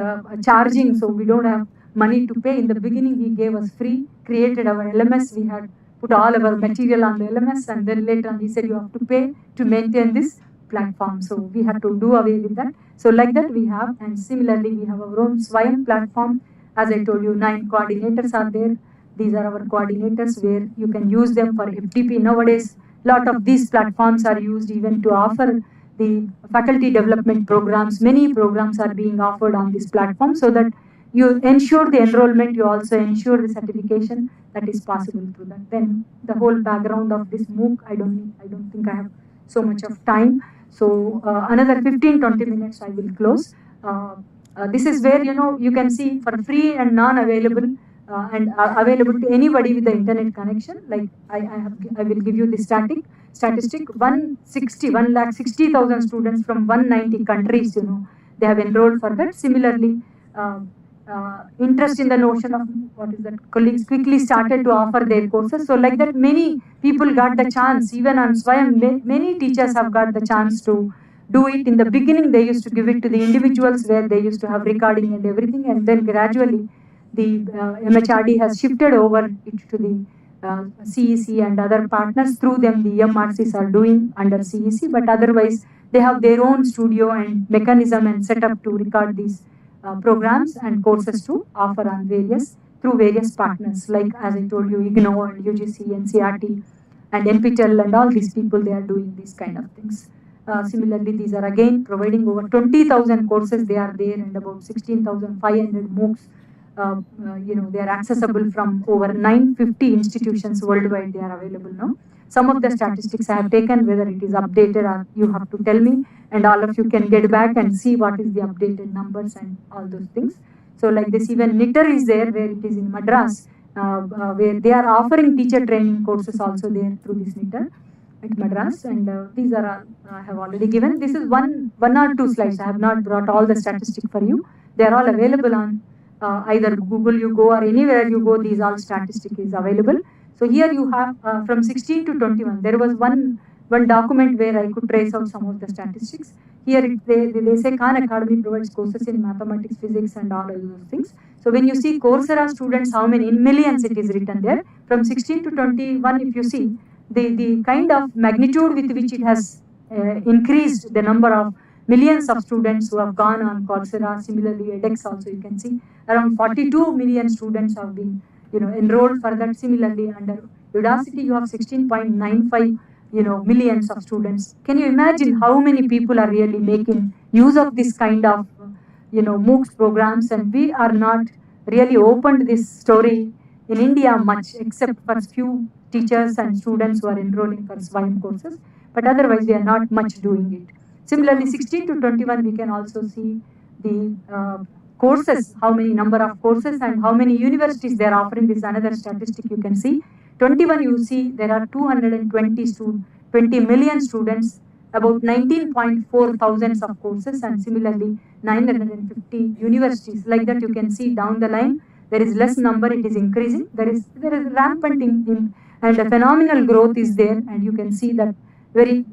charging, so we don't have money to pay. In the beginning, he gave us free, created our LMS. We had put all our material on the LMS, and then later on he said you have to pay to maintain this platform. So we had to do away with that. So like that we have, and similarly we have our own Swayam platform. As I told you, 9 coordinators are there. These are our coordinators where you can use them for FTP. Nowadays, lot of these platforms are used even to offer the faculty development programs. Many programs are being offered on this platform so that you ensure the enrollment, you also ensure the certification that is possible through that. Then the whole background of this MOOC, I don't think I have so much of time. So another 15-20 minutes I will close. This is where you can see for free and non-available and available to anybody with the internet connection. Like I will give you the statistic. 1,60,000 students from 190 countries. They have enrolled for that. Similarly, interest in the notion of colleagues quickly started to offer their courses. So like that, many people got the chance. Even on Swayam, many teachers have got the chance to do it. In the beginning, they used to give it to the individuals where they used to have recording and everything, and then gradually the MHRD has shifted over it to the CEC and other partners. Through them, the EMRCs are doing under CEC, but otherwise they have their own studio and mechanism and setup to record these programs and courses to offer on through various partners, like as I told you, IGNOU and UGC, NCRT and NPTEL and all these people, they are doing these kind of things. Similarly, these are again providing over 20,000 courses, they are there, and about 16,500 MOOCs. They are accessible from over 950 institutions worldwide. They are available now. Some of the statistics I have taken, whether it is updated or you have to tell me, and all of you can get back and see what is the updated numbers and all those things. So like this, even Knitter is there, where it is in Madras, where they are offering teacher training courses also there through this Knitter at Madras, and these are I have already given. This is one or two slides. I have not brought all the statistics for you. They are all available on either Google you go or anywhere you go. These all statistics is available. So here you have from 16 to 21. There was one one document where I could trace out some of the statistics. Here they say Khan Academy provides courses in mathematics, physics, and all of those things. So when you see Coursera students, how many in millions it is written there, from 16 to 21, if you see the kind of magnitude with which it has increased the number of millions of students who have gone on Coursera. Similarly, edX also you can see around 42 million students have been enrolled for that. Similarly, under Udacity you have 16.95 millions of students. Can you imagine how many people are really making use of this kind of MOOCs programs? And we are not really opened this story in India much, except for few teachers and students who are enrolling for SWAYAM courses, but otherwise we are not much doing it. Similarly, 16 to 21 we can also see the courses, how many number of courses and how many universities they are offering. This is another statistic you can see. 21 you see there are 20 million students, about 19.4 thousands of courses, and similarly 950 universities. Like that you can see down the line there is less number, it is increasing. There is rampant and a phenomenal growth is there, and you can see that very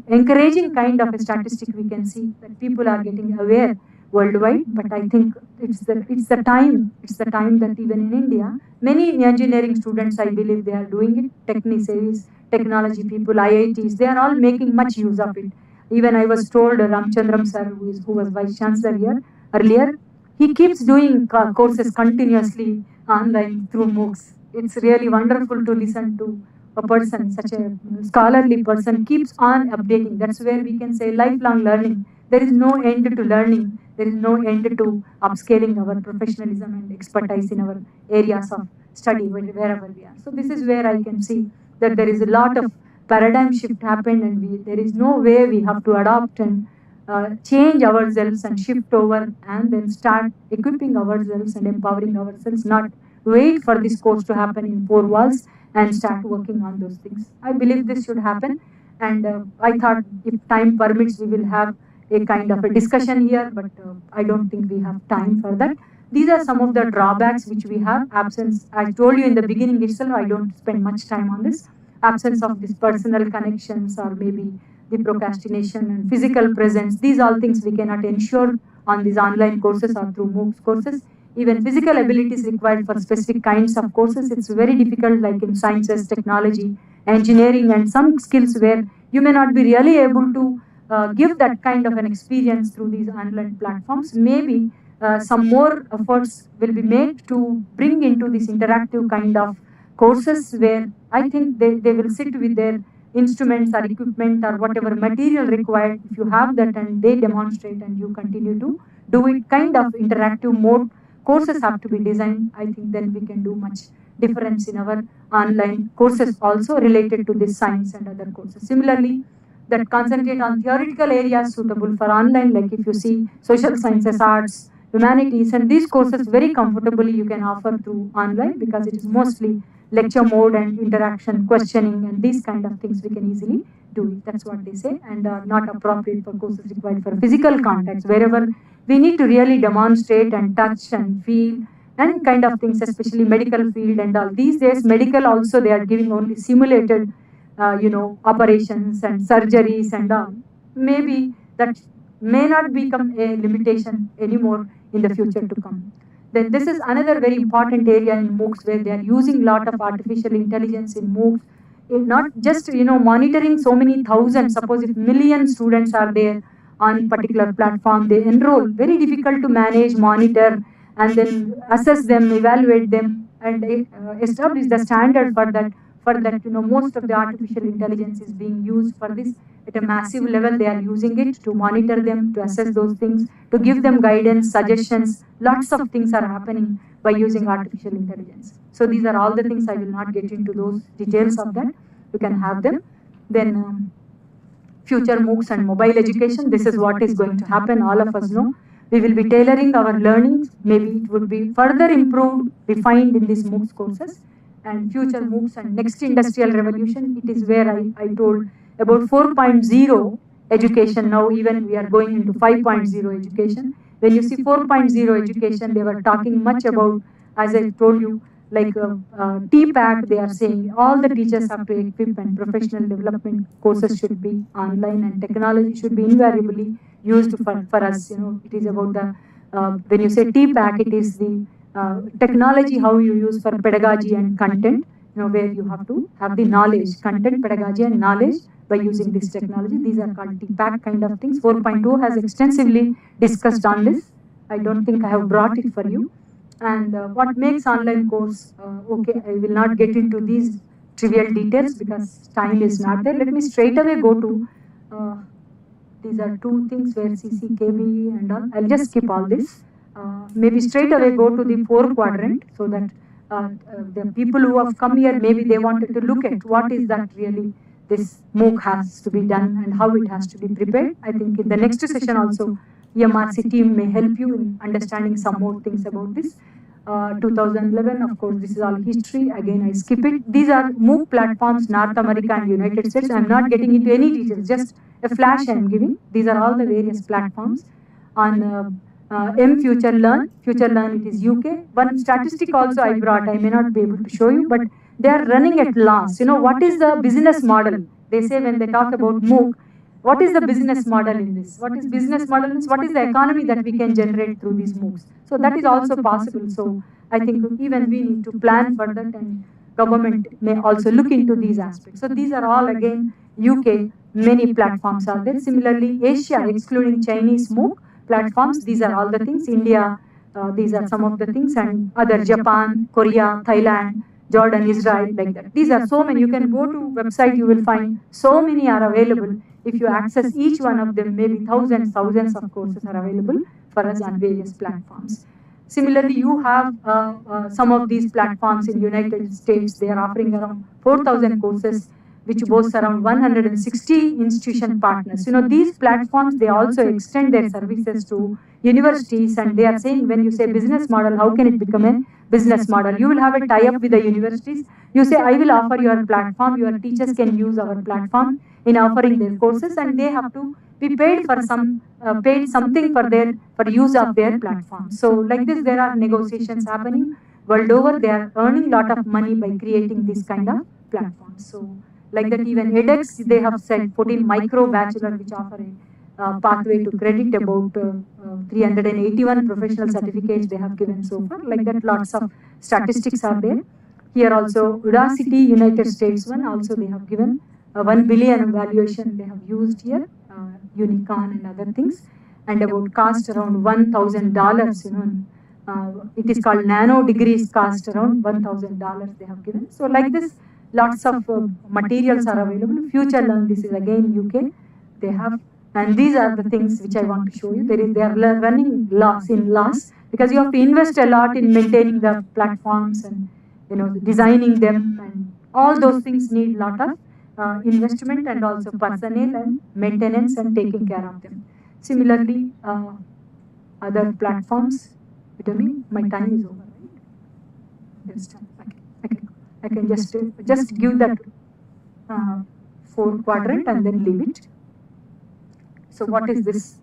encouraging kind of a statistic we can see that people are getting aware worldwide. But I think it's the time that even in India, many engineering students, I believe they are doing it. Techniques, technology people, IITs, they are all making much use of it. Even I was told Ramchandram sir, who was Vice Chancellor here earlier, he keeps doing courses continuously online through MOOCs. It's really wonderful to listen to a person, such a scholarly person, keeps on updating. That's where we can say lifelong learning. There is no end to learning. There is no end to upscaling our professionalism and expertise in our areas of study, wherever we are. So this is where I can see that there is a lot of paradigm shift happened, and there is no way we have to adopt and change ourselves and shift over and then start equipping ourselves and empowering ourselves, not wait for this course to happen in four walls and start working on those things. I believe this should happen, and I thought if time permits we will have a kind of a discussion here, but I don't think we have time for that. These are some of the drawbacks which we have. Absence, I told you in the beginning itself, I don't spend much time on this. Absence of these personal connections, or maybe the procrastination and physical presence. These all things we cannot ensure on these online courses or through MOOCs courses. Even physical abilities required for specific kinds of courses, it's very difficult, like in sciences, technology, engineering, and some skills where you may not be really able to give that kind of an experience through these online platforms. Maybe some more efforts will be made to bring into this interactive kind of courses where I think they will sit with their instruments or equipment or whatever material required. If you have that and they demonstrate and you continue to do it, kind of interactive mode courses have to be designed. I think then we can do much difference in our online courses also related to this science and other courses. Similarly, that concentrate on theoretical areas suitable for online, like if you see social sciences, arts, humanities, and these courses very comfortably you can offer through online because it is mostly lecture mode and interaction, questioning, and these kind of things we can easily do it. That's what they say, and not appropriate for courses required for physical contacts, wherever we need to really demonstrate and touch and feel and kind of things, especially medical field and all. These days, medical also they are giving only simulated, operations and surgeries and all. Maybe that may not become a limitation anymore in the future to come. Then this is another very important area in MOOCs where they are using lot of artificial intelligence in MOOCs. Not just monitoring so many thousands. Suppose if million students are there on particular platform, they enroll. Very difficult to manage, monitor, and then assess them, evaluate them, and establish the standard for that. Most of the artificial intelligence is being used for this at a massive level. They are using it to monitor them, to assess those things, to give them guidance, suggestions. Lots of things are happening by using artificial intelligence. So these are all the things. I will not get into those details of that. You can have them. Then future MOOCs and mobile education. This is what is going to happen. All of us know. We will be tailoring our learning. Maybe it would be further improved, refined in these MOOCs courses. And future MOOCs and next industrial revolution, it is where I told about 4.0 education. Now even we are going into 5.0 education. When you see 4.0 education, they were talking much about, as I told you, like TPAC, they are saying all the teachers have to equip and professional development courses should be online and technology should be invariably used for us. It is about the, when you say TPAC, it is the technology, how you use for pedagogy and content, where you have to have the knowledge, content, pedagogy and knowledge by using this technology. These are called TPAC kind of things. 4.2 has extensively discussed on this. I don't think I have brought it for you. And what makes online course, okay, I will not get into these trivial details because time is not there. Let me straight away go to, these are two things where CCKB and all. I'll just skip all this. Maybe straight away go to the 4 quadrant so that the people who have come here, maybe they wanted to look at what is that really this MOOC has to be done and how it has to be prepared. I think in the next session also, EMRC team may help you in understanding some more things about this. 2011, of course, this is all history. Again, I skip it. These are MOOC platforms, North America and United States. I'm not getting into any details, just a flash I'm giving. These are all the various platforms. On Future Learn, it is UK. One statistic also I brought, I may not be able to show you, but they are running at loss. What is the business model? They say when they talk about MOOC, what is the business model in this? What is business model? What is the economy that we can generate through these MOOCs? So that is also possible. So I think even we need to plan for that, and government may also look into these aspects. So these are all again UK, many platforms are there. Similarly, Asia, excluding Chinese MOOC platforms, these are all the things. India, these are some of the things, and other Japan, Korea, Thailand, Jordan, Israel, like that. These are so many. You can go to website, you will find so many are available. If you access each one of them, maybe thousands of courses are available for us on various platforms. Similarly, you have some of these platforms in United States. They are offering around 4,000 courses, which boasts around 160 institution partners. These platforms, they also extend their services to universities, and they are saying when you say business model, how can it become a business model? You will have a tie-up with the universities. You say, I will offer your platform, your teachers can use our platform in offering their courses, and they have to be paid for something for use of their platform. So like this, there are negotiations happening world over. They are earning a lot of money by creating this kind of platforms. So like that, even edX, they have said 14 micro bachelor, which offer a pathway to credit, about 381 professional certificates they have given so far. Like that, lots of statistics are there. Here also, Udacity, United States one, also they have given 1 billion valuation they have used here, Unicorn and other things, and about cost around $1,000. It is called nano degrees, cost around $1,000 they have given. So like this, lots of materials are available. Future Learn, this is again UK, they have, and these are the things which I want to show you. They are running loss because you have to invest a lot in maintaining the platforms and designing them, and all those things need lot of investment and also personnel and maintenance and taking care of them. Similarly, other platforms. My time is over. Right? I can just give that 4 quadrant and then leave it. So what is this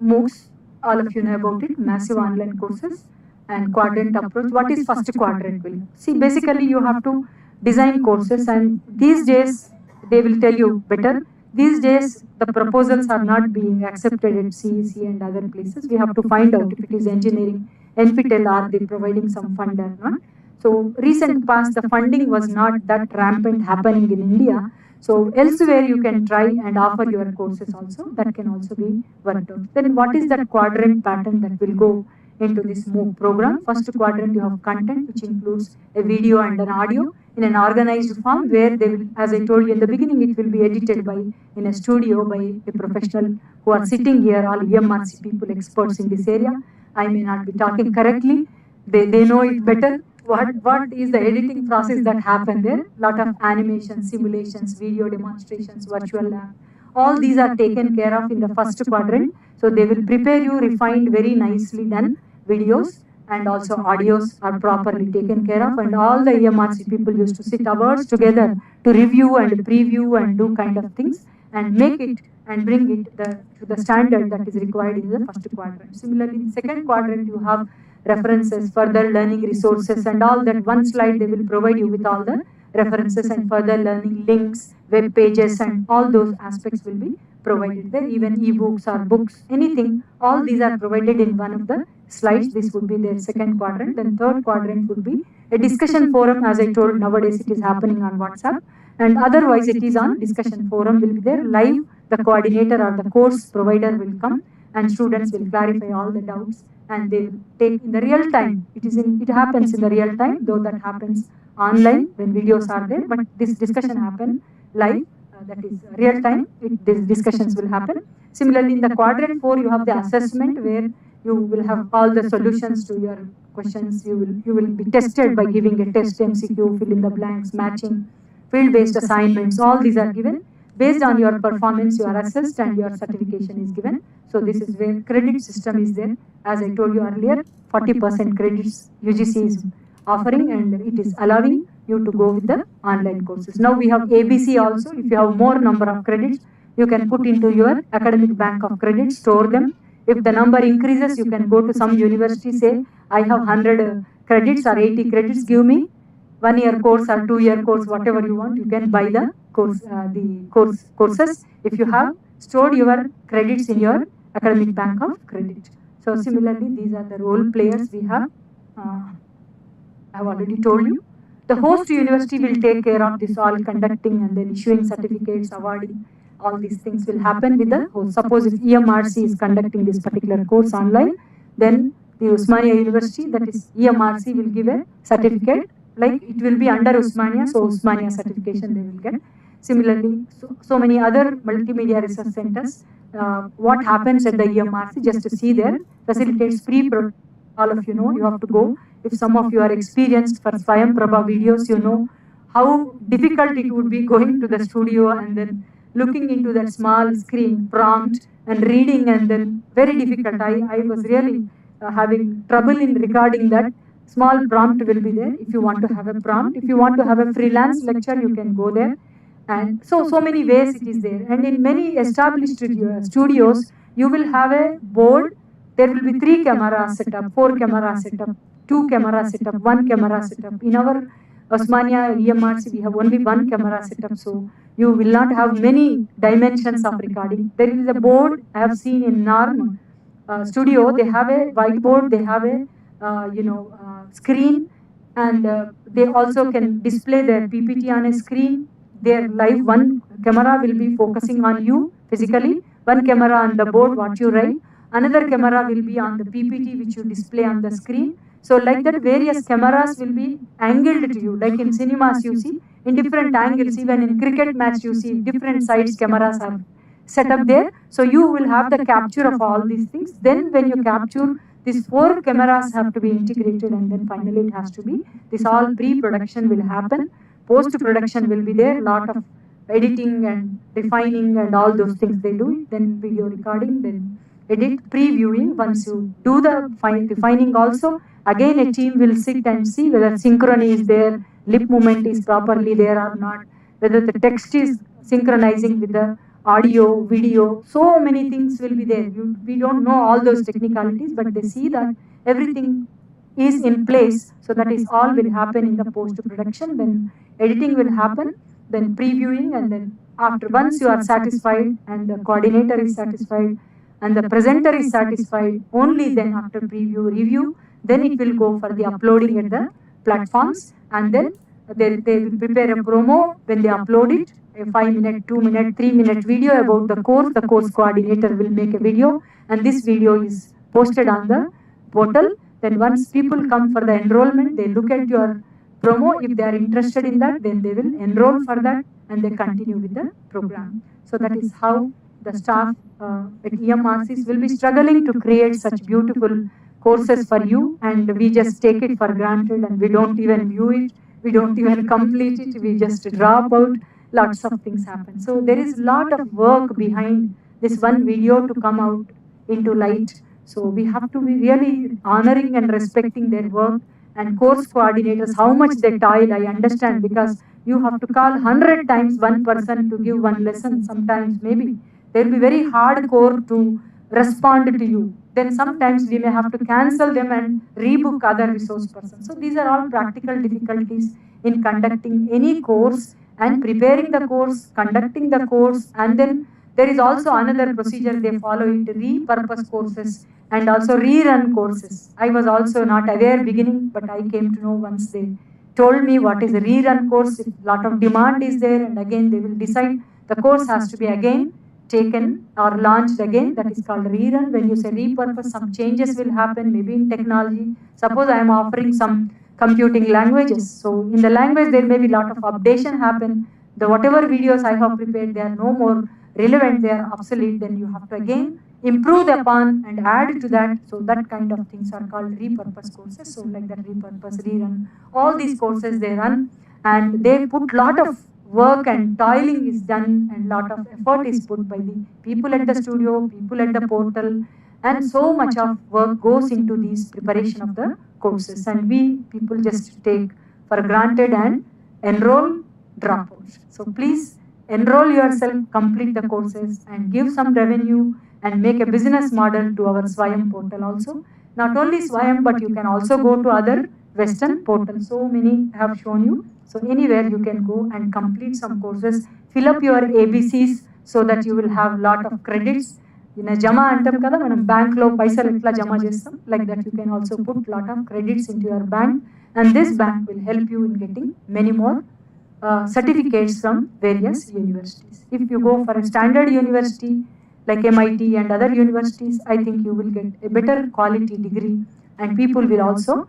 MOOCs? All of you know about it, massive online courses and quadrant approach. What is first quadrant? See, basically you have to design courses, and these days they will tell you better. These days the proposals are not being accepted at CEC and other places. We have to find out if it is engineering, NPTEL, are they providing some fund or not. So recent past, the funding was not that rampant happening in India. So elsewhere you can try and offer your courses also. That can also be worked out. Then what is that quadrant pattern that will go into this MOOC program? First quadrant, you have content, which includes a video and an audio in an organized form, where they will, as I told you in the beginning, it will be edited in a studio by a professional who are sitting here, all EMRC people, experts in this area. I may not be talking correctly. They know it better. What is the editing process that happen there? Lot of animation, simulations, video demonstrations, virtual lab. All these are taken care of in the first quadrant. So they will prepare you, refined, very nicely done videos, and also audios are properly taken care of. And all the EMRC people used to sit hours together to review and preview and do kind of things and make it and bring it to the standard that is required in the first quadrant. Similarly, in the second quadrant, you have references, further learning resources and all that. One slide they will provide you with all the references and further learning links, web pages and all those aspects will be provided there. Even ebooks or books, anything, all these are provided in one of the slides. This would be their second quadrant. Then third quadrant would be a discussion forum. As I told, nowadays it is happening on WhatsApp, and otherwise it is on discussion forum will be there live. The coordinator or the course provider will come and students will clarify all the doubts and they will take in the real time. It happens in the real time, though that happens online when videos are there, but this discussion happen live, that is real time. These discussions will happen. Similarly, in the quadrant 4, you have the assessment where you will have all the solutions to your questions. You will be tested by giving a test, MCQ, fill in the blanks, matching, field-based assignments. All these are given. Based on your performance, you are assessed and your certification is given. So this is where credit system is there. As I told you earlier, 40% credits UGC is offering and it is allowing you to go with the online courses. Now we have ABC also. If you have more number of credits, you can put into your academic bank of credits, store them. If the number increases, you can go to some university, say, I have 100 credits or 80 credits, give me 1 year course or 2 year course, whatever you want, you can buy the courses if you have stored your credits in your academic bank of credit. So similarly, these are the role players we have. I have already told you. The host university will take care of this all, conducting and then issuing certificates, awarding. All these things will happen with the host. Suppose if EMRC is conducting this particular course online, then the Osmania University, that is EMRC, will give a certificate. Like it will be under Osmania, so Osmania certification they will get. Similarly, so many other multimedia research centers. What happens at the EMRC, just to see there, facilitates pre-pro. All of you know, you have to go. If some of you are experienced for Swayam Prabha videos, you know how difficult it would be going to the studio and then looking into that small screen prompt and reading, and then very difficult. I was really having trouble in recording that. Small prompt will be there if you want to have a prompt. If you want to have a freelance lecture, you can go there. And so many ways it is there. And in many established studios, you will have a board. There will be 3 cameras set up, 4 cameras set up, 2 cameras set up, 1 camera set up. In our Osmania EMRC, we have only 1 camera set up. So you will not have many dimensions of recording. There is a board I have seen in Norm studio. They have a whiteboard. They have a screen, and they also can display their PPT on a screen. Their live, one camera will be focusing on you physically, one camera on the board, what you write, another camera will be on the PPT which you display on the screen. So like that, various cameras will be angled to you, like in cinemas you see, in different angles. Even in cricket match you see different sides cameras are set up there. So you will have the capture of all these things. Then when you capture, these 4 cameras have to be integrated, and then finally it has to be, this all pre-production will happen. Post-production will be there, lot of editing and refining and all those things they do. Then video recording, then edit, previewing. Once you do the refining also, again a team will sit and see whether synchrony is there, lip movement is properly there or not, whether the text is synchronizing with the audio, video. So many things will be there. We don't know all those technicalities, but they see that everything is in place. So that is all will happen in the post-production. Then editing will happen, then previewing, and then after, once you are satisfied and the coordinator is satisfied and the presenter is satisfied, only then after preview, review, then it will go for the uploading at the platforms, and then they will prepare a promo. When they upload it, a 5-minute, 2-minute, 3-minute video about the course coordinator will make a video, and this video is posted on the portal. Then once people come for the enrollment, they look at your promo. If they are interested in that, then they will enroll for that and they continue with the program. So that is how the staff at EMRCs will be struggling to create such beautiful courses for you, and we just take it for granted and we don't even view it, we don't even complete it, we just drop out. Lots of things happen. So there is a lot of work behind this one video to come out into light. So we have to be really honoring and respecting their work. And course coordinators, how much they toil, I understand, because you have to call 100 times one person to give one lesson. Sometimes maybe they will be very hardcore to respond to you. then sometimes we may have to cancel them and rebook other resource persons. So these are all practical difficulties in conducting any course and preparing the course, conducting the course, and then there is also another procedure they follow it, repurpose courses and also rerun courses. I was also not aware beginning, but I came to know once they told me what is a rerun course. If a lot of demand is there, and again they will decide the course has to be again taken or launched again. That is called rerun. When you say repurpose, some changes will happen, maybe in technology. Suppose I am offering some computing languages. So in the language there may be a lot of updation happen. The whatever videos I have prepared, they are no more relevant, they are obsolete. Then you have to again improve upon and add to that. So that kind of things are called repurpose courses. So like that repurpose, rerun, all these courses they run, and they put lot of work and toiling is done, and lot of effort is put by the people at the studio, people at the portal, and so much of work goes into these preparation of the courses, and we people just take for granted and enroll, drop out. So please enroll yourself, complete the courses and give some revenue and make a business model to our Swayam portal also. Not only Swayam, but you can also go to other Western portals. So many have shown you. So anywhere you can go and complete some courses, fill up your ABCs so that you will have lot of credits. In a jama antam kada manam bank lo paisal etla jama chestam, like that you can also put lot of credits into your bank, and this bank will help you in getting many more certificates from various universities. If you go for a standard university like MIT and other universities, I think you will get a better quality degree and people will also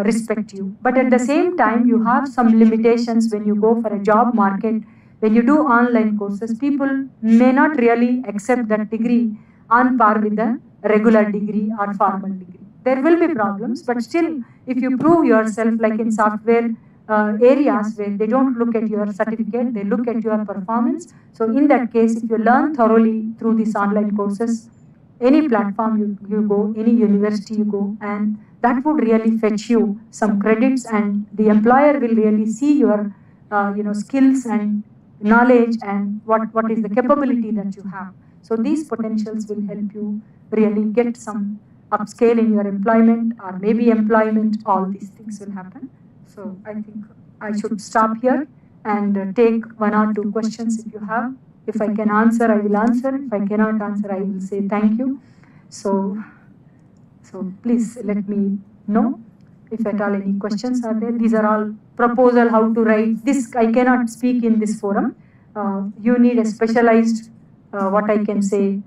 respect you. But at the same time, you have some limitations when you go for a job market. When you do online courses, people may not really accept that degree on par with the regular degree or formal degree. There will be problems, but still, if you prove yourself, like in software areas where they don't look at your certificate, they look at your performance. So in that case, if you learn thoroughly through these online courses, any platform you go, any university you go, and that would really fetch you some credits, and the employer will really see your skills and knowledge and what is the capability that you have. So these potentials will help you really get some upscale in your employment or maybe employment. All these things will happen. So I think I should stop here and take one or two questions if you have. If I can answer, I will answer. If I cannot answer, I will say thank you. So please let me know if at all any questions are there. These are all proposal how to write. This I cannot speak in this forum. You need a specialized, what I can say,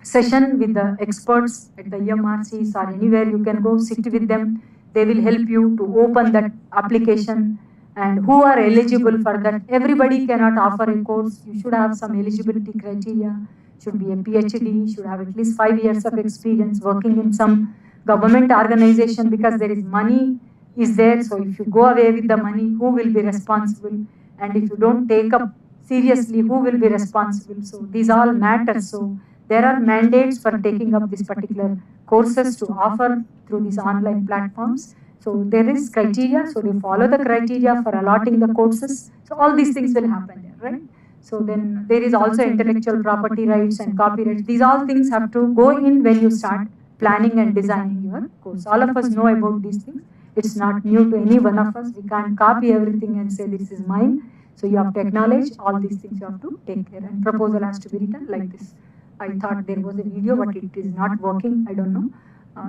session with the experts at the EMRCs or anywhere you can go, sit with them. They will help you to open that application and who are eligible for that. Everybody cannot offer a course. You should have some eligibility criteria. Should be a PhD, should have at least 5 years of experience working in some government organization, because there is money is there. So if you go away with the money, who will be responsible? And if you don't take up seriously, who will be responsible? So these all matter. So there are mandates for taking up these particular courses to offer through these online platforms. So there is criteria. So they follow the criteria for allotting the courses. So all these things will happen there, right? So then there is also intellectual property rights and copyrights. These all things have to go in when you start planning and designing your course. All of us know about these things. It's not new to any one of us. We can't copy everything and say this is mine. So you have to acknowledge all these things you have to take care, and proposal has to be written like this. I thought there was a video, but it is not working. I don't know.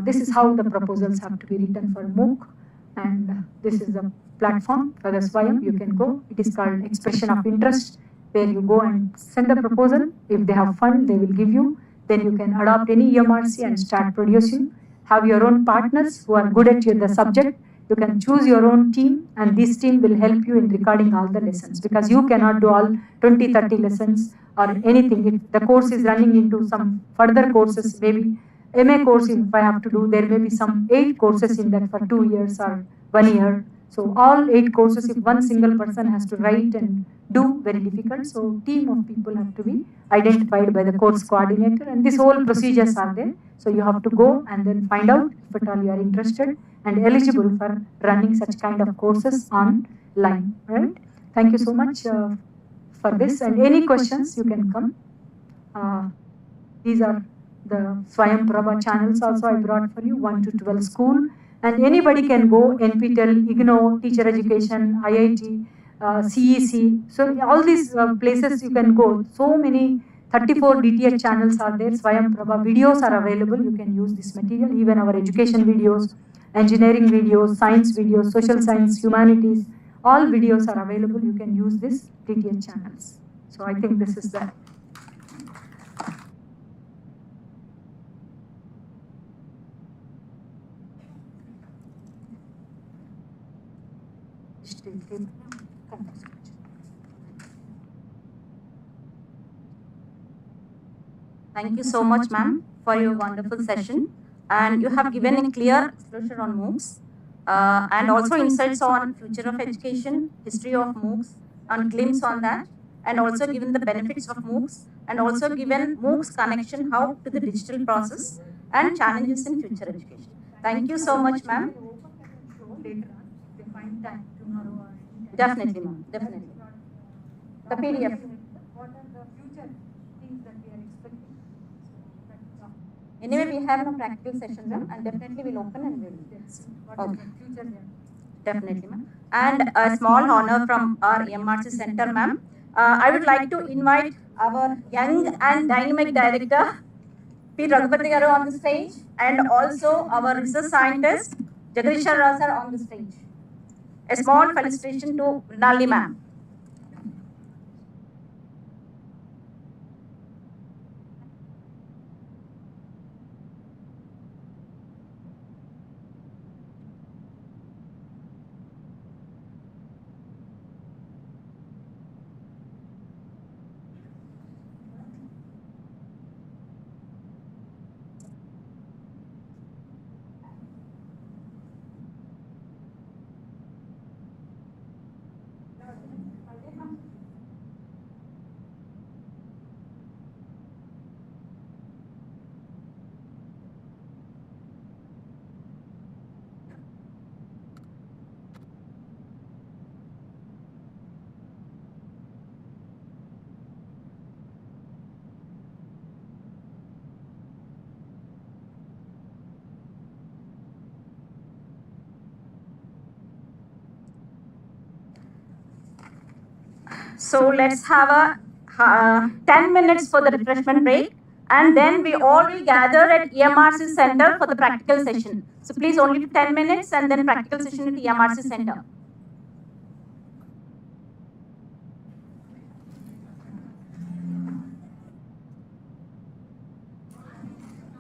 This is how the proposals have to be written for MOOC, and this is the platform for the Swayam. You can go. It is called Expression of Interest, where you go and send the proposal. If they have fund, they will give you. Then you can adopt any EMRC and start producing. Have your own partners who are good at the subject. You can choose your own team, and this team will help you in recording all the lessons, because you cannot do all 20, 30 lessons or anything. If the course is running into some further courses, maybe MA course, if I have to do, there may be some 8 courses in that for 2 years or 1 year. So all 8 courses, if one single person has to write and do, very difficult. So team of people have to be identified by the course coordinator, and these whole procedures are there. So you have to go and then find out if at all you are interested and eligible for running such kind of courses online, right? Thank you so much for this, and any questions you can come. These are the Swayam Prabha channels also I brought for you, 1 to 12 school. And anybody can go, NPTEL, IGNO, Teacher Education, IIT, CEC. So all these places you can go. So many 34 DTH channels are there. Swayam Prabha videos are available. You can use this material, even our education videos, engineering videos, science videos, social science, humanities. All videos are available. You can use this DTH channels. So I think this is that. Thank you so much, ma'am, for your wonderful session. And you have given a clear exposure on MOOCs and also insights on future of education, history of MOOCs, and glimpse on that, and also given the benefits of MOOCs, and also given MOOCs connection how to the digital process and challenges in future education. Thank you so much, ma'am. Definitely, ma'am. Definitely. The PDF. What are the future things that we are expecting? Anyway, we have no practical session, ma'am, and definitely we'll open and we'll. Okay. Definitely, ma'am. And a small honor from our MRC Center, ma'am. I would like to invite our young and dynamic director, P. Raghupati Garu, on the stage, and also our research scientist, Jagdishar Rao sir, on the stage. A small felicitation to Nalini ma'am. So let's have a 10 minutes for the refreshment break, and then we all will gather at EMRC Center for the practical session. So please only 10 minutes and then practical session at EMRC Center.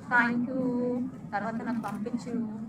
Thank you. Tarvata నాకు పంపించు.